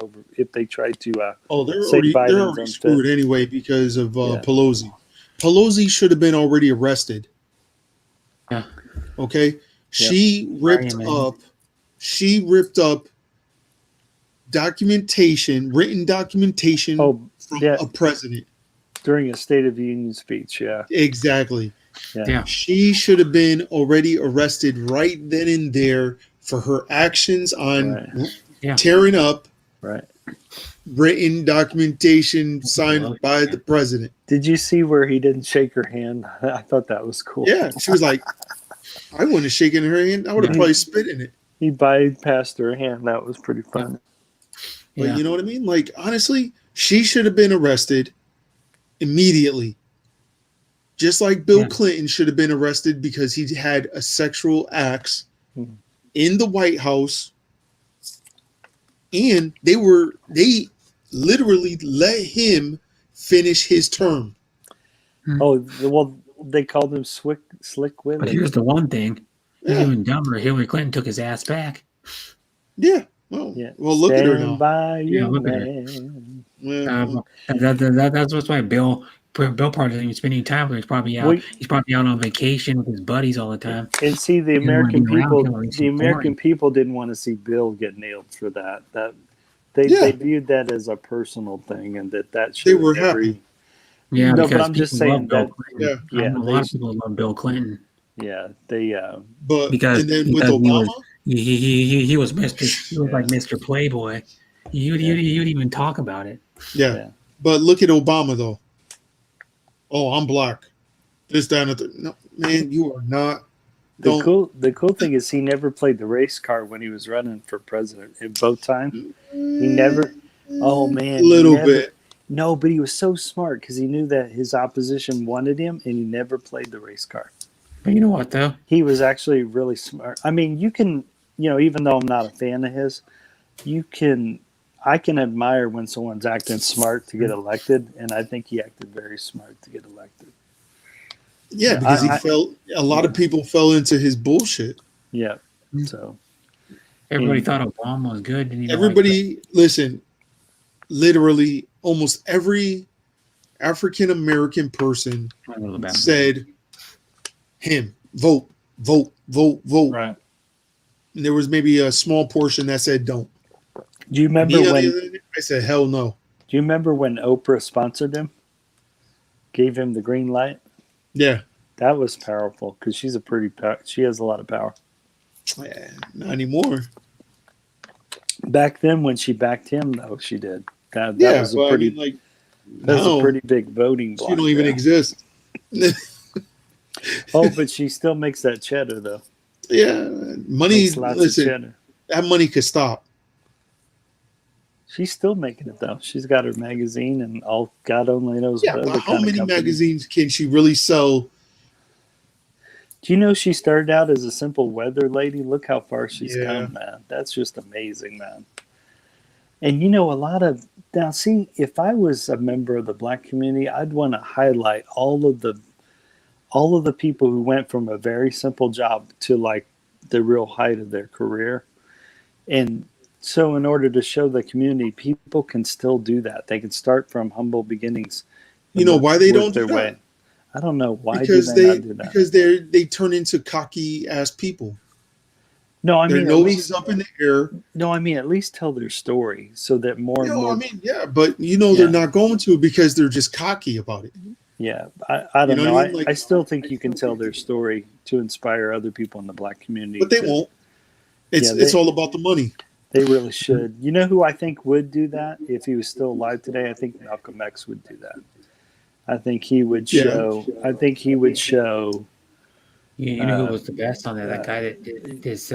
Oh, they're Say already Biden's unfit. screwed anyway because of Yeah. Pelosi. Pelosi should have been already arrested. Yeah. Okay, she ripped man. up written documentation Oh, from yeah. a president. during a State of the Union speech. Yeah, Exactly. Yeah. She should have been already arrested right then and there for her actions on Right. Yeah. tearing up right. written documentation signed by the president. Did you see where he didn't shake her hand? I thought that was cool. Yeah, she was like, I wouldn't have shaken her hand. I would have Yeah. probably spit in it. He bypassed her hand. That was pretty fun. But Yeah. you know what I mean? Like, honestly, she should have been arrested immediately. Just like Bill Yeah. Clinton should have been arrested because he had a sexual acts Mhm. in the White House. And they literally let him finish his term. Oh, well, they called him Slick But Willie. here's the one thing: Yeah. even dumber. Hillary Clinton took his ass back. Yeah. Well, Yeah. well, look at her Stand now. by Yeah, your look at her. man. Well, That's why Bill Parr isn't even spending time with her. He's probably out. Wait. He's probably out on vacation with his buddies all the time. And see, the didn't wanna American be around people, Hillary, the so American boring. people didn't want to see Bill get nailed for that. They Yeah. viewed that as a personal thing, and that They should were never. happy. Yeah, No, but because I'm just people love saying Bill that- Clinton. Yeah. Yeah, I know a lot of people love Bill Clinton. Yeah, they. But Because- and then with because he Obama, was- He was like Mr. Playboy. You'd even talk about it. yeah. Yeah. But look at Obama though. Oh, I'm black. This down at the no man, you are not. Don't The cool thing is he never played the race card when he was running for president. In both times, he never. Oh man, a he little never- bit. No, but he was so smart because he knew that his opposition wanted him, and he never played the race card. But you know what though? He was actually really smart. I mean, you can, even though I'm not a fan of his, I can admire when someone's acting smart to get elected, and I think he acted very smart to get elected. Yeah, because a lot of people fell into his bullshit. Yeah. So Everybody Mm. thought Obama was good. Didn't even Everybody, listen, literally almost every African American person like Alabama. said him, vote, vote, vote, vote. right. And there was maybe a small portion that said don't. Do you remember Me, on when? the other hand, I said hell no. Do you remember when Oprah sponsored him? Gave him the green light. Yeah. That was powerful because she has a lot of power. Not anymore. Back then, when she backed him, though, she did. That Yeah, was but a pretty. I mean, like, That's no, a pretty big voting block. she don't even there. exist. Oh, but she still makes that cheddar, though. Yeah, money. Makes lots of Listen, cheddar. that money could stop. She's still making it though. She's got her magazine and all. God only knows Yeah, what but other how kind of many company. magazines can she really sell? Do you know she started out as a simple weather lady? Look how far she's Yeah. come, man. That's just amazing, man. And a lot of now. See, if I was a member of the black community, I'd want to highlight all of the people who went from a very simple job to like the real height of their career. And so in order to show the community, people can still do that. They can start from humble beginnings. You know why they don't do their that? way. I don't know why Because do they not do that. because they turn into cocky ass people. No, I Their mean, at nose least is up in the air. no, I mean, at least tell their story so that more and No, more. I mean, yeah, but they're Yeah. not going to because they're just cocky about it. Yeah, I don't You know know. what I mean? Like- I still think you can tell their story to inspire other people in the black community. But they to- won't. It's Yeah, it's all about the money. They really should. You know who I think would do that if he was still alive today? I think Malcolm X would do that. I think he would Yeah. show. I think he would show. You know who was the best on there? That guy that did this.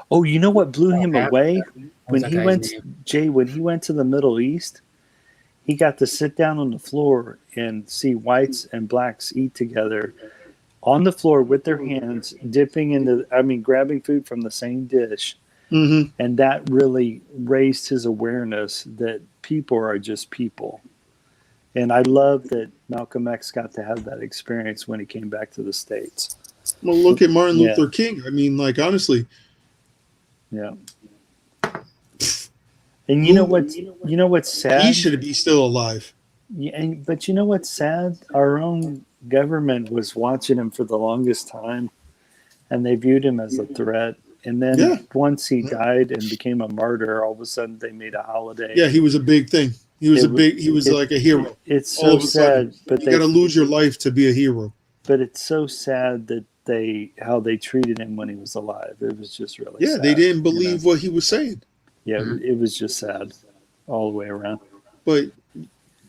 Oh, you know what blew him Africa. away What's when that he guy's went? name? Jay, when he went to the Middle East, he got to sit down on the floor and see whites and blacks eat together on the floor with their hands, dipping into. I mean, grabbing food from the same dish. Mm-hmm. And that really raised his awareness that people are just people. And I love that Malcolm X got to have that experience when he came back to the States. Well, look at Martin Yeah. Luther King. I mean, like, honestly, Yeah. And you know what's sad? he should be still alive. Yeah, but you know what's sad? Our own government was watching him for the longest time, and they viewed him as a threat. And then Yeah. once he died and became a martyr, all of a sudden they made a holiday. Yeah, he was a big thing. He was It- like a hero. It's All so of a sudden, sad, but You got to lose your life to be a hero. but it's so sad that how they treated him when he was alive. It was just really Yeah, sad, they didn't you believe know? what he was saying. Yeah, it was just sad all the way around. But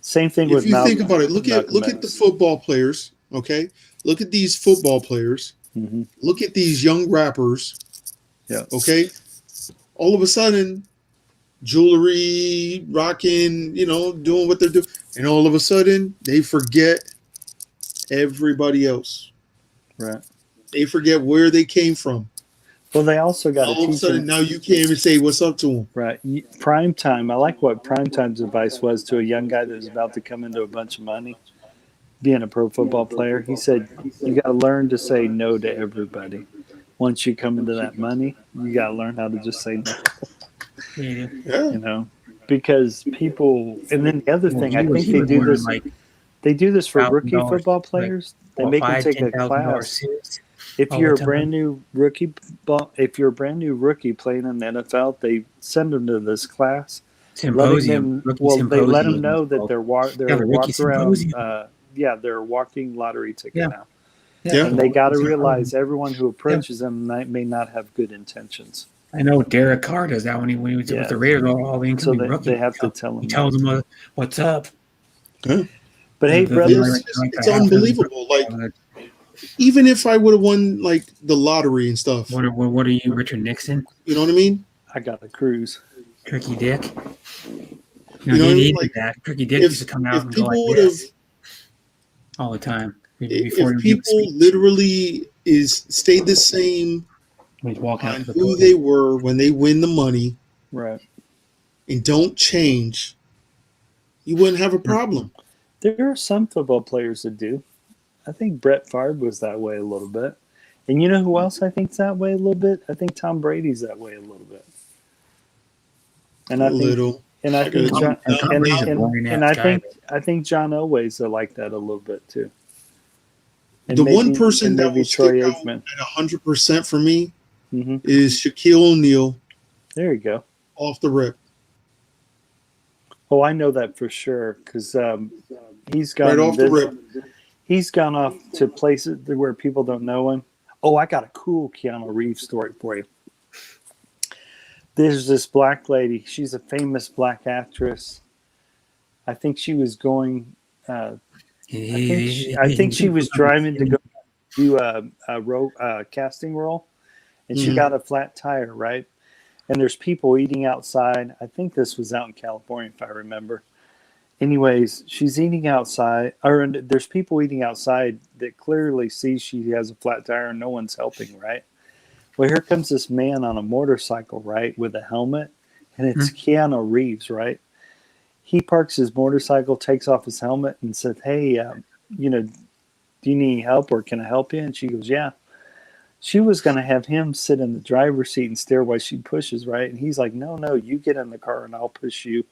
Same thing if with you Malcolm. think about it, look at the X. football players. Okay, look at these football players. Mhm. Look at these young rappers. Yeah. Okay, all of a sudden, jewelry, rocking, doing what they're doing, and all of a sudden they forget everybody else. Right. They forget where they came from. Well, they also got to All of a teach sudden, them. now you can't even say what's up to them. Right. Prime time. I like what Prime Time's advice was to a young guy that was about to come into a bunch of money, being a pro football player. He said, you got to learn to say no to everybody. Once you come into that money, you got to learn how to just say no, Yeah. because people, and then the other thing, I think they do this, they do this for rookie $1,000, football players. They make them take a class. If all you're the a brand new rookie, playing in the NFL, they send them to this class. Symposium. They let them know that they're the rookie walk around. symposium. They're a walking lottery ticket Yeah. now, Yeah. and they got to realize everyone who approaches them may not have good intentions. I know Derek Carr does that when he was Yeah. with the Raiders. All the So incoming rookies. they have to tell them. He tells them what's up. But hey, The- brothers, It's unbelievable. Like, even if I would have won like the lottery and stuff, What are you, Richard Nixon? you know what I mean? I got a cruise. Tricky Dick? You know what I he mean? needed Like, that. Tricky Dick If, used to come out if and go people like would have, this all the time. Before if he would people speak, literally stayed the same when he's walking on out to the who podium. they were when they win the money Right. and don't change, you wouldn't have a problem. There are some football players that do. I think Brett Favre was that way a little bit. And you know who else I think's that way a little bit? I think Tom Brady's that way a little bit. And I think Little. and I think Tom- John, Tom and, Brady's a and, boring and ass I guy. think John Elway's are like that a little bit too. And The maybe- one person and that maybe will Troy stick out Aikman. at 100% for me Hmm. is Shaquille O'Neal There you go. off the rip. Oh, I know that for sure because he's gone Right off the rip. He's gone off to places where people don't know him. Oh, I got a cool Keanu Reeves story for you. There's this black lady. She's a famous black actress. I think she was going. I think she was driving to go do a casting role, and she Mhm. got a flat tire, right? And there's people eating outside. I think this was out in California, if I remember. Anyways, she's eating outside, or there's people eating outside that clearly see she has a flat tire and no one's helping, right? Well, here comes this man on a motorcycle, right, with a helmet, and it's Keanu Reeves, right? He parks his motorcycle, takes off his helmet, and says, "Hey, do you need any help, or can I help you?" And she goes, "Yeah." She was going to have him sit in the driver's seat and steer while she pushes, right? And he's like, no, you get in the car and I'll push you.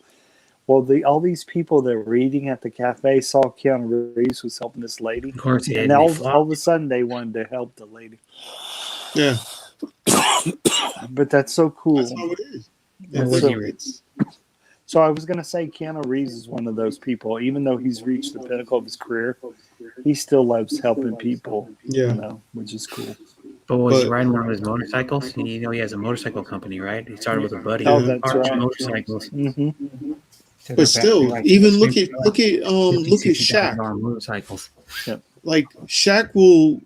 Well, all these people that were eating at the cafe saw Keanu Reeves was helping this lady. Of course, he And all of a sudden they wanted to help the lady. Yeah. But that's so cool. That's how it is. What It's, was so- he read? it's, So I was gonna say Keanu Reeves is one of those people. Even though he's reached the pinnacle of his career, he still loves helping people. yeah. You know, which is cool. But was he But- riding one of his motorcycles? You know, he has a motorcycle company, right? He started with a buddy. Oh, that's Arch right. Motorcycles. Hmm. Took But it back still, to, like, even look at $50,000 Shaq. motorcycles. Like Shaq will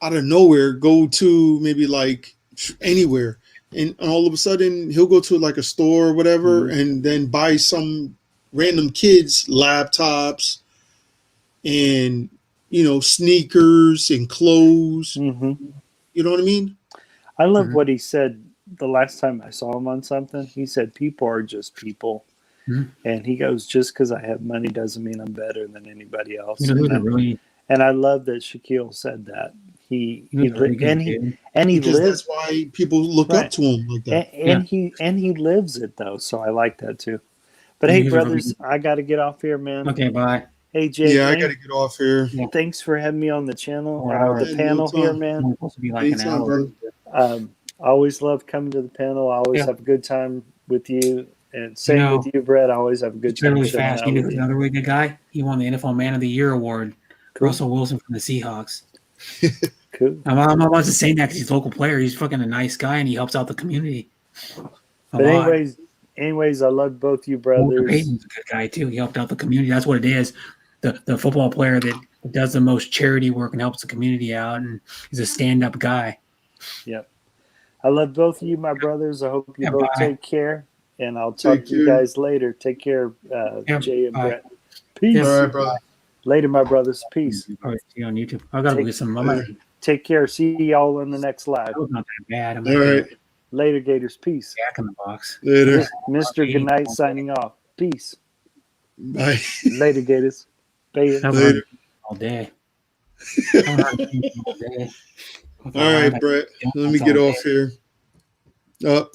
out of nowhere go to maybe like anywhere, and all of a sudden he'll go to like a store or whatever, and then buy some random kids laptops and sneakers and clothes. Hmm. You know what I mean? I love Mhm. what he said the last time I saw him on something. He said, "People are just people," Mhm. and he goes, "Just because I have money doesn't mean I'm better than anybody else." You know who's a and, really, I love that Shaquille said that. He who's a really good and dude? he Because lives that's why people look Right. up to him like that. and he lives it though. So I like that too. But hey, He's a really brothers, I got to get off here, man. Okay, bye. Hey, Jay, Yeah, I got to get off here. thanks for having me on the channel, All right. the panel Yeah, no here, time. man. It's supposed to be like an Anytime, hour. brother. I always love coming to the panel. I always Yeah. have a good time with you, and same know, with you, Brett. I always have a good It's been time. really chilling fast. out You know with who's another really good guy? He won the NFL Man of the Year award. Cool. Russell Wilson from the Seahawks. Cool. I'm about to say that because he's a local player. He's fucking a nice guy and he helps out the community. But anyways, I love both you Walter brothers. Payton's a good guy too. He helped out the community. That's what it is. The football player that does the most charity work and helps the community out, and he's a stand-up guy. I love both of you, my brothers. I hope you Yeah, both bye. take care, and I'll talk Take to you care. guys later. Take care, Yeah, Jay and bye. Brett. Peace. Yeah. All right, brother. Later, my brothers. Peace. Probably see you on YouTube. I gotta go get some. Yeah. Take care. See y'all in the next live. That was not that bad. I'm All like right. Later, Gators. Peace. Jack in the Box. Later. Mr. Goodnight signing off. Peace. Bye. Later, Gators. Bye. That was Later. all day. All day. All right, Brett. Let me get off here. Up.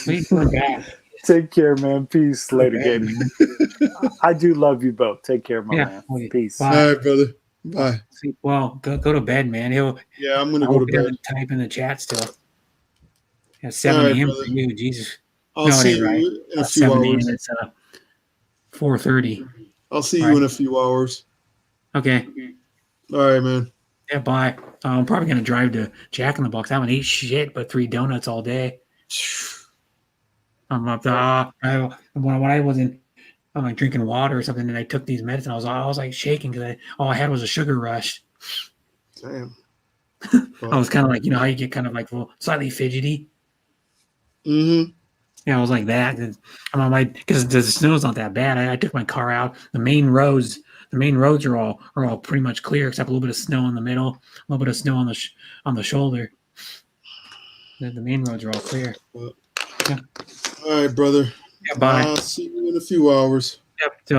Please come back. Take care, man. Peace. Later, Okay, Gators. I do love you both. Take care, my Yeah. man. Okay. Peace. Bye. All right, brother. Bye. Well, go to bed, man. Yeah, I'm gonna I go to hope he bed. doesn't type in the chat still. It's 7 All right, a.m. brother. for you, Jesus. I'll No, it see ain't you right. in a Not few 7 a.m. hours. It's 4:30. I'll see you Right. in a few hours. Okay. All right, man. Yeah, bye. I'm probably gonna drive to Jack in the Box. I haven't ate shit but 3 donuts all day. I'm up when I wasn't I'm like drinking water or something, and I took these medicine. I was like shaking because all I had was a sugar rush. Damn. I was kind of like, how you get kind of like slightly fidgety. Mm-hmm. Yeah, I was like that. I'm on because the snow's not that bad. I took my car out. The main roads are all pretty much clear except a little bit of snow in the middle, a little bit of snow on the shoulder. The main roads are all clear. All right, brother. Yeah, bye. I'll see you in a few hours. Yep. So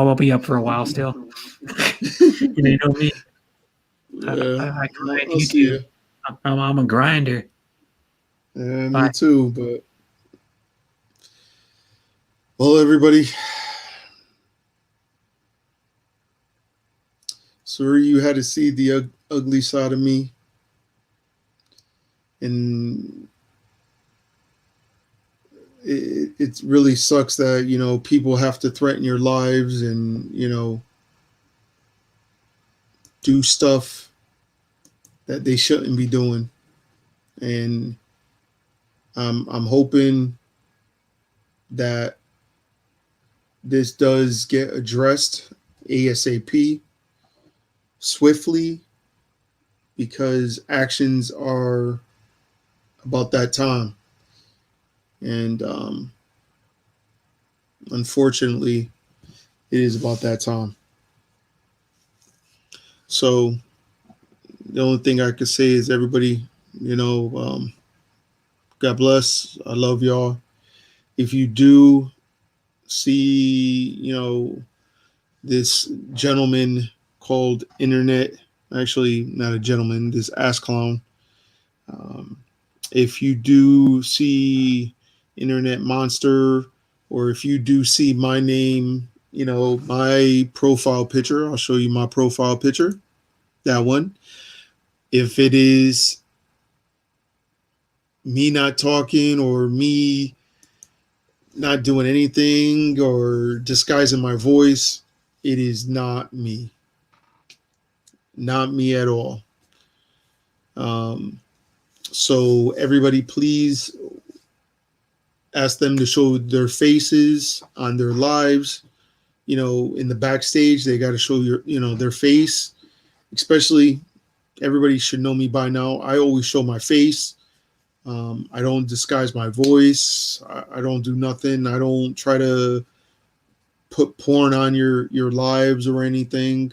I'll be up for a while still. You know me. Yeah. I grind I'll see YouTube. you. I'm a grinder. Yeah, Bye. me too. But well, everybody. Sorry you had to see the ugly side of me, and it really sucks that people have to threaten your lives and do stuff that they shouldn't be doing. And I'm hoping that this does get addressed ASAP, swiftly, because actions are about that time. And unfortunately, it is about that time. So the only thing I could say is everybody, God bless. I love y'all. If you do see, this gentleman called Internet, actually not a gentleman, this ass clown. If you do see Internet Monster, or if you do see my name, my profile picture, I'll show you my profile picture, that one. If it is me not talking or me not doing anything or disguising my voice, it is not me. Not me at all. So everybody, please ask them to show their faces on their lives. You know, in the backstage, they got to show their face. Especially, everybody should know me by now. I always show my face. I don't disguise my voice. I don't do nothing. I don't try to put porn on your lives or anything.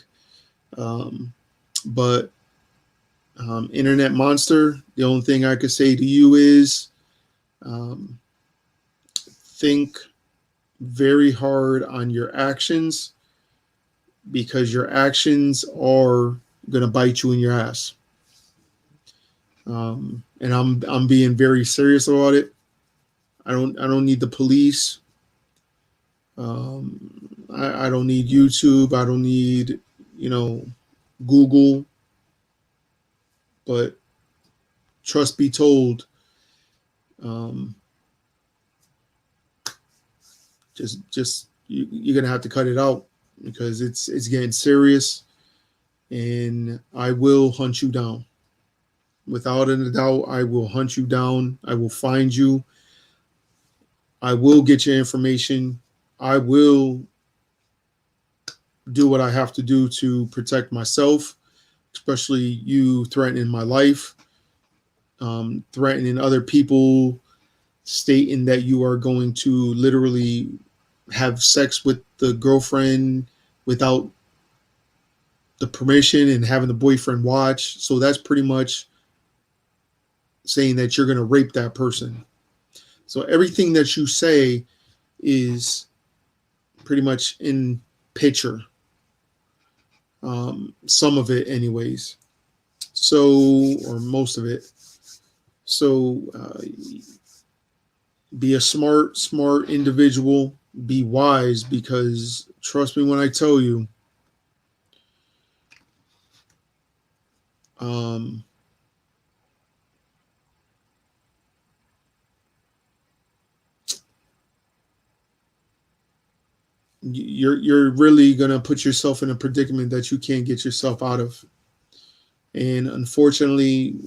But Internet Monster, the only thing I could say to you is think very hard on your actions, because your actions are going to bite you in your ass. And I'm being very serious about it. I don't need the police. I don't need YouTube. I don't need, Google. But trust be told, you're gonna have to cut it out, because it's getting serious, and I will hunt you down. Without a doubt, I will hunt you down. I will find you. I will get your information. I will do what I have to do to protect myself, especially you threatening my life, threatening other people, stating that you are going to literally have sex with the girlfriend without the permission and having the boyfriend watch. So that's pretty much saying that you're going to rape that person. So everything that you say is pretty much in picture. Some of it anyways. So, or most of it. So be a smart individual. Be wise, because trust me when I tell you, you're really gonna put yourself in a predicament that you can't get yourself out of. And unfortunately,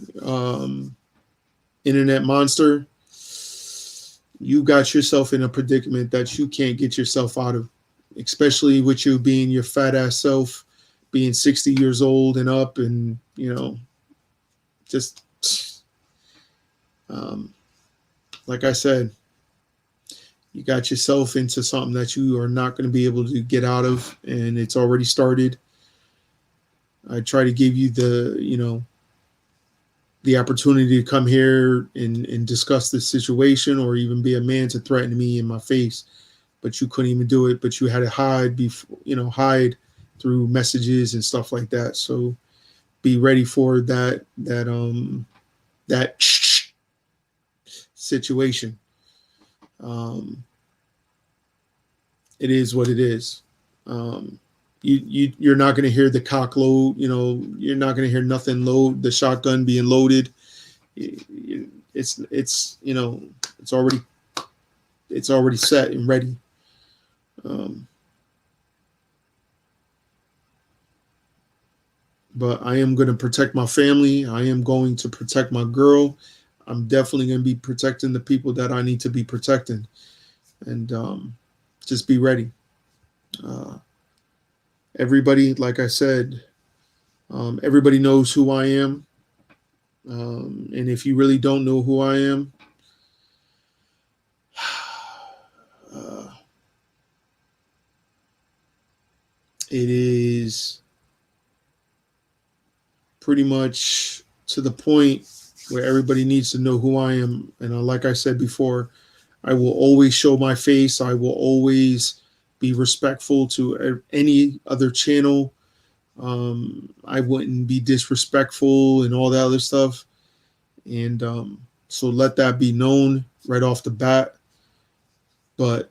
Internet Monster, you got yourself in a predicament that you can't get yourself out of, especially with you being your fat ass self, being 60 years old and up, and just like I said, you got yourself into something that you are not going to be able to get out of, and it's already started. I try to give you the opportunity to come here and discuss this situation, or even be a man to threaten me in my face, but you couldn't even do it. But you had to hide hide through messages and stuff like that. So be ready for that situation. It is what it is. You're not going to hear the cock load. You're not going to hear nothing load. The shotgun being loaded. It's already set and ready. But I am going to protect my family. I am going to protect my girl. I'm definitely going to be protecting the people that I need to be protecting. And just be ready. Everybody, like I said, everybody knows who I am. And if you really don't know who I am, it is pretty much to the point where everybody needs to know who I am. And like I said before, I will always show my face. I will always be respectful to any other channel. I wouldn't be disrespectful and all that other stuff. And so let that be known right off the bat. But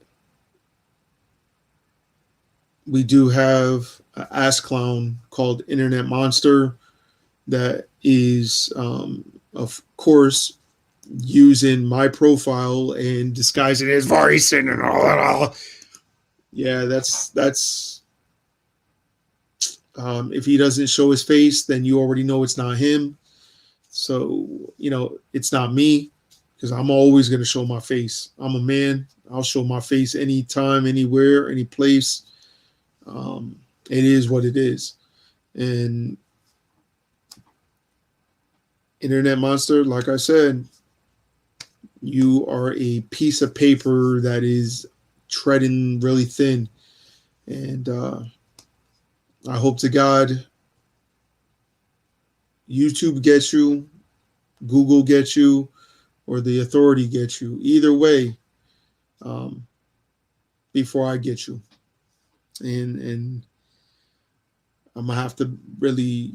we do have an ass clown called Internet Monster that is, of course, using my profile and disguising his voice and all that. Yeah, that's. If he doesn't show his face, then you already know it's not him. So, it's not me, because I'm always going to show my face. I'm a man. I'll show my face anytime, anywhere, any place. It is what it is. And Internet Monster, like I said, you are a piece of paper that is treading really thin. And I hope to God YouTube gets you, Google gets you, or the authority gets you. Either way, before I get you. And I'm gonna have to really,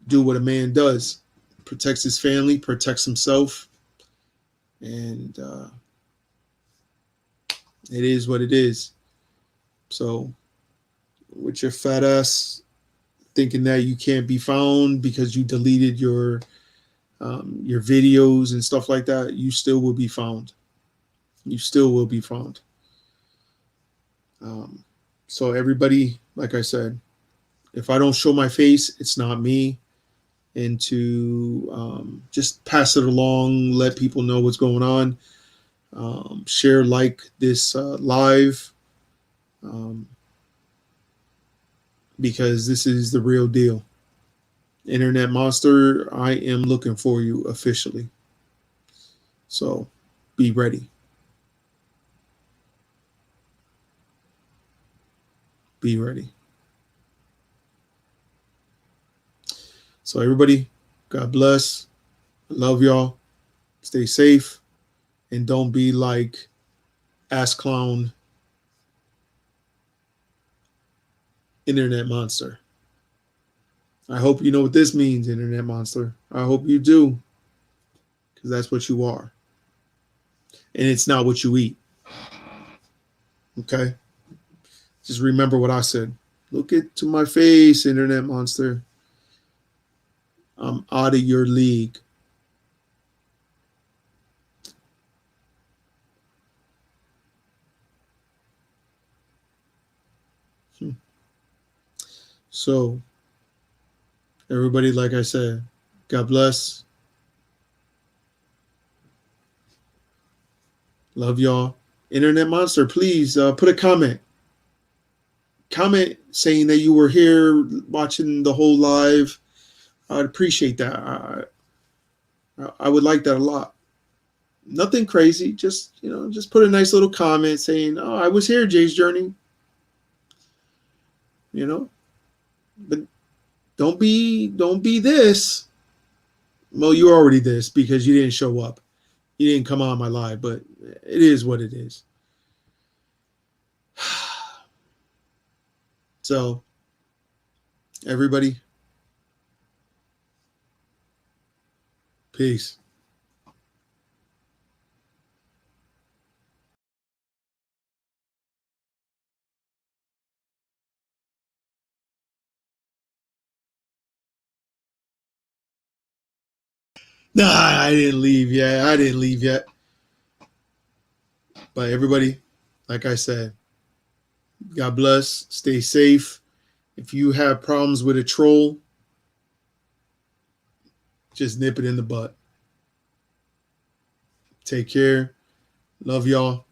do what a man does. Protects his family, protects himself. And it is what it is. So with your fat ass thinking that you can't be found because you deleted your videos and stuff like that, you still will be found. You still will be found. So everybody, like I said, if I don't show my face, it's not me. And to just pass it along, let people know what's going on. Share, like this live, because this is the real deal. Internet Monster, I am looking for you officially. So be ready. Be ready. So everybody, God bless. I love y'all. Stay safe. And don't be like Ass Clown Internet Monster. I hope you know what this means, Internet Monster. I hope you do. Because that's what you are. And it's not what you eat. Okay? Just remember what I said. Look into my face, Internet Monster. I'm out of your league. So, everybody, like I said, God bless. Love y'all. Internet Monster, please put a comment. Comment saying that you were here watching the whole live. I'd appreciate that. I would like that a lot. Nothing crazy. Just put a nice little comment saying, "Oh, I was here, Jay's Journey." But don't be this. Well, you're already this because you didn't show up. You didn't come on my live, but it is what it is. So, everybody, peace. Nah, I didn't leave yet. But everybody, like I said, God bless. Stay safe. If you have problems with a troll, just nip it in the butt. Take care. Love y'all.